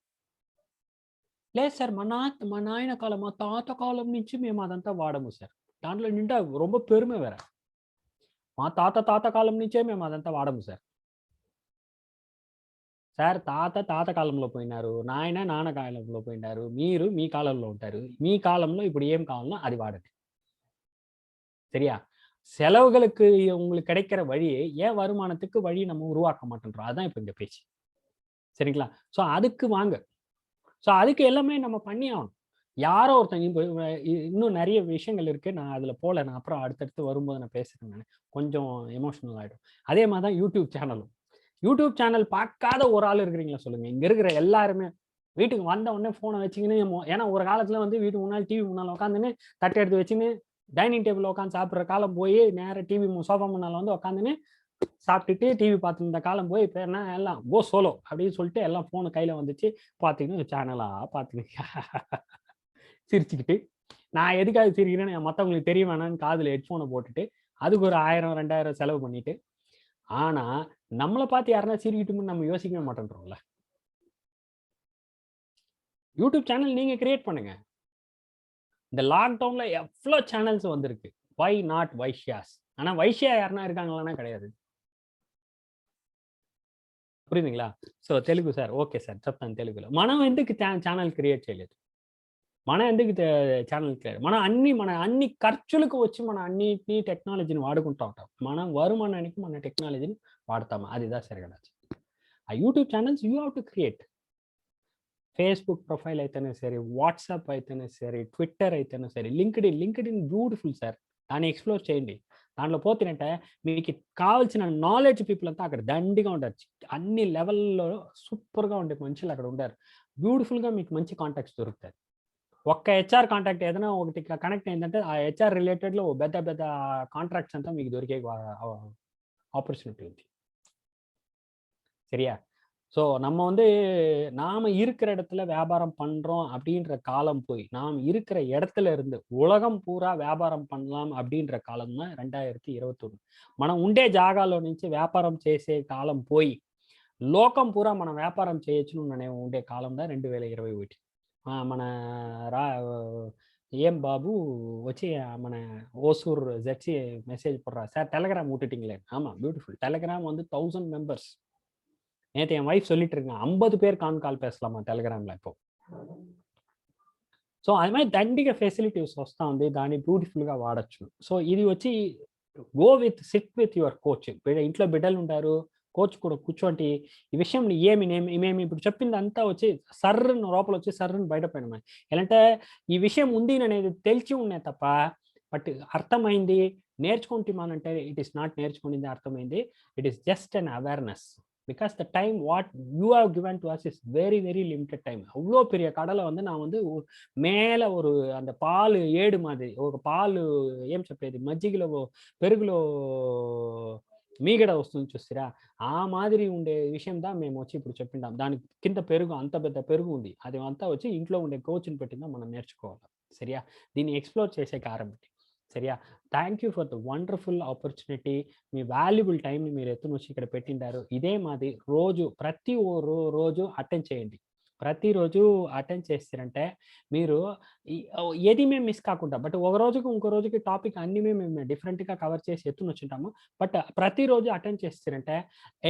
లేదు సార్, మా నాయన కాలం, మా తాత కాలం నుంచి మేము అదంతా వాడము సార్. దాంట్లో నిండా ரொம்ப பெருமை வேற. మా తాత కాలం నుంచే మేము అదంతా వాడము సార్. సార్ తాత కాలంలో పోయినారు, నాన్న కాలంలో పోయినారు, మీరు మీ కాలంలో ఉంటారు. మీ కాలంలో ఇప్పుడు ఏం కావాలనో అది వాడండి. சரியா? செலவுகளுக்கு உங்களுக்கு கிடைக்கிற வழியை ஏன் வருமானத்துக்கு வழி நம்ம உருவாக்க மாட்டேன்றோம், அதான் இப்போ இங்க பேச்சு. சரிங்களா? ஸோ அதுக்கு வாங்க. ஸோ அதுக்கு எல்லாமே நம்ம பண்ணி ஆகணும். யாரோ ஒருத்தங்க இன்னும் நிறைய விஷயங்கள் இருக்கு, நான் அதுல போல, நான் அப்புறம் அடுத்தடுத்து வரும்போது நான் பேசுறேன். நான் கொஞ்சம் எமோஷனல் ஆகிடும். அதே மாதிரி தான் யூடியூப் சேனலும். யூடியூப் சேனல் பார்க்காத ஒரு ஆள் இருக்கிறீங்களா சொல்லுங்க? இங்க இருக்கிற எல்லாருமே வீட்டுக்கு வந்த உடனே போனை வச்சுக்கின்னு, ஏன்னா ஒரு காலத்துல வீட்டுக்கு முன்னால் டிவி முன்னால் உட்காந்துன்னு தட்டை எடுத்து வச்சுன்னு டைனிங் டேபிள் உட்காந்து சாப்பிட்ற காலம் போய் நேர டிவி சோஃபா முன்னால் உட்காந்துன்னு சாப்பிட்டுட்டு டிவி பார்த்துருந்த காலம் போய் இப்போ என்ன எல்லாம் கோ சோலோ அப்படின்னு சொல்லிட்டு எல்லாம் ஃபோனு கையில் வந்துச்சு. பார்த்தீங்கன்னா சேனலாக பார்த்துக்கிட்டு சிரிச்சுக்கிட்டு, நான் எதுக்காக சிரிக்கிறேன்னு மற்றவங்களுக்கு தெரிய வேணான்னு காதில் ஹெட்ஃபோனை போட்டுட்டு அதுக்கு ஒரு 1000-2000 செலவு பண்ணிட்டு, ஆனால் நம்மளை பார்த்து யாருன்னா சிரிக்கிட்டுன்னு நம்ம யோசிக்கவே மாட்டேன்றோம்ல. யூடியூப் சேனல் நீங்கள் கிரியேட் பண்ணுங்க. இந்த லாக்டவுன்ல எவ்வளோ சேனல்ஸ் வந்திருக்கு. Why not Vaishyas? ஆனா வைஷ்யா யாருன்னா இருக்காங்களான்னா கிடையாது. புரியுதுங்களா? So Telugu sir, okay sir చెప్తాను తెలుగులో. మనం ఎందుకు ఛానల్ క్రియేట్ చేయలేదు? మనం ఎందుకు ఛానల్ క్రియేట్? మన అన్ని ఖర్చులకు వచ్చి మన అన్నిటినీ టెక్నాలజీని వాడుకుంటూ ఉంటాం. మనం வருமாనానికి మన టెక్నాలజీని వాడతాము. అదిదా సరిగా. ఆ YouTube channels you have to create. Facebook profile అయితేనే సరే, వాట్సాప్ అయితేనే సరే, ట్విట్టర్ అయితేనే సరే, లింక్డ్ఇన్ బ్యూటిఫుల్ సార్. దాన్ని ఎక్స్ప్లోర్ చేయండి. దాంట్లో పోతున్నట్టే మీకు కావాల్సిన నాలెడ్జ్ పీపుల్ అంతా అక్కడ దండిగా ఉంటారు. అన్ని లెవెల్లో సూపర్గా ఉండే మనుషులు అక్కడ ఉంటారు. బ్యూటిఫుల్గా మీకు మంచి కాంటాక్ట్స్ దొరుకుతాయి. ఒక్క హెచ్ఆర్ కాంటాక్ట్ ఏదైనా ఒకటి కనెక్ట్ అయిందంటే ఆ హెచ్ఆర్ రిలేటెడ్లో పెద్ద కాంట్రాక్ట్స్ అంతా మీకు దొరికే ఆపర్చునిటీ ఉంది. சரியா? ஸோ நம்ம வந்து நாம இருக்கிற இடத்துல வியாபாரம் பண்றோம் அப்படின்ற காலம் போய் நாம் இருக்கிற இடத்துல இருந்து ఉలగం పూరా వ్యాపారం பண்ணலாம் அப்படின்ற కాలం தான் 2021. మనం ఉండే జాగాలో నుంచి వ్యాపారం చేసే కాలం పోయి లోకం పూరా మనం వ్యాపారం చేయొచ్చును అనే ఉండే కాలం தான் 2021. మన ఏం బాబు వచ్చి మన ஓசூர் ஜெட்சி மெசேஜ் போடுறா, சார் டெலகிராம் விட்டுட்டீங்களே. ஆமா, பியூட்டிஃபுல். டெலகிராம் வந்து 1000 மெம்பர்ஸ். நேற்று என் வைஃப் சொல்லிட்டு இருக்காங்க 50 பேர் கால் பேசலாமா టెలిగ్రామ్లో இப்போ. సో అది மாதிரி దండిగా ఫెసిలిటీస్ వస్తూ ఉంది, దాన్ని బ్యూటిఫుల్గా వాడచ్చు. సో ఇది వచ్చి go with SIT with your coach. ఇంట్లో బిడ్డలు ఉంటారు, కోచ్ కూడా కూర్చోండి ఈ విషయం మేము ఇప్పుడు చెప్పింది అంతా వచ్చి సర్రను లోపల వచ్చి సర్రను బయటపోయినాయి. ఎలాంటే ఈ విషయం ఉంది అనేది తెలిసి ఉన్నాయి తప్ప బట్ అర్థమైంది నేర్చుకుంటామనంటే ఇట్ ఈస్ నాట్ నేర్చుకునేది అర్థమైంది. It is just an awareness. because the time what you have given to us is very very limited time. அவ்வளோ பெரிய கடலை வந்து நான் வந்து மேலே ஒரு அந்த பால் ஏடு மாதிரி ఒక పాలు ఏం చెప్పేది మజ్జిగలో పెరుగులో మీగడ వస్తుంది చూస్తారా, ఆ మాదిరి ఉండే విషయం దా మేము వచ్చి ఇప్పుడు చెప్పిండాం. దానికి కింద పెరుగు అంత పెద్ద పెరుగు ఉంది, అది అంతా వచ్చి ఇంట్లో ఉండే కోచ్ని పెట్టిందా మనం నేర్చుకోవాలి. సరియా, దీన్ని ఎక్స్ప్లోర్ చేసే కారం పెట్టి. సరియా, thank you for the wonderful opportunity. మీ వాల్యుబుల్ టైంని మీరు ఎత్తున వచ్చి ఇక్కడ పెట్టిండారు. ఇదే మాది రోజు ప్రతి రోజు అటెండ్ చేయండి. ప్రతిరోజు అటెండ్ చేస్తారంటే మీరు ఏది మేము మిస్ కాకుండా, బట్ ఒక రోజుకి ఇంకో రోజుకి టాపిక్ అన్ని మేము డిఫరెంట్గా కవర్ చేసి ఎత్తున వచ్చింటాము. బట్ ప్రతిరోజు అటెండ్ చేస్తారంటే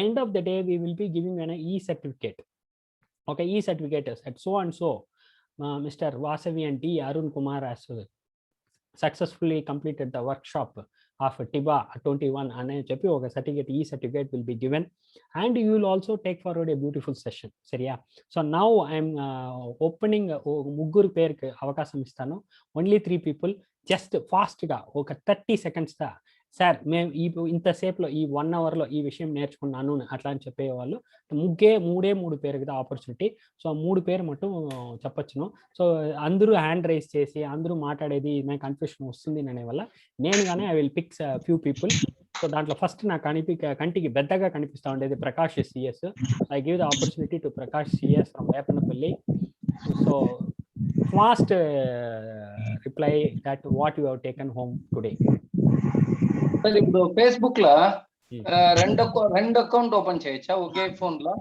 end of the day we will be giving an ఈ సర్టిఫికేట్. ఓకే, ఈ certificate at so and so Mister Vasavi and D Arun Kumar as successfully completed the workshop of TIBA 21 and చెప్పి ఒక సర్టిఫికేట్, ఈ certificate will be given and you will also take forward a beautiful session. సరియా, so now I'm opening ముగ్గురు పేరుకి అవకాశం ఇస్తాను. only 3 people. Just ఫాస్ట్గా ఒక 30 seconds దా సార్ మేము ఇంతసేపులో ఈ 1 hourలో ఈ విషయం నేర్చుకున్నాను అట్లా అని చెప్పేవాళ్ళు మూడు పేరు కదా ఆపర్చునిటీ. సో 3 పేరు మటు చెప్పచ్చును. సో అందరూ హ్యాండ్ రైజ్ చేసి అందరూ మాట్లాడేది నాకు కన్ఫ్యూషన్ వస్తుంది అనే వల్ల నేను కానీ I will pick few people. So దాంట్లో ఫస్ట్ నాకు కంటికి పెద్దగా కనిపిస్తూ ఉండేది Prakash CS. I give the opportunity to Prakash CS from Vepanapalli. So fast reply that what you have taken home today. ఇప్పుడు ఫేస్బుక్ లో రెండు అకౌంట్ ఓపెన్ చేయొచ్చా ఒకే ఫోన్ లో?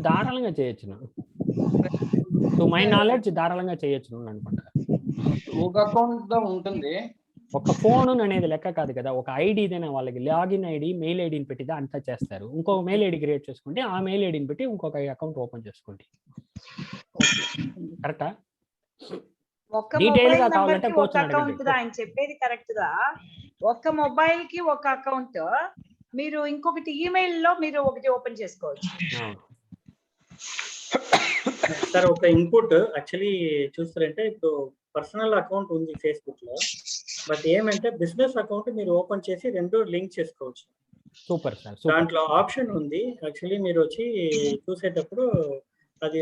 ధారాళంగా చేయొచ్చు. టు మై నాలెడ్జ్ ధారాళంగా చేయొచ్చు అనుకుంటా. ఒక అకౌంట్ లో ఉంటుంది. ఒక ఫోన్ అనేది లెక్క కాదు కదా, ఒక ఐడి ఏదైనా వాళ్ళకి లాగిన్ ఐడి మెయిల్ ఐడిని పెట్టిదా అంతా చేస్తారు. ఇంకొక మెయిల్ ఐడి క్రియేట్ చేసుకుంటే ఆ మెయిల్ ఐడిని పెట్టి ఇంకొక అకౌంట్ ఓపెన్ చేసుకోండి. కరెక్టా? డీటెయిల్ గా కావాలంటే కోచ్ అకౌంట్ ఆయన చెప్పేది కరెక్ట్ గా. ఒక మొబైల్ కి ఒక అకౌంట్, మీరు ఇంకొకటి ఈమెయిల్ లో మీరు ఒకటి ఓపెన్ చేసుకోవచ్చు. సార్ ఒక ఇన్పుట్ యాక్చువల్లీ చూస్తారంటే ఇప్పుడు పర్సనల్ అకౌంట్ ఉంది ఫేస్బుక్ లో, బట్ ఏమంటే బిజినెస్ అకౌంట్ మీరు ఓపెన్ చేసి రెండు లింక్ చేసుకోవచ్చు. Super sir. దాంట్లో ఆప్షన్ ఉంది యాక్చువల్లీ మీరు వచ్చి చూసేటప్పుడు అది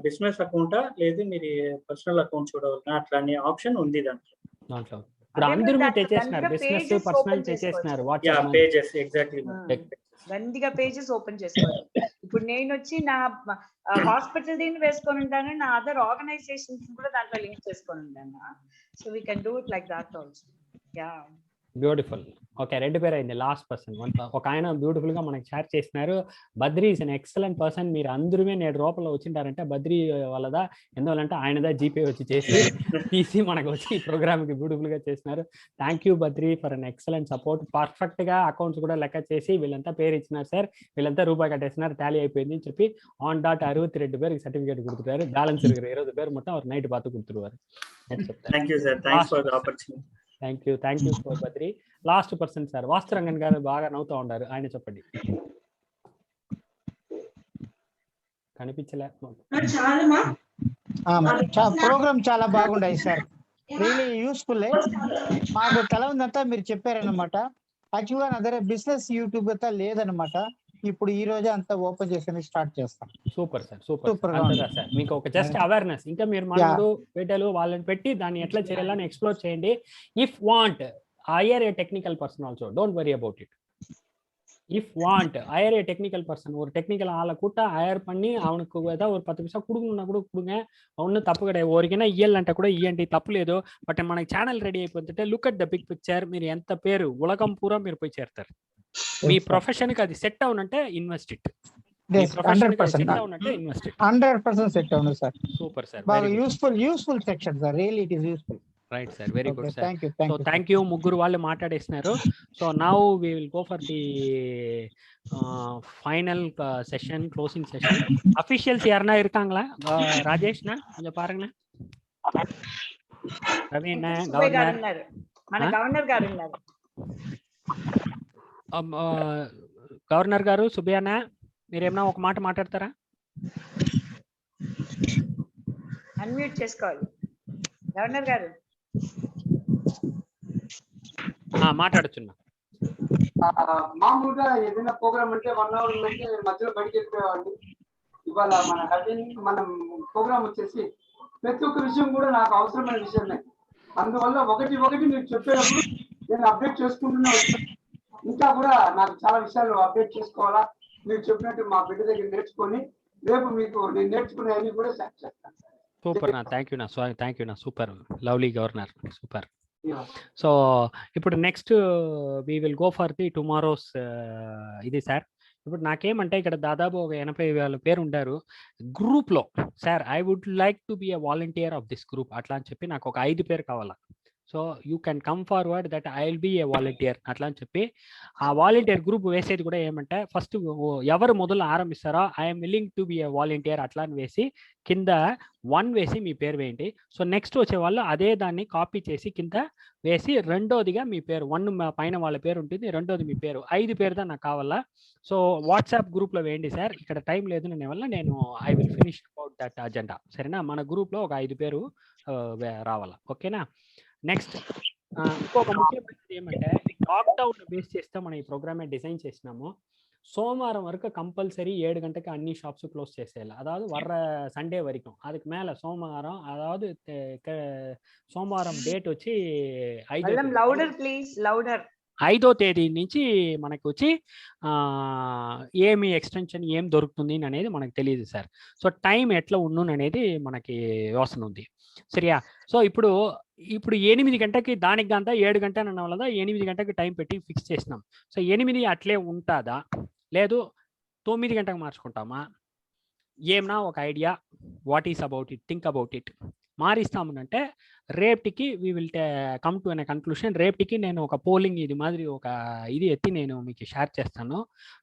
బిజినెస్ అకౌంటా లేదు మీరు పర్సనల్ అకౌంట్ చూడవాలి అట్లా అనే ఆప్షన్ ఉంది దాంట్లో. ఇప్పుడు అందరూ తెచ్చేస్తున్నారు, బిజినెస్ పర్సనల్ తెచ్చేస్తున్నారు. పేజెస్ ఎగ్జాక్ట్లీ గందిగా పేజెస్ ఓపెన్ చేసుకోవాలి. ఇప్పుడు నేను వచ్చి నా హాస్పిటల్ దీన్ని వేసుకొని ఉంటాను, నా అదర్ ఆర్గనైజేషన్స్ కూడా దాంట్లో లింక్ చేసుకొని ఉంటాను. So we can do it like that also. Yeah, beautiful. Okay, 2 పేరు అయింది. లాస్ట్ పర్సన్ ఒక ఆయన బ్యూటిఫుల్ గా మనకి షేర్ చేస్తున్నారు. Badri is an excellent person. మీరు అందరూ 7 రూపాయలు వచ్చింటారంటే బద్రీ వాళ్ళదా ఎందువల్లంటే ఆయనదా జీపే వచ్చి చేసి తీసి మనకు వచ్చి ఈ ప్రోగ్రామ్ కి బ్యూటిఫుల్ గా చేస్తున్నారు. Thank you Badri for an excellent support. Perfect గా అకౌంట్స్ కూడా లెక్క చేసి వీళ్ళంతా పేరు ఇచ్చినారు సార్, వీళ్ళంతా రూపాయి కట్టేసినారు, టాలీ అయిపోయింది అని చెప్పి ఆన్ డాట్ 62 పేరుకి సర్టిఫికేట్ కొడుతున్నారు. బ్యాలెన్స్ 20 పేరు మొత్తం அவர் నైట్ బాతు కొడుతున్నారు. Thank you sir, thanks for the opportunity. Thank you for Badri. Last person sir Vasturangan గారు బాగా నవ్వుతూ ఉన్నారు, ఆయన చెప్పండి. కనిపించలే. ప్రోగ్రామ్ చాలా బాగుండాయి సార్, రియలీ యూస్ఫుల్. మాకు తల ఉందంతా మీరు చెప్పారనమాట. యాక్చువల్గా నా దగ్గర బిజినెస్ యూట్యూబ్ అంతా లేదనమాట. ఇప్పుడు ఈ రోజే అంతా ఓపెన్ చేసి స్టార్ట్ చేస్తాం. Super sir, super sir. మీకు ఒక జస్ట్ అవేర్నెస్, ఇంకా మీరు మనకు వీడియోలు వాళ్ళని పెట్టి దాన్ని ఎట్లా చేయాలని ఎక్స్ప్లోర్ చేయండి. If want hire a technical person also, don't worry about it. If want higher A technical person, ஒரு டெக்னிக்கல் ஆளை கூட்ட ஹையர் பண்ணி அவனுக்கு ஏதாவது ஒரு 10 பைசா கொடுக்கணும்னா கூட கொடுங்க, ஒன்றும் తప్పు கிடையாது. ఊరికైనా ఇయ్యాలి అంటే కూడా ఇయ్యండి, తప్పు లేదు. బట్ మనకి ఛానల్ రెడీ అయిపోతుంటే look at the big picture. మీరు ఎంత పేరు ఉలగం పూరా మీరు పోయి చేరుతారు. మీ ప్రొఫెషన్కి అది సెట్ అవునంటే ఇన్వెస్ట్ ఇట్. 100% సెట్ అవును సార్. సూపర్ సార్, బాగా useful section sir, really it is useful. Right sir, very good sir. Thank so thank you. ముగ్గురు వాళ్ళు మాట్లాడేస్తున్నారు. So now we will go for the final session, closing session. Officials யாருன்னா இருக்காங்களா? ராஜேஷ்ண்ணா கொஞ்சம் பாருங்களேன். ரவி அண்ணா, கவர்னர், మన గవర్నర్ గారు ఉన్నారు. గవర్నర్ గారు, సుబ్బయ్య అన్న, మీరేమన్నా ఒక మాట మాట్లాడతారా? అన్మ్యూట్ చేసుకోవాలి గవర్నర్ గారు. మాట్లాడుతున్నా. మామూలుగా ఏదైనా ప్రోగ్రామ్ అంటే 1 అవర్ ఉందంటే మధ్యలో బయటకు వెళ్ళిపోయేవాడిని. ఇవాళ మనం ప్రోగ్రామ్ వచ్చేసి ప్రతి ఒక్క విషయం కూడా నాకు అవసరమైన విషయమే. అందువల్ల ఒకటి మీరు చెప్పేటప్పుడు నేను అప్డేట్ చేసుకుంటూనే వస్తాను. ఇంకా కూడా నాకు చాలా విషయాలు అప్డేట్ చేసుకోవాలా, మీరు చెప్పినట్టు మా బిడ్డ దగ్గర నేర్చుకొని రేపు మీకు నేను నేర్చుకునేవన్నీ కూడా షేర్ చేస్తాను. సూపర్ నా, థ్యాంక్ యూ నా, super, lovely governor, super. So ఇప్పుడు next we will go for the tomorrow's ఇది సార్. ఇప్పుడు నాకేమంటే ఇక్కడ దాదాపు ఒక 80,000 పేరు ఉంటారు గ్రూప్లో. Sir I would like to be a volunteer of this group అట్లా అని చెప్పి నాకు ఒక 5 పేరు కావాలా. So you can come forward that I will be a volunteer అట్లా అని చెప్పి ఆ వాలంటీర్ గ్రూప్ వేసేది కూడా ఏమంటే ఫస్ట్ ఎవరు మొదలు ఆరంభిస్తారో I'm willing to be a volunteer అట్లా అని వేసి కింద 1 వేసి మీ పేరు వేయండి. సో నెక్స్ట్ వచ్చే వాళ్ళు అదే దాన్ని కాపీ చేసి కింద వేసి రెండోదిగా మీ పేరు 1 పైన వాళ్ళ పేరు ఉంటుంది, రెండోది మీ పేరు, 5 పేరుదా నాకు కావాలా. సో వాట్సాప్ గ్రూప్లో వేయండి సార్. ఇక్కడ టైం లేదు అనే వల్ల నేను I will finish about that agenda. సరేనా? మన గ్రూప్లో ఒక 5 పేరు రావాలా. ఓకేనా? నెక్స్ట్ ఇంకొక ముఖ్యమైనది ఏమంటే లాక్డౌన్ బేస్ చేస్తే మనం ఈ ప్రోగ్రామే డిజైన్ చేసినాము. సోమవారం వరకు కంపల్సరీ 7 గంటకి అన్ని షాప్స్ క్లోజ్ చేసేయాలి. అதாவது வர்ற సండే వరకు. அதுக்கு மேல సోమవారం, అதாவது సోమవారం డేట్ వచ్చి 5వ తేదీ నుంచి మనకి వచ్చి ఏమి ఎక్స్టెన్షన్ ఏం దొరుకుతుంది అనేది మనకు తెలియదు సార్. సో టైం ఎట్లా ఉండు అనేది మనకి యోసన ఉంది. సరియా? సో ఇప్పుడు 8 గంటకి దానికి గంట 7 గంట అన్న వల్ల 8 గంటకి టైం పెట్టి ఫిక్స్ చేసినాం. సో 8 అట్లే ఉంటుందా, లేదు 9 గంటకు మార్చుకుంటామా? ఏమన్నా ఒక idea, what is about it, think about it. మారిస్తామనంటే రేపటికి వీ విల్ కమ్ టు అనే కన్క్లూషన్. రేపటికి నేను ఒక పోలింగ్ ఇది మాదిరి ఒక ఇది ఎత్తి నేను మీకు షేర్ చేస్తాను.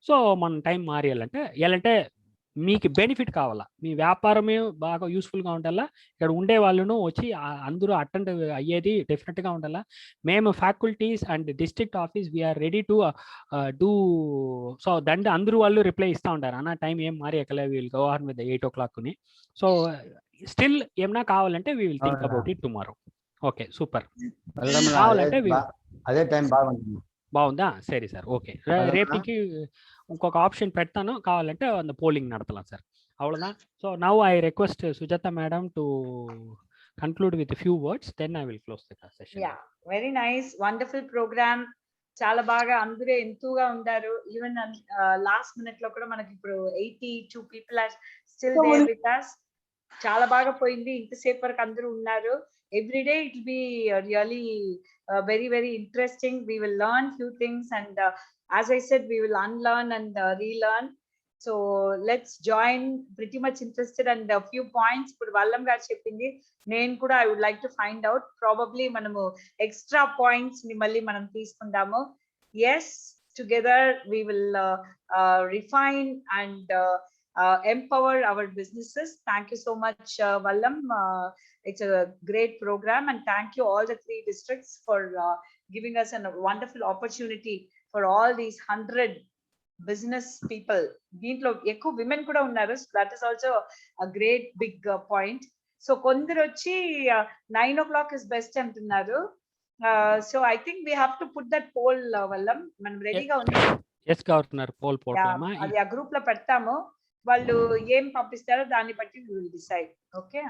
సో మన టైం మారేయాలంటే ఎలాంటే మీకు బెనిఫిట్ కావాలా, మీ వ్యాపారమే బాగా యూస్ఫుల్గా ఉండాలా, ఇక్కడ ఉండే వాళ్ళను వచ్చి అందరూ అటెండ్ అయ్యేది డెఫినెట్గా ఉండాలా. మేము faculties and district office we're ready to do. So దాంట్లో అందరూ వాళ్ళు రిప్లై ఇస్తూ ఉంటారు, అన్న టైం ఏం మారి ఎక్కలే, will go on with 8 o'clock. So still ఏమన్నా కావాలంటే we will think about it tomorrow. Okay, super. కావాలంటే అదే టైం బాగుంటుంది. బాగుందా? సరే సార్, ఓకే. రేపటికి ఇంకొక ఆప్షన్ పెడతాను, కావాలంటే அந்த పోలింగ్ நடத்தலாம் సార్. అవ్వదా? So now I request Sujatha madam to conclude with few words, then I will close the session. Ya, very nice, wonderful programme. చాలా బాగా అందరూ ఎంతూగా ఉన్నారు. ఈవెన్ లాస్ట్ మినిట్ లో కూడా మనకి ఇప్పుడు 82 people are still there with us. చాలా బాగా పోయింది, ఇంతసేపు వరకు అందరూ ఉన్నారు. Every day it will be really very interesting. We will learn few things, and as I said, we will unlearn and relearn. So let's join. Pretty much interested, and a few points ఇప్పుడు వల్లం గారు చెప్పింది నేను కూడా I would like to find out. Probably మనము extra points ని మళ్ళీ మనం తీసుకుందాము. Yes, together we will refine and empower our businesses. Thank you so much, Vallam. It's a great program, and thank you all the 3 districts for giving us a wonderful opportunity for all these 100 business people. Deentlo ekku women kuda unnaru. That is also a great big point. So kondaru vachi 9 o'clock is best antunnaru. So I think we have to put that poll, Vallam. Manam ready ga undi. Yes, governor, poll పోడతామా? అది ఆ group లో పెడతాము. వాళ్ళు ఏం పంపిస్తారో దాన్ని బట్టి we will decide. Okay.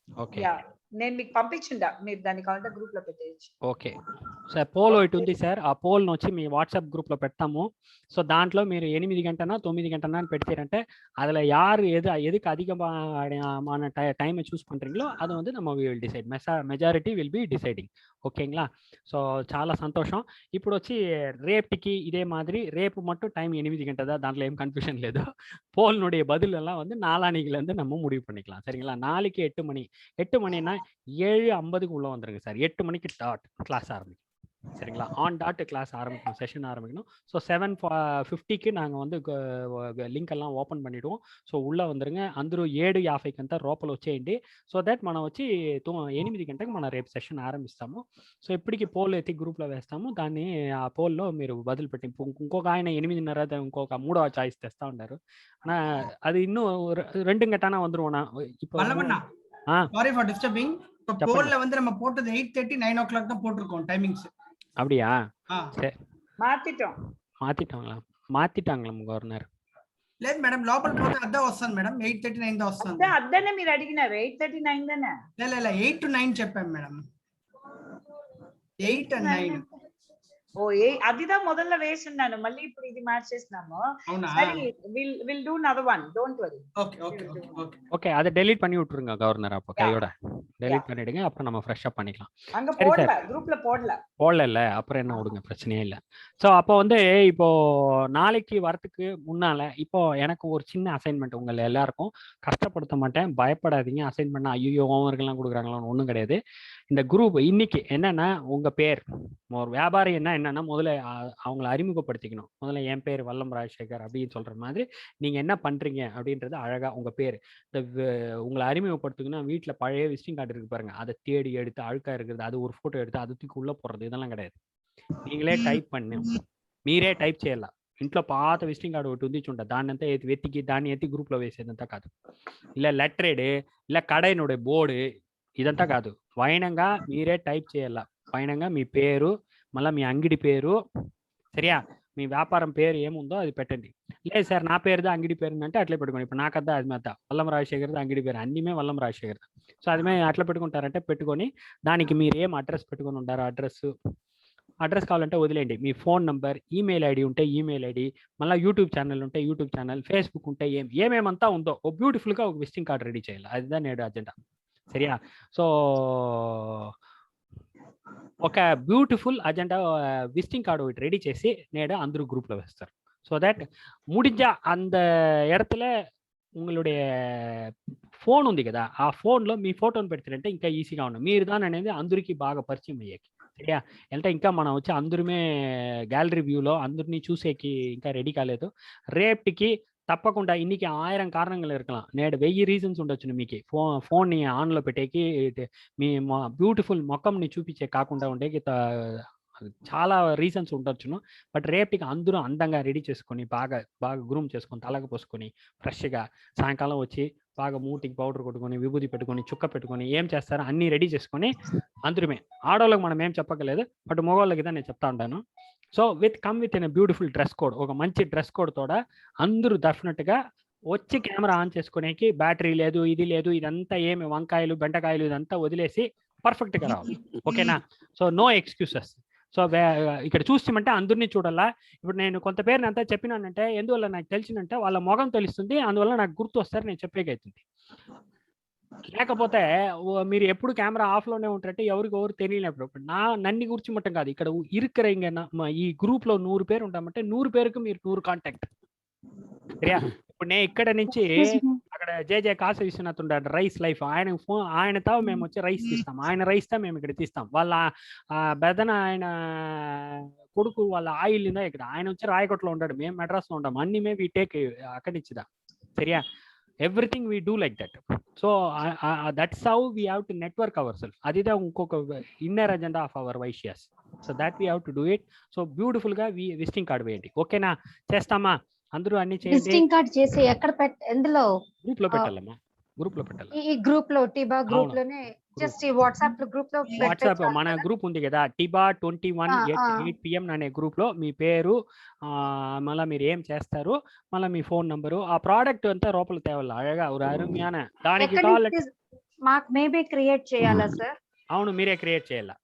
Okay. Yeah. నేను మీకు పంపించుండా, మీరు దాన్ని కావాలంటే గ్రూప్ లో పెట్టేయచ్చు. ఓకే సార్, పోల్ ఒకటి ఉంది సార్, ఆ పోల్ని వచ్చి మీ వాట్సాప్ గ్రూప్లో పెడతాము. ஸோ దాంట్లో మీరు 8 గంటனா 9 கண்டனான்னு பெடுத்தீரன்ட்டு அதில் யார் எதுக்கு அதிகமான டைமை சூஸ் பண்ணுறீங்களோ அதை வந்து நம்ம will decide majority will be deciding. ఓకేங்களா? సో చాలా సంతోషం. ఇప్పుడు వచ్చి రేపటికి ఇదే మాదిరి రేపు మట్టు టైం 8 గంట தான், దాంట్లో ఏం కన్ఫ్యూషన్ లేదు. போல்னுடைய பதில் எல்லாம் வந்து நாளானிக்கிலேருந்து நம்ம முடிவு பண்ணிக்கலாம். சரிங்களா? நாளைக்கு 8 மணி, 8 மணினா 7:50க்கு உள்ள வந்துருங்க சார். 8 மணிக்கு டாட் கிளாஸ் ஆரம்பிக்கும். சரிங்களா? ஆன் டாட் கிளாஸ் ஆரம்பிக்கணும், செஷன் ஆரம்பிக்கணும். ஸோ 7:50க்கு நாங்கள் வந்து లింక్ ఎல்லாம் ఓపెన్ பண்ணிடுவோம். సో ఉள்ள வந்துருங்க. అందరూ 7:50కి అంతా లోపల వచ్చేయండి. సో దట్ మనం వచ్చి 8 గంటలకు మన రేపు సెషన్ ఆరంభిస్తాము. సో ఇప్పటికి పోల్ ఎత్తి గ్రూప్లో వేస్తాము. దాన్ని ఆ పోల్లో మీరు బదులు పెట్టి ఇంకొక ఆయన 8:30 ఇంకొక మూడవ చాయిస్ తెస్తా ఉన్నారు. అది இன்னும் 2 గంటనా வந்துருவோண்ணா. இப்போ சாரி ஃபார் டிஸ்டர்பிங். இப்போ போல்ல வந்து நம்ம போட்டது 8:30 9 o'clock தான் போட்டுருக்கோம் டைமிங்ஸ். அப்படியா? சரி, మాత్రం మాத்திட்டாங்களா గవర్నర్? లేదు మేడం, లోపల పోతే అదే వస్తుంది మేడం. 8:30 9 దా వస్తుంది. అద్దనే మీరు అడిగినారు 8:30 9 దానే. లేదు 8 to 9 చెప్పాం మేడం. 8 and 9. ఓ అదిదా మొదల్ల వేస్తున్నాను, మళ్ళీ ఇప్పుడు ఇది మార్చేస్తున్నాము. సరే, will do another one, don't worry. Okay okay okay okay, அதை டெலீட் பண்ணி விட்டுருங்க கவர்னர். அப்போ கையோட டெலீட் பண்ணிடுங்க, அப்புறம் நம்ம ஃப்ரெஷ்ஷாக பண்ணிக்கலாம். அங்க போடல, குரூப்ல போடல, அப்புறம் என்ன விடுங்க, பிரச்சனையே இல்லை. ஸோ அப்போ வந்து இப்போ நாளைக்கு வரத்துக்கு முன்னால இப்போ எனக்கு ஒரு சின்ன அசைன்மெண்ட் உங்களை எல்லாருக்கும் கஷ்டப்படுத்த மாட்டேன், பயப்படாதீங்க. அசைன்மெண்ட் ஐயோ ஹோம்ஒர்க்லாம் கொடுக்குறாங்களான்னு ஒன்றும் கிடையாது. இந்த குரூப் இன்னைக்கு என்னன்னா, உங்க பேர் ஒரு வியாபாரி என்னன்னா முதல்ல அவங்களை அறிமுகப்படுத்திக்கணும். முதல்ல என் பேர் வல்லம் ராஜசேகர் அப்படின்னு சொல்ற மாதிரி நீங்க என்ன பண்றீங்க அப்படின்றது அழகா உங்க பேர் உங்களை அறிமுகப்படுத்திக்கணும். வீட்டுல பழைய விசிட்டிங் கார்டு இருக்கு பாருங்க, அதை தேடி எடுத்து அழுக்கா இருக்கிறது அது ஒரு போட்டோ எடுத்து அது தூக்கி உள்ள போடுறது இதெல்லாம் கிடையாது. நீங்களே டைப் பண்ணு, మీరే టైప్ చేయాల. ఇంట్లో పాత విజిటింగ్ కార్డు ఒకటి ఉంది చూడ, దాన్నంతా వెతికి దాన్ని ఎత్తి గ్రూప్లో వేసేదంతా కాదు. ఇలా లెటరేడ్ ఇలా కడైనోడే బోర్డు ఇదంతా కాదు. వైనంగా మీరే టైప్ చేయాల. వైనంగా మీ పేరు, మళ్ళీ మీ అంగిడి పేరు, సరియా, మీ వ్యాపారం పేరు ఏముందో అది పెట్టండి. లేదు సార్ నా పేరుదా అంగిడి పేరు అంటే అట్లే పెట్టుకోండి. ఇప్పుడు నాకద్దా అది మెత్త వల్లం రాజశేఖర్దా అంగిడి పేరు అన్నీమే వల్లం రాజశేఖర్. సో అది మేము అట్లా పెట్టుకుంటారంటే పెట్టుకొని దానికి మీరు ఏం అడ్రస్ పెట్టుకొని ఉంటారో అడ్రస్ కావాలంటే వదిలేయండి. మీ ఫోన్ నంబర్, ఈమెయిల్ ఐడి ఉంటే ఈమెయిల్ ఐడి, మళ్ళీ యూట్యూబ్ ఛానల్ ఉంటే యూట్యూబ్ ఛానల్, ఫేస్బుక్ ఉంటే ఏమేమంతా ఉందో ఒక బ్యూటిఫుల్గా ఒక విజిటింగ్ కార్డు రెడీ చేయాలి. అదిదా నేడు అజెండా. சரியா? ஸோ ఒక బ్యూటిఫుల్ అజెండా విజిటింగ్ కార్డు ఒకటి రెడీ చేసి నేడు అందరూ గ్రూప్లో వేస్తారు. ஸோ தட் முடிஞ்சா அந்த இடத்துல உங்களுடைய ఫోన్ ఉంది కదా, ఆ ఫోన్లో మీ ఫోటోని పెడతారంటే ఇంకా ఈజీగా ఉన్నాం. మీరు దాని అనేది అందరికీ బాగా పరిచయం అయ్యేకి. సరియా? అంటే ఇంకా మనం వచ్చి అందరమే గ్యాలరీ వ్యూలో అందరినీ చూసేకి ఇంకా రెడీ కాలేదు. రేపటికి తప్పకుండా ఇన్నికి 1000 కారణాలు இருக்கலாம். నేడు 1000 రీజన్స్ ఉండొచ్చు మీకు ఫోన్ని ఆన్లో పెట్టేకి, మీ బ్యూటిఫుల్ మొక్కంని చూపించే కాకుండా ఉండేకి చాలా రీజన్స్ ఉండొచ్చును. బట్ రేపటికి అందరూ అందంగా రెడీ చేసుకొని బాగా గ్రూమ్ చేసుకొని తలకు పోసుకొని ఫ్రెష్గా సాయంకాలం వచ్చి బాగా మూటికి పౌడర్ కొట్టుకొని విభూతి పెట్టుకొని చుక్క పెట్టుకొని ఏం చేస్తారో అన్నీ రెడీ చేసుకొని అందరమే. ఆడవాళ్ళకి మనం ఏం చెప్పకలేదు, బట్ మగవాళ్ళకి தான் నేను చెప్తా ఉంటాను. So come with in beautiful dress code, ఒక మంచి డ్రెస్ కోడ్ తోడ అందరూ డెఫినెట్గా వచ్చి కెమెరా ఆన్ చేసుకునేకి బ్యాటరీ లేదు ఇది లేదు ఇదంతా ఏమి వంకాయలు బెండకాయలు ఇదంతా వదిలేసి పర్ఫెక్ట్గా రావాలి. ఓకేనా? So no excuses. సో ఇక్కడ చూస్తామంటే అందరినీ చూడాలా. ఇప్పుడు నేను కొంత పేరుని అంతా చెప్పినానంటే ఎందువల్ల నాకు తెలిసినంటే వాళ్ళ మొగం తెలుస్తుంది, అందువల్ల నాకు గుర్తు వస్తారు, నేను చెప్పేకైతుంది. లేకపోతే మీరు ఎప్పుడు కెమెరా ఆఫ్లోనే ఉంటారంటే ఎవరు తెలియనప్పుడు నన్ను గురించి మట్టం కాదు. ఇక్కడ ఇరుక్కర ఈ గ్రూప్లో 100 పేరు ఉంటామంటే 100 పేరుకు మీరు 100 కాంటాక్ట్. సరియా? ఇప్పుడు నేను ఇక్కడ నుంచి అక్కడ జే కాశీ విశ్వనాథ్ ఉంటాడు, రైస్ లైఫ్, ఆయనతో మేము వచ్చి రైస్ తీస్తాం, ఆయన రైస్తో మేము ఇక్కడ తీస్తాం. వాళ్ళ బెదన ఆయన కొడుకు వాళ్ళ ఆయిల్ ఇక్కడ, ఆయన వచ్చి రాయకోటలో ఉంటాడు, మేము మెడ్రాస్లో ఉంటాం. అన్ని మేము ఈ టేక్ అక్కడి నుంచిదా. సరియా? Everything we do like that. So that's how we have to network ourself. అదిదా ఇంకొక inner agenda of our Vaishyas. So that we have to do it. So బ్యూటిఫుల్గా విజిటింగ్ కార్డు వేయండి. ఓకేనా? చేస్తామా? అందరూ అన్ని చేయండి. విజిటింగ్ కార్డ్ చేసి ఎక్కడ ఎందులో గ్రూప్ లో పెట్టాలమ్మా, గ్రూప్ లో పెట్టాలి. ఈ గ్రూప్ లో టిబా గ్రూప్ లోనే జస్ట్ ఈ వాట్సాప్ గ్రూప్ లో వాట్సాప్ మన గ్రూప్ ఉంది కదా, టిబా 21 8 PM అనే గ్రూప్ లో మీ పేరు, మళ్ళీ మీరు ఏం చేస్తారు, మళ్ళీ మీ ఫోన్ నంబరు, ఆ ప్రోడక్ట్ అంతా లోపల తేవాలి అழகா ஒரு அருமையான దానికి కావాలంటే మాకు మేబీ క్రియేట్ చేయాలా సార్? అవును, మీరే క్రియేట్ చేయాలా.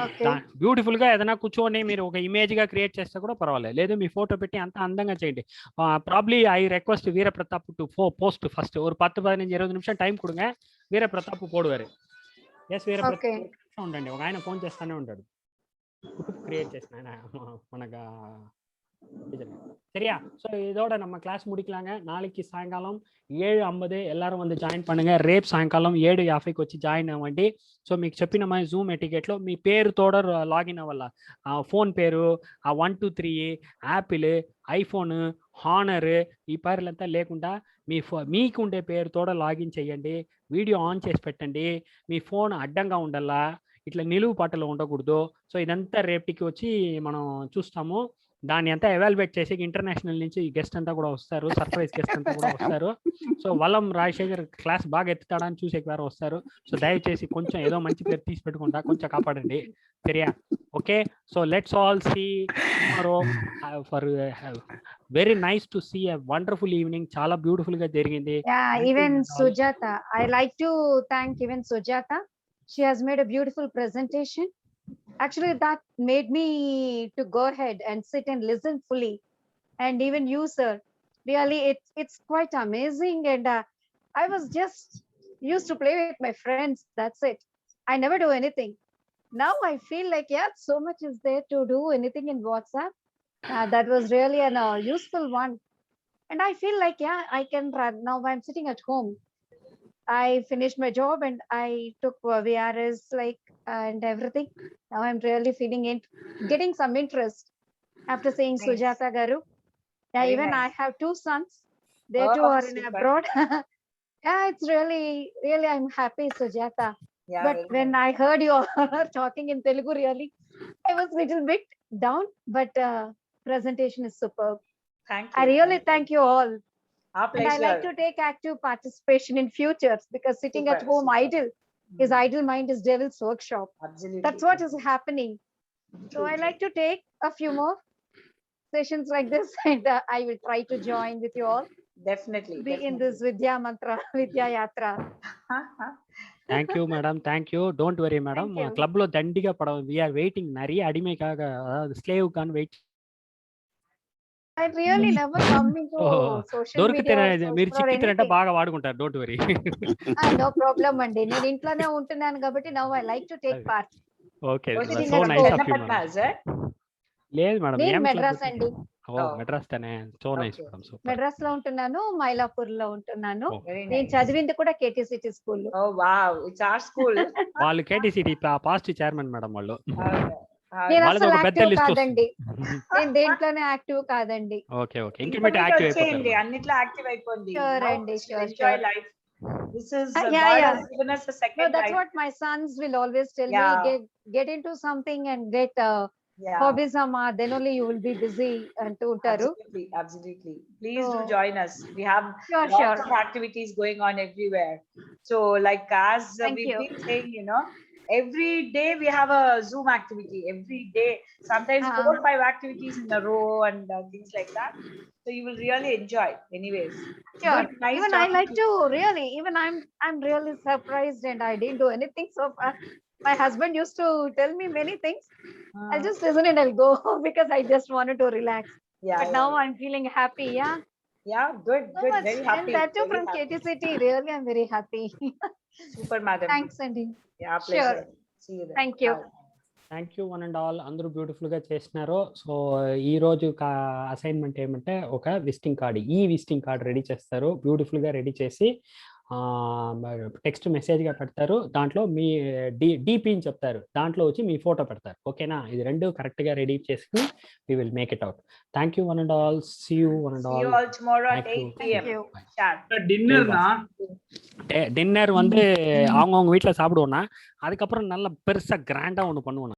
ఓకే. బ్యూటిఫుల్ గా ఏదైనా కూర్చొని మీరు ఒక ఇమేజ్ గా క్రియేట్ చేస్తే కూడా పర్వాలేదు, లేదు మీ ఫోటో పెట్టి అంత అందంగా చేయండి. ப்ராப்ளி ஐ ரெக்வஸ்ட் வீர பிரதாப் டு போஸ்ட் ஃபர்ஸ்ட் ஒரு 10-15-20 నిమిషం టైం கொடுங்க. వీర ప్రతాప్ పోడువారు. ఎస్ వీర ప్రతాప్ ఉండండి, ఒక ఆయన ఫోన్ చేస్తానే ఉంటాడు. గ్రూప్ கிரியேட் చేసిన ఆయన మనకు சரியா? ஸோ இதோட நம்ம கிளாஸ் முடிக்கலாங்க. நாளைக்கு சாயங்காலம் 7:50 எல்லாரும் வந்து జాయిన్ பண்ணுங்க. రేపు సాయంకాలం 7:50కి వచ్చి జాయిన్ అవ్వండి. సో మీకు చెప్పిన మా జూమ్ ఎటికెట్లో మీ పేరుతోడ లాగిన్ అవ్వాల. ఫోన్ పేరు, ఆ 1 2 3 యాపిల్, ఐఫోన్, హానర్ ఈ పేర్లంతా లేకుండా మీకు ఉండే పేరుతోడ లాగిన్ చేయండి. వీడియో ఆన్ చేసి పెట్టండి. మీ ఫోన్ అడ్డంగా ఉండాలా, ఇట్లా నిలువు పట్టలు ఉండకూడదు. సో ఇదంతా రేపటికి వచ్చి మనం చూస్తాము. దాన్ని అంతా ఎవాల్యుయేట్ చేసి ఇంటర్నేషనల్ నుంచి గెస్ట్ అంతా కూడా వస్తారు, సర్ప్రైజ్ గెస్ట్ అంతా కూడా వస్తారు. సో వల్లం రాజశేఖర్ క్లాస్ బాగా ఎత్తుతాడని చూసేకి వారు వస్తారు. సో దయచేసి కొంచెం ఏదో మంచి పేరు తీసి పెట్టుకుంటా కొంచెం కాపాడండి, సరియా? Okay, so let's all see tomorrow for very nice to see a wonderful evening. చాలా బ్యూటిఫుల్ గా జరిగింది. Even Sujatha, I like to thank even Sujatha. She has made a beautiful presentation. Actually, that made me to go ahead and sit and listen fully. And even you, sir, really, it's quite amazing. And I was just used to play with my friends. That's it. I never do anything. Now I feel like, yeah, so much is there to do anything in WhatsApp. That was really an useful one. And I feel like, yeah, I can run. Now I'm sitting at home. I finished my job and I took VRS and everything. Now I'm really feeling it, getting some interest after seeing Nice. Sujata Garu. Yeah, Very even I nice. have 2 sons. They too are in Super. abroad. Yeah, it's really I'm happy, Sujata. Yeah, But very when nice. I heard you all talking in Telugu, really, I was a little bit down. But presentation is superb. Thank you. I really thank you all. Our And I like pleasure. to take active participation in futures, because sitting at Super, home super. idle, his idle mind is devil's workshop. Absolutely. That's what is happening. So True, I like to take a few more sessions like this, and I will try to join with you all. Definitely. Be in this Vidya Mantra, Vidya Yatra. Thank you madam, thank you. Don't worry madam, Thank you. Club లో దండిగా పడవ we're waiting. நிறைய அடிமைக்காக, அதாவது slave can wait. I really never come into social దొరికితే media or మీరు social or చిక్కితే anything. బాగా వాడుకుంటారు. Don't worry. No problem అండి, నేను ఇంట్లోనే ఉంటున్నాను కాబట్టి now I like to take part. Okay, Sitting so at nice home. Of you Chennapatna, madam. is it? లేదు మేడం, నేను ఏం మెడ్రాస్ క్లబ్? అండి. ఓ మెడ్రాస్ తనే. So nice Okay. Madam, super. Madras లో ఉంటున్నాను, మైలాపూర్ లో ఉంటున్నాను. Oh. Very నేను nice. చదివింది కూడా KTCT school. Oh wow, it's our school. వాళ్ళు కేటీసీటీ పాస్ట్ చైర్మన్ మేడం వాళ్ళు. నేను వాళ్ళది అసలు ఒక పెద్ద యాక్టివ్ లిస్ట్ కాదండి, వస్తుంది. నేను దేంట్లోనే యాక్టివ్ కాదండి. ఓకే ఓకే, ఇంటర్మీడియట్ యాక్టివ్ వచ్చేయండి, అయిపోతారు. అన్నిట్లో యాక్టివ్ అయిపోండి. Sure అండి, sure, enjoy sure. Life. This is Yeah, God yeah. has given us a No, second that's life. what my sons will always tell Yeah. me. Get into something and get Yeah. hobbies, amma. Then only you will be busy అంటూ ఉంటారు. Absolutely, absolutely. Please do So- join us. We have Sure, lots sure. of activities going on everywhere. So, like as Thank we've you. been saying, every day we have a Zoom activity. Every day, sometimes 4 or 5 activities in a row and things like that. So you will really enjoy. Anyways, Sure. good, nice Even I talking like to to really. Even I'm really surprised, and I didn't do anything so far. My husband used to tell me many things. I'll just listen and I'll go because I just wanted to relax. Yeah, But now I'm feeling happy. Yeah. Yeah, good, So good. much. Very And happy. that too very from happy. KTCT. Really, I'm very happy. Super, madam. Thanks, Andy. Yeah, Sure. pleasure. See you then. Thank you. Bye. Thank you one and all. అందరూ beautiful గా చేసినారు. So ఈ రోజు assignment ఏమంటే ఒక visiting card, ఈ visiting card ready చేస్తారు. Beautiful గా రెడీ చేసి టెక్స్ట్ మెసేజ్ గా పెడతారు. దాంట్లో మీ డిపి అని చెప్తారు, దాంట్లో వచ్చి మీ ఫోటో పెడతారు. ఓకేనా? ఇది రెండు కరెక్ట్ గా రెడీ చేసుకుని we will make it out. Thank you one and all. See you one and See all. you all tomorrow at Thank you. 8 p.m. Sharp. Dinner வந்து அவங்கவுங்க வீட்டில் சாப்பிடுவோம்னா, அதுக்கப்புறம் நல்ல பெருசா கிராண்டா ஒன்று பண்ணுவோம்.